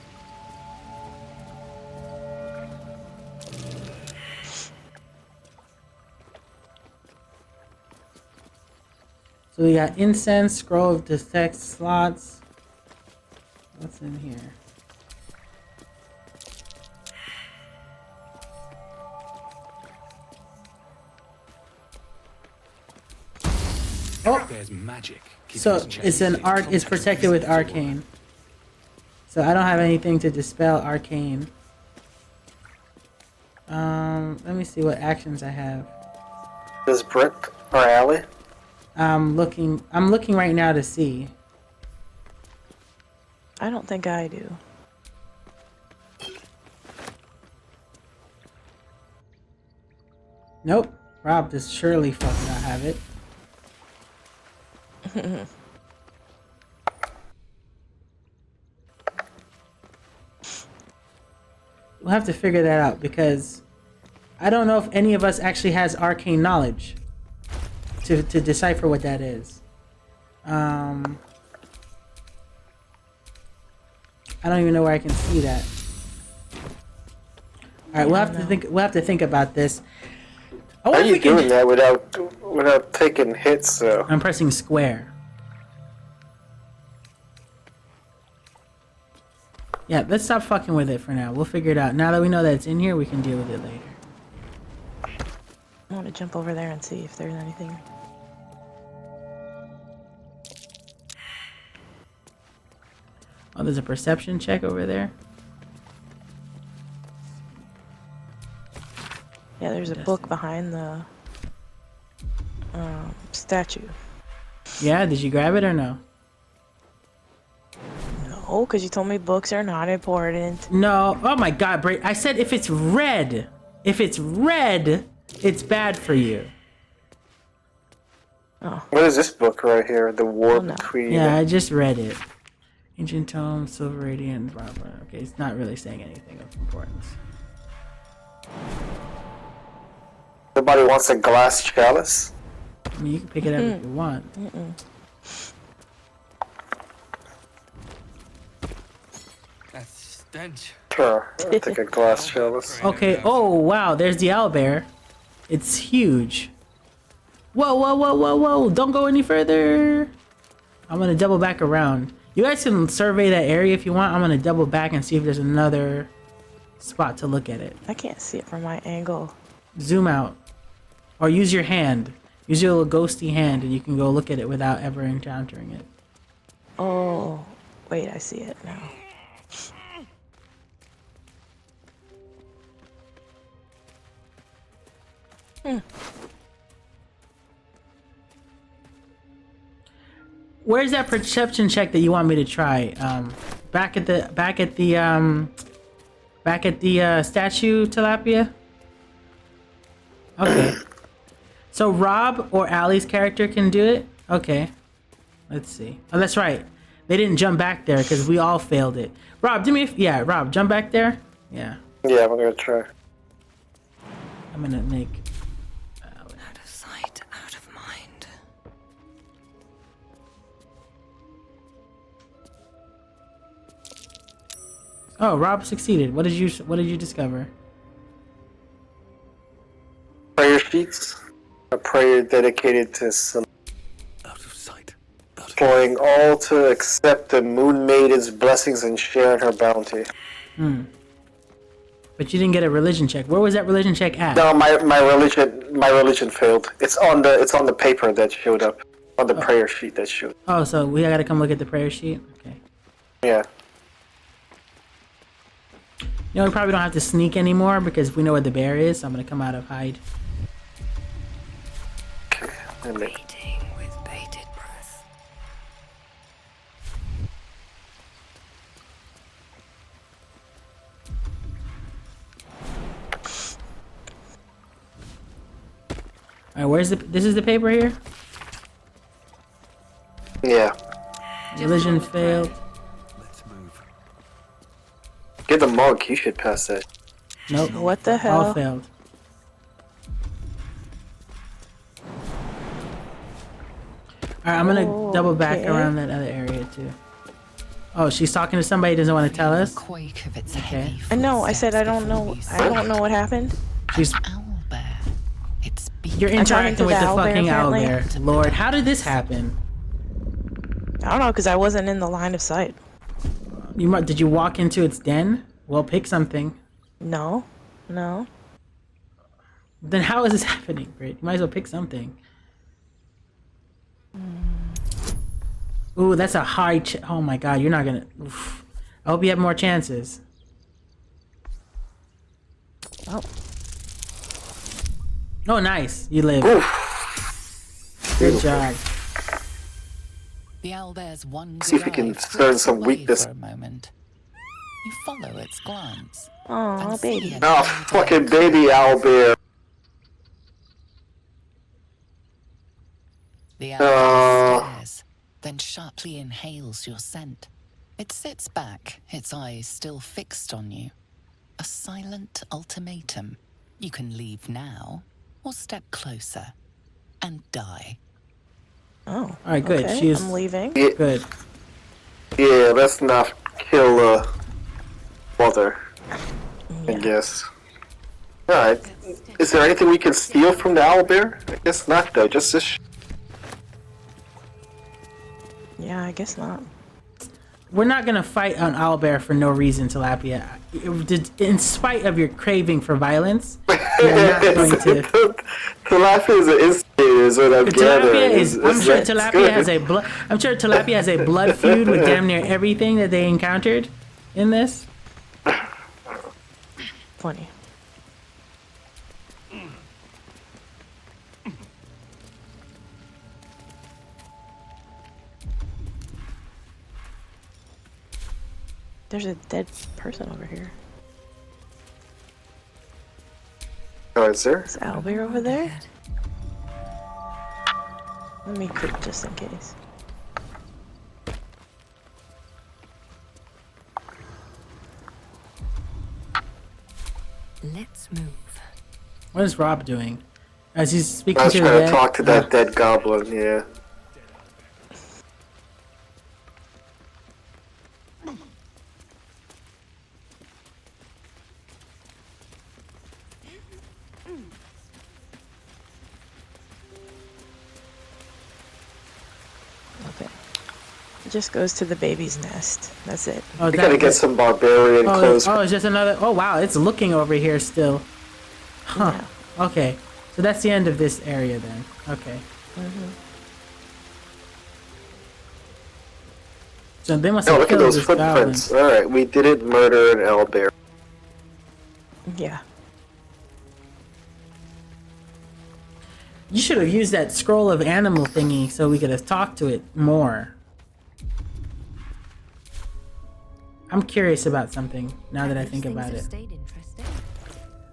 So we got incense, scroll of detect slots. What's in here? Oh, There's magic. so it's an arc. It's protected with arcane. So I don't have anything to dispel arcane. Let me see what actions I have. Does Britt or Allie? I'm looking right now to see. I don't think I do. Nope. Rob does surely fuck not have it. We'll have to figure that out because I don't know if any of us actually has arcane knowledge to decipher what that is. I don't even know where I can see that. All right, we'll have to think. We'll have to think about this. How are you doing that without taking hits? Though I'm pressing square. Yeah, let's stop fucking with it for now. We'll figure it out. Now that we know that it's in here, we can deal with it later. I want to jump over there and see if there's anything. Oh, there's a perception check over there. Yeah, there's a book behind the statue. Yeah, did you grab it or no? No, because you told me books are not important. No. Oh my god, Bray. I said if it's red. If it's red, it's bad for you. Oh. what is this book right here? The War Between. Yeah, I just read it. Ancient Tome, Silver Radiant, blah, blah. Okay, it's not really saying anything of importance. Somebody wants a glass chalice. I mean, you can pick it up if you want. That stench. Sure, I'll take a glass chalice. Okay, oh wow, there's the owlbear. It's huge. Whoa, whoa, whoa, whoa, whoa, don't go any further. I'm gonna double back around. You guys can survey that area if you want. I'm gonna double back and see if there's another spot to look at it. I can't see it from my angle. Zoom out. Or use your hand. Use your little ghosty hand and you can go look at it without ever encountering it. Oh, wait, I see it now. Where's that perception check that you want me to try? Back at the statue, Tilapia? Okay. So Rob or Allie's character can do it? Okay. Let's see. Oh, that's right. They didn't jump back there because we all failed it. Rob, do me a Rob, jump back there. Yeah. Yeah, I'm gonna try. I'm gonna make... Out of sight, out of mind. Oh, Rob succeeded. What did you discover? Prayer sheets. A prayer dedicated to Out of sight. imploring all to accept the Moon Maiden's blessings and share in her bounty. But you didn't get a religion check. Where was that religion check at? No, my religion failed. It's on the paper that showed up. On the prayer sheet that showed. Oh, so we gotta come look at the prayer sheet? Okay. Yeah. You know, we probably don't have to sneak anymore because we know where the bear is, so I'm gonna come out of hide. Okay. Waiting with bated breath. Alright, where's this is the paper here? Yeah. Religion failed. Let's move. Get the monk. You should pass that. Nope. What the hell? All failed. Alright, I'm gonna double back Okay. around that other area too. Oh, she's talking to somebody who doesn't want to tell us? Quake of its Okay. heavy I know. I said I footsteps don't know. before I you don't know what happened. She's Owlbear. It's You're I'm talking interacting to with the the owlbear, fucking apparently. owlbear. Lord, how did this happen? I don't know because I wasn't in the line of sight. Did you walk into its den? Well, pick something. No. No. Then how is this happening, Britt? You might as well pick something. Ooh, that's a high oh my god, you're not gonna... Oof. I hope you have more chances. Oh. Oh, nice. You live. Good job. The owlbear's one See if we good can eye discern some flicks away weakness. for a moment. You follow its glance. Oh, and see baby. an Oh, owlbear fucking baby owlbear. The owlbear stares, then sharply inhales your scent. It sits back, its eyes still fixed on you. A silent ultimatum. You can leave now, or step closer, and die. Oh. Alright, good. Okay, She's I'm leaving. good. Yeah, let's not kill mother. I Yeah. guess. Alright. Is there anything we can steal from the owlbear? I guess not though, just this Yeah, I guess not. We're not gonna fight an owlbear for no reason, Tilapia. In spite of your craving for violence, you're not going to... Tilapia is an instigator is what I'm gathering. I'm sure Tilapia has a blood feud with damn near everything that they encountered in this. Funny. There's a dead person over here. Oh, is there? Is Albert over there? Let me click just in case. Let's move. What is Rob doing? As he's I speaking was to the trying to dead? talk to that dead goblin, yeah. Okay. It just goes to the baby's nest. That's it. Oh, We gotta get some barbarian clothes. it's just another... Oh, wow, it's looking over here still. Huh. Okay. So that's the end of this area then. Okay. So they must Oh, have look at killed those this footprints. goblin. Alright, we didn't murder an owlbear. Yeah. You should have used that scroll of animal thingy so we could have talked to it more. I'm curious about something now that I think about it.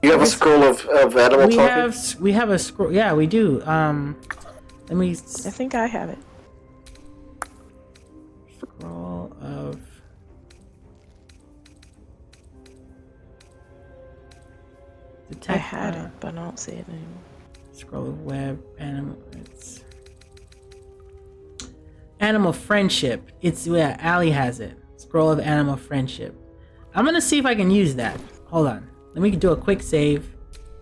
You have a scroll of animal We talking? we have a scroll. Yeah, we do. Let me. I think I have it. Scroll of. I had it, but I don't see it anymore. Scroll of web animal. It's animal friendship. It's yeah. Allie has it. Scroll of animal friendship. I'm gonna see if I can use that. Hold on. Let me do a quick save,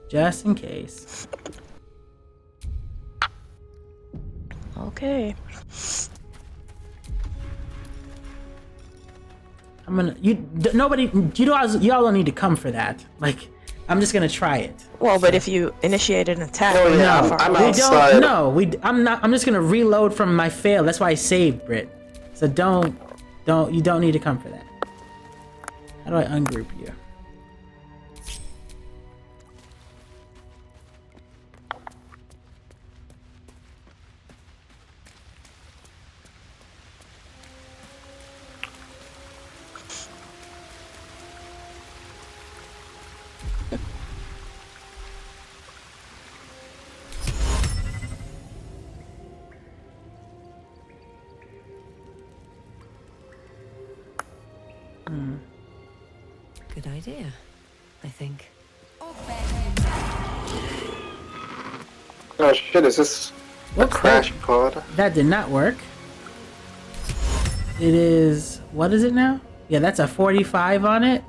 just in case. Okay. I'm gonna. Nobody. Y'all don't need to come for that. Like, I'm just gonna try it. Well, but if you initiate an attack, Oh, yeah, how far I'm away? outside. Don't. No, I'm not. I'm just gonna reload from my fail. That's why I saved, Brit. So you don't need to come for that. How do I ungroup you? Good idea, I think. Oh shit, is this a crash pod? That did not work. It is. What is it now? Yeah, that's a 45 on it.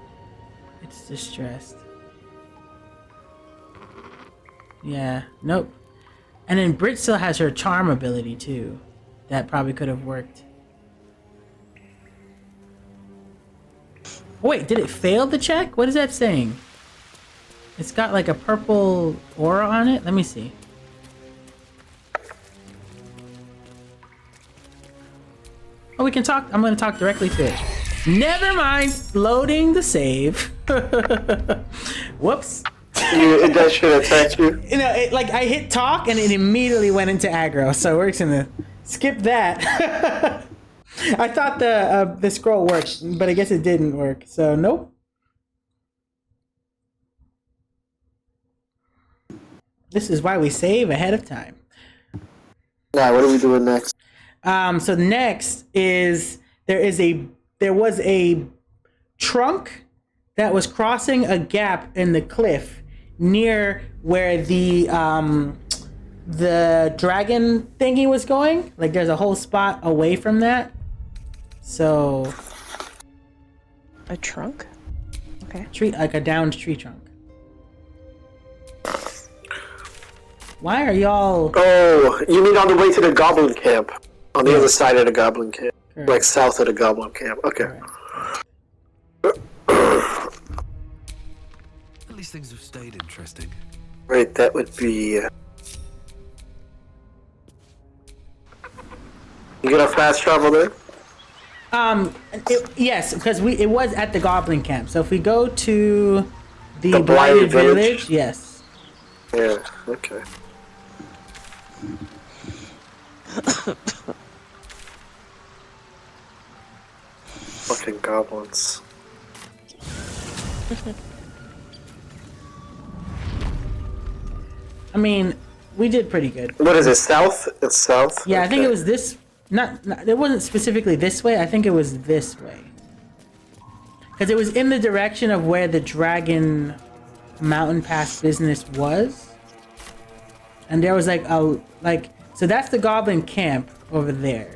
It's distressed. Yeah, nope. And then Brit still has her charm ability too. That probably could have worked. Oh, wait, did it fail the check? What is that saying? It's got like a purple aura on it. Let me see. Oh, we can talk. I'm going to talk directly to it. Never mind. Loading the save. Whoops. That should attack you. You know, I hit talk and it immediately went into aggro. So we're just going to skip that. I thought the scroll worked, but I guess it didn't work. So nope. This is why we save ahead of time. Now, what are we doing next? So next is there was a trunk that was crossing a gap in the cliff near where the dragon thingy was going. Like there's a whole spot away from that. So a trunk? Okay. Tree, like a downed tree trunk. Why are y'all? Oh, you mean on the way to the goblin camp? On the other side of the goblin camp. Correct. Like south of the goblin camp. Okay. At least things have stayed interesting. Right, that would be... You gonna fast travel there? Yes, because it was at the goblin camp. So if we go to the blighted village, yes. Yeah, okay. Fucking goblins. I mean, we did pretty good. What is it, south? It's south? Yeah, okay. I think it was this... Not, it wasn't specifically this way. I think it was this way. Because it was in the direction of where the Dragon Mountain Pass business was. And there was like a... So that's the goblin camp over there.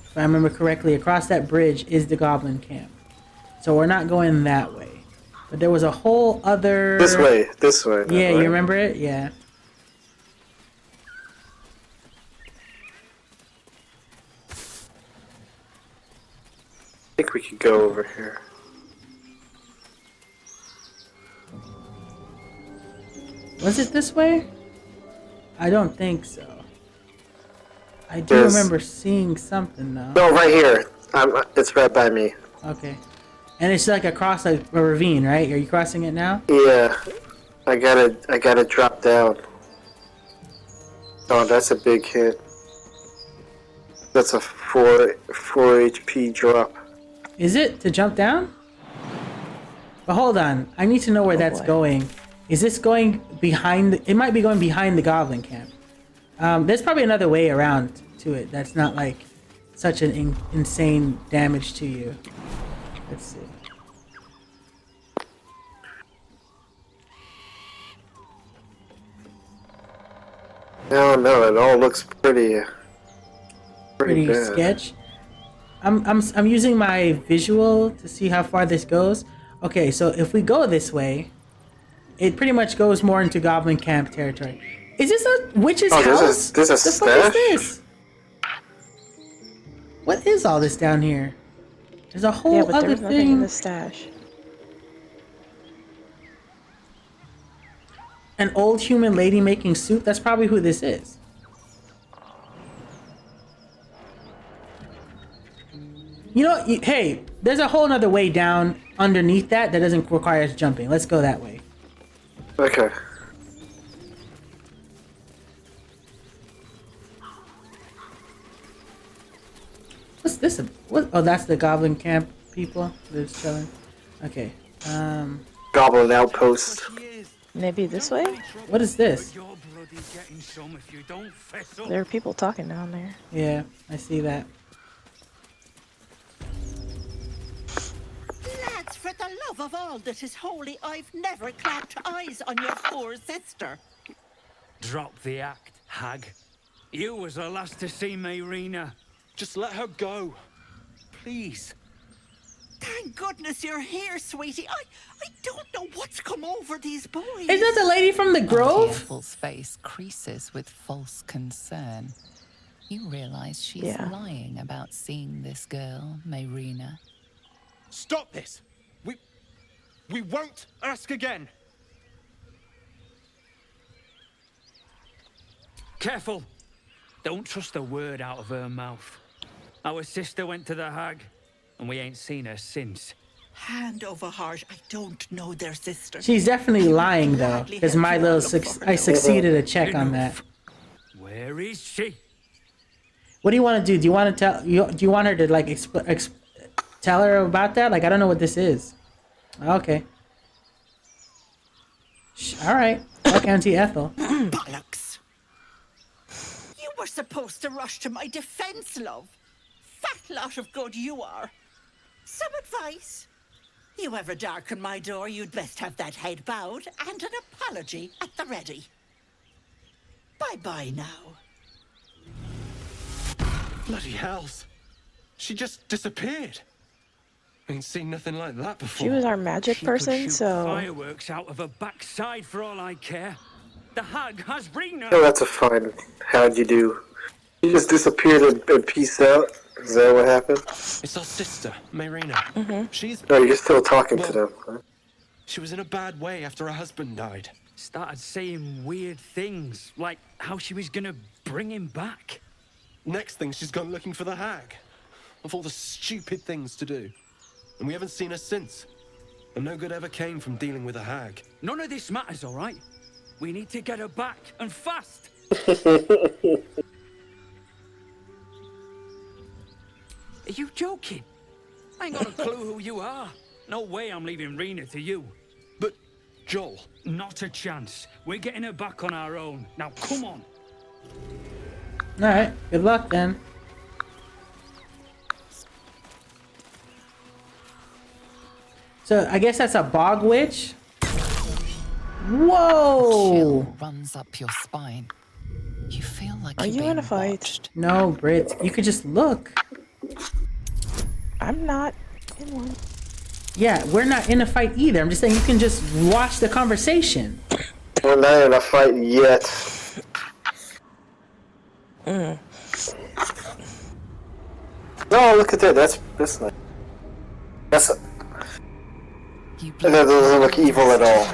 If I remember correctly, across that bridge is the goblin camp. So we're not going that way. But there was a whole other... This way. Yeah, you remember it? Yeah. I think we could go over here. Was it this way? I don't think so. I do remember seeing something though. No, right here. It's right by me. Okay. And it's like across a ravine, right? Are you crossing it now? Yeah. I gotta drop down. Oh, that's a big hit. That's a 4 HP drop. Is it to jump down? But hold on, I need to know where that's boy. going. Is this going behind? It might be going behind the goblin camp. There's probably another way around to it. That's not like such an insane damage to you. Let's see. No, it all looks pretty bad. Sketch. I'm using my visual to see how far this goes. Okay, so if we go this way, it pretty much goes more into goblin camp territory. Is this a witch's house? There's a the stash? fuck is this? What is all this down here? There's a whole Yeah, but other there's nothing in thing. the stash. An old human lady making soup. That's probably who this is. You know, hey, there's a whole other way down underneath that doesn't require us jumping. Let's go that way. Okay. What's this? What? Oh, that's the goblin camp people. They're just chilling. Okay. Goblin outpost. Maybe this way? What is this? There are people talking down there. Yeah, I see that. Lads, for the love of all that is holy, I've never clapped eyes on your poor sister. Drop the act, hag. You was the last to see Mayrina. Just let her go. Please. Thank goodness you're here, sweetie. I don't know what's come over these boys. Is that the lady from the Grove? Ethel's face creases with false concern. You realize she's Yeah. lying about seeing this girl, Mayrina. Stop this. We won't ask again. Careful. Don't trust a word out of her mouth. Our sister went to the hag, and we ain't seen her since. Hand over heart, I don't know their sister. She's definitely lying though, because my little I succeeded a check on that. Where is she? What do you want to do? Do you want to tell? Do you want her to like tell her about that? Like I don't know what this is. Okay. All right. Fuck Auntie Ethel. Bollocks! You were supposed to rush to my defense, love. Fat lot of good you are. Some advice? You ever darken my door, you'd best have that head bowed and an apology at the ready. Bye-bye now. Bloody hells. She just disappeared. Ain't seen nothing like that before. She was our magic She could person, shoot so fireworks out of her backside for all I care. The hag has Rena. Oh, that's a fine. How'd you do? She just disappeared and peaced out. Is that what happened? It's our sister, Mayrina. She's... No, you're still talking to them. Huh? She was in a bad way after her husband died. Started saying weird things, like how she was gonna bring him back. Next thing, she's gone looking for the hag. Of all the stupid things to do. And we haven't seen her since. And no good ever came from dealing with a hag. None of this matters, all right? We need to get her back, and fast. Are you joking? I ain't got a clue who you are. No way I'm leaving Rena to you. But, Joel... Not a chance. We're getting her back on our own. Now, come on. Alright, good luck then. So, I guess that's a bog witch? Whoa! Chill runs up your spine. You feel like are you're you being in a fight? watched. No, Brit, you could just look. I'm not in one. Yeah, we're not in a fight either. I'm just saying you can just watch the conversation. We're not in a fight yet. No, look at that. That's nice. That's. That doesn't look evil at all.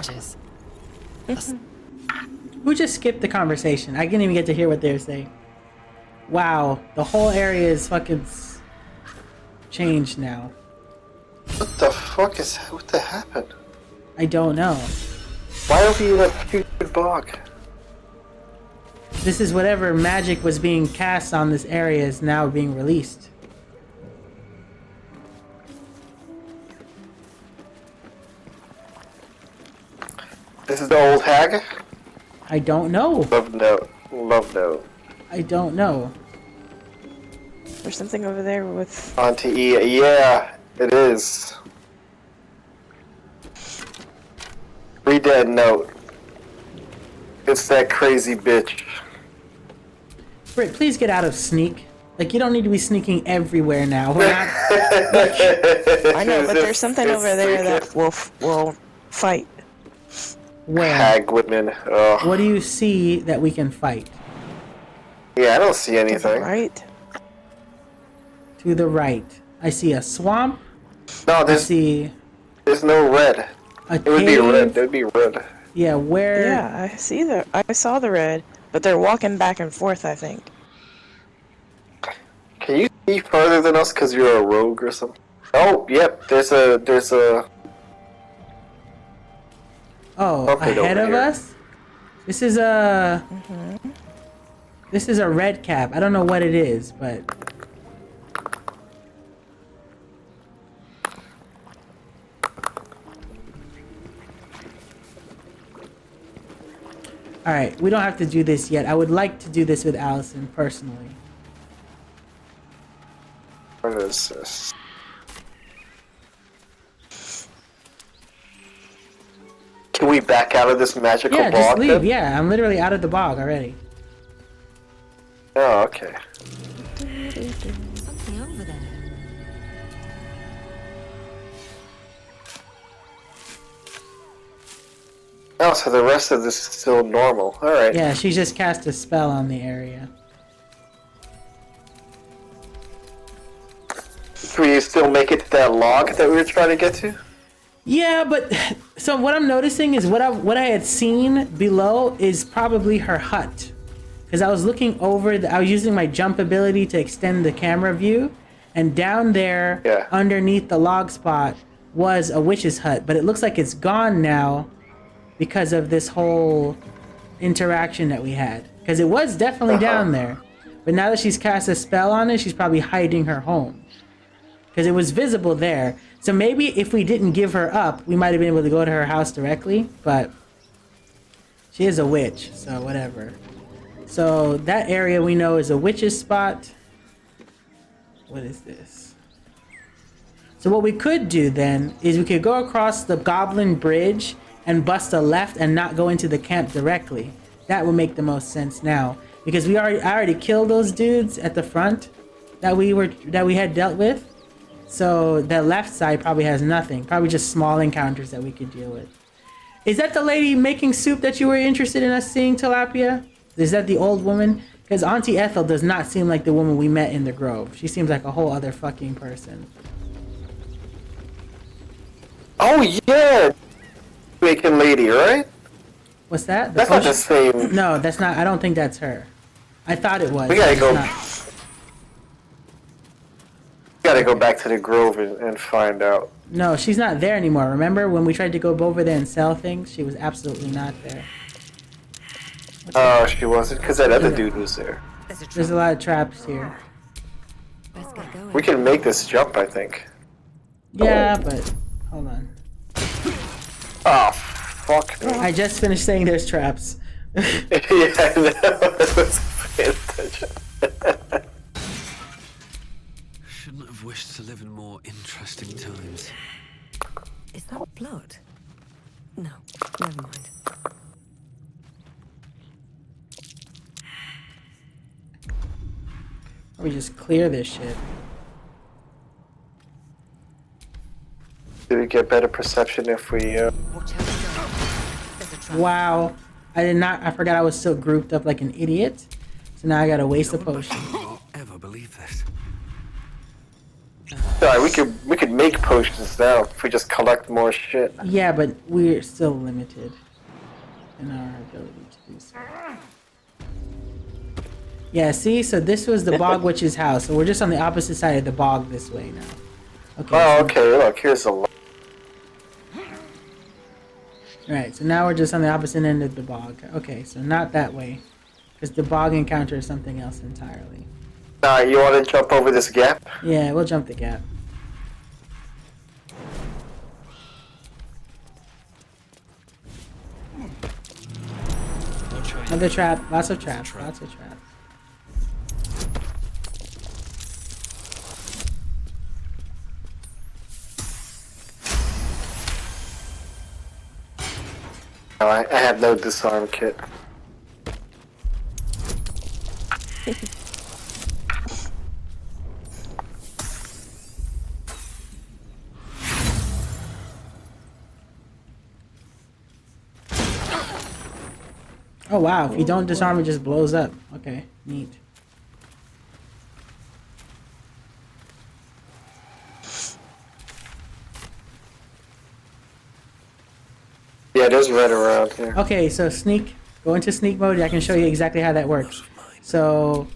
Who just skipped the conversation? I didn't even get to hear what they were saying. Wow, the whole area is fucking changed now. What the fuck is? What the happened? I don't know. Why are we in a stupid bog? This is whatever magic was being cast on this area is now being released. This is the old hag? I don't know. Love note. Love note. I don't know. There's something over there with... Auntie E. Yeah, it is. Read that note. It's that crazy bitch. Britt, please get out of sneak. Like, you don't need to be sneaking everywhere now. We're not... I know, but there's something over there that will fight. Where? Hag women. Oh. What do you see that we can fight? Yeah, I don't see anything. Right. To the right. I see a swamp. No, there's no red. It would be red. It would be red. Yeah, where? Yeah, I saw the red, but they're walking back and forth, I think. Can you see further than us because you're a rogue or something? Oh, yep. There's a. Oh, ahead of us? This is a... This is a red cap. I don't know what it is, but... Alright, we don't have to do this yet. I would like to do this with Allison, personally. What is this? Can we back out of this magical bog? Yeah, just leave. then? Yeah, I'm literally out of the bog already. Oh, okay. Something over there. Oh, so the rest of this is still normal. Alright. Yeah, she just cast a spell on the area. Can we still make it to that log that we were trying to get to? Yeah, but so what I'm noticing is what I had seen below is probably her hut, because I was looking over. I was using my jump ability to extend the camera view, and down there, underneath the log spot, was a witch's hut. But it looks like it's gone now, because of this whole interaction that we had. Because it was definitely down there, but now that she's cast a spell on it, she's probably hiding her home. Because it was visible there. So maybe if we didn't give her up, we might have been able to go to her house directly, but she is a witch, so whatever. So that area we know is a witch's spot. What is this? So what we could do then is we could go across the Goblin Bridge and bust a left and not go into the camp directly. That would make the most sense now. Because I already killed those dudes at the front that we had dealt with. So the left side probably has nothing. Probably just small encounters that we could deal with. Is that the lady making soup that you were interested in us seeing, Tilapia? Is that the old woman? Because Auntie Ethel does not seem like the woman we met in the Grove. She seems like a whole other fucking person. Oh yeah! Bacon lady, right? What's that? That's not the same. No, that's not. I don't think that's her. I thought it was. We gotta go. Not. Gotta go back to the Grove and find out. No, she's not there anymore. Remember when we tried to go over there and sell things? She was absolutely not there. Oh, she wasn't? Because that other dude was there. There's a lot of traps here. We can make this jump, I think. Yeah, but hold on. Oh, fuck me. I just finished saying there's traps. Yeah, I know. I wasn't paying attention. Shouldn't have wished to live in more interesting times. Is that blood? No, never mind. We just clear this shit. Do we get better perception if we, Wow. I forgot I was still grouped up like an idiot. So now I gotta waste a potion. Ever believe this? Sorry, we could make potions now if we just collect more shit. Yeah, but we're still limited in our ability to do so. Yeah, see? So this was the Bog Witch's house. So we're just on the opposite side of the bog this way now. Okay. Oh, so okay, look, here's a lot. Alright, so now we're just on the opposite end of the bog. Okay, so not that way. Because the bog encounter is something else entirely. You want to jump over this gap? Yeah, we'll jump the gap. Another trap. Lots of traps. Lots of traps. No, I have no disarm kit. Oh wow, if you don't disarm, it just blows up. Okay, neat. Yeah, there's red around here. Okay, so sneak. Go into sneak mode. I can show you exactly how that works. So,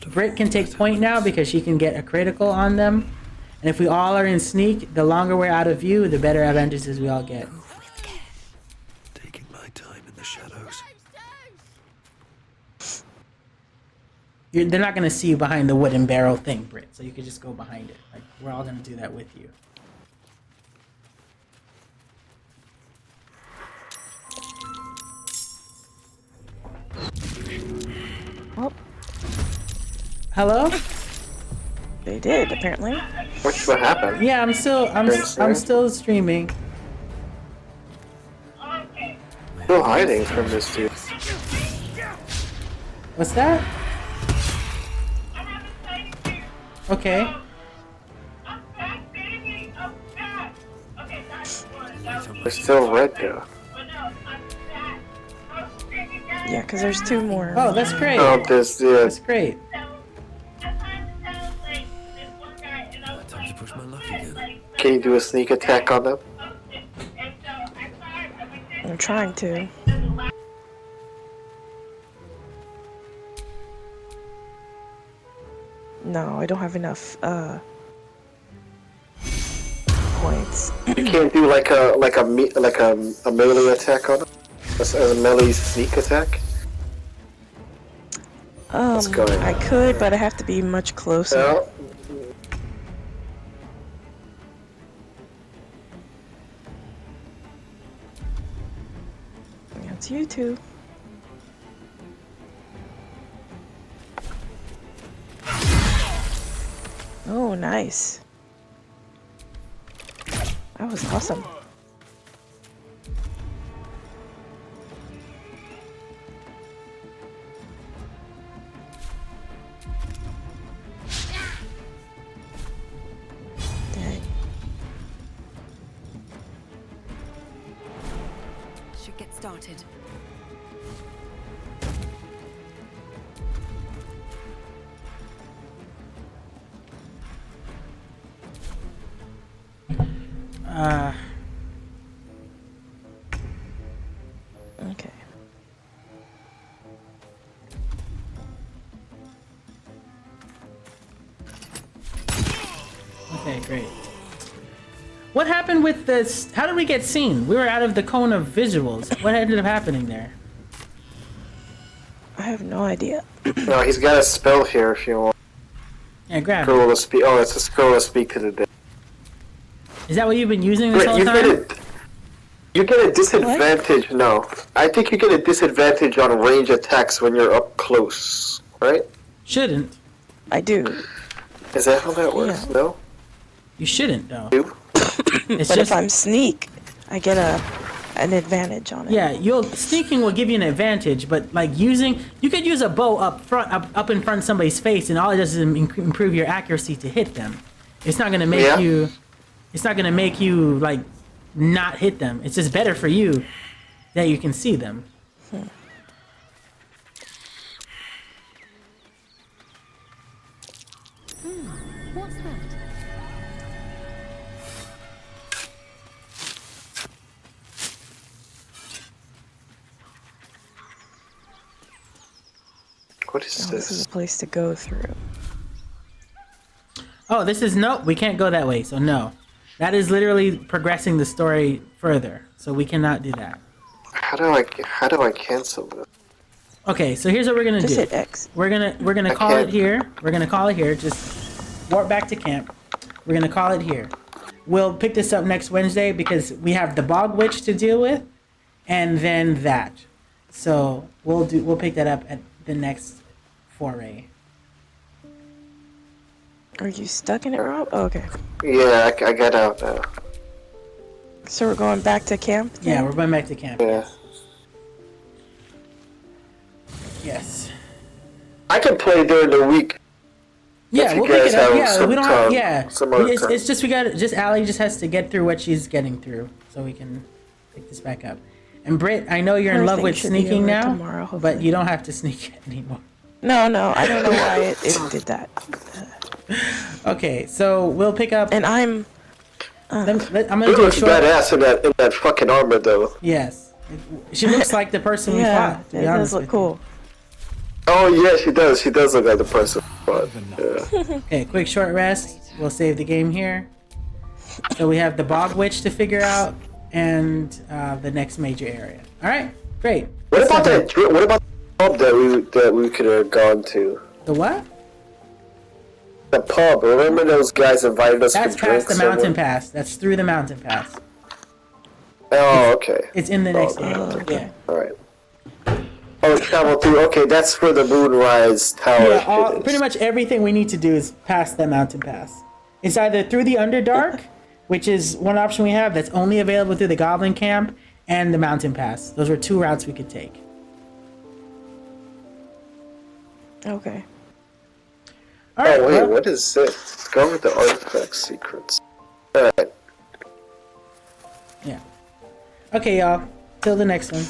Britt can take point now because she can get a critical on them. And if we all are in sneak, the longer we're out of view, the better advantages we all get. Taking my time in the shadows. They're not gonna see you behind the wooden barrel thing, Britt. So you can just go behind it. Like we're all gonna do that with you. Oh. Hello? They did apparently. What happened? Yeah, I'm still streaming. Still hiding from this dude. What's that? Okay. There's still red though. Yeah, because there's two more. Oh, that's great. Oh, this, yeah. That's great. Time to push my luck again. Can you do a sneak attack on them? I'm trying to. No, I don't have enough points. You can't do like a melee attack on them? As a melee sneak attack? I could, but I have to be much closer. Yeah. That's you two. Oh, nice. That was awesome. Dang. Should get started. Okay. Okay, great. What happened with this? How did we get seen? We were out of the cone of visuals. What ended up happening there? I have no idea. No, he's got a spell here if you want. Yeah, grab Scroll it. to speak. Oh, it's a scroll to speak to the dead. Is that what you've been using this Wait, whole time? You get a disadvantage. What? No, I think you get a disadvantage on range attacks when you're up close, right? Shouldn't. I do. Is that how that works? Yeah. No. You shouldn't, though. But just... if I'm sneak, I get an advantage on it. Yeah, sneaking will give you an advantage, but like you could use a bow up in front of somebody's face, and all it does is improve your accuracy to hit them. It's not gonna make you. It's not gonna make you like not hit them. It's just better for you that you can see them. What's that? What is this? This is a place to go through. Oh, this is no. We can't go that way. So no, that is literally progressing the story further. So we cannot do that. How do I cancel this? Okay, so here's what we're gonna Just do. hit X. We're gonna call it here. We're gonna call it here. Just warp back to camp. We're gonna call it here. We'll pick this up next Wednesday because we have the Bog Witch to deal with, and then that. So we'll pick that up at the next foray. Are you stuck in it, Rob? Oh, okay. Yeah, I got out now. So we're going back to camp? Then? Yeah, we're going back to camp. Yeah. Yes. I can play during the week. Yeah, if you we'll pick guys it up. have Yeah, some we don't. time, Yeah, some other time. it's just we got just Allie just has to get through what she's getting through, so we can pick this back up. And Britt, I know you're in love with sneaking now, tomorrow, but you don't have to sneak anymore. No, I don't know why it did that. Okay, so we'll pick up. And I'm gonna She do a looks short. badass in that fucking armor, though. Yes, she looks like the person we yeah, fought. To it be honest does look with cool. Oh yeah, she does. She does look like the person. But, yeah. Okay, quick short rest. We'll save the game here. So we have the Bog Witch to figure out, and the next major area. All right, great. What about that? What about the pub that we could have gone to? The what? The pub. Remember those guys invited us That's for drinks? past the mountain pass. That's through the mountain pass. Oh, okay. It's in the next area. okay. Yeah. All right. Oh, travel through. Okay, that's where the Moonrise Tower Yeah, is. pretty much everything we need to do is past that mountain pass. It's either through the Underdark, which is one option we have that's only available through the Goblin Camp, and the mountain pass. Those were two routes we could take. Okay. All right. Oh wait, well, what is this? Discover the artifact secrets. All right. yeah. Okay, y'all. Till the next one.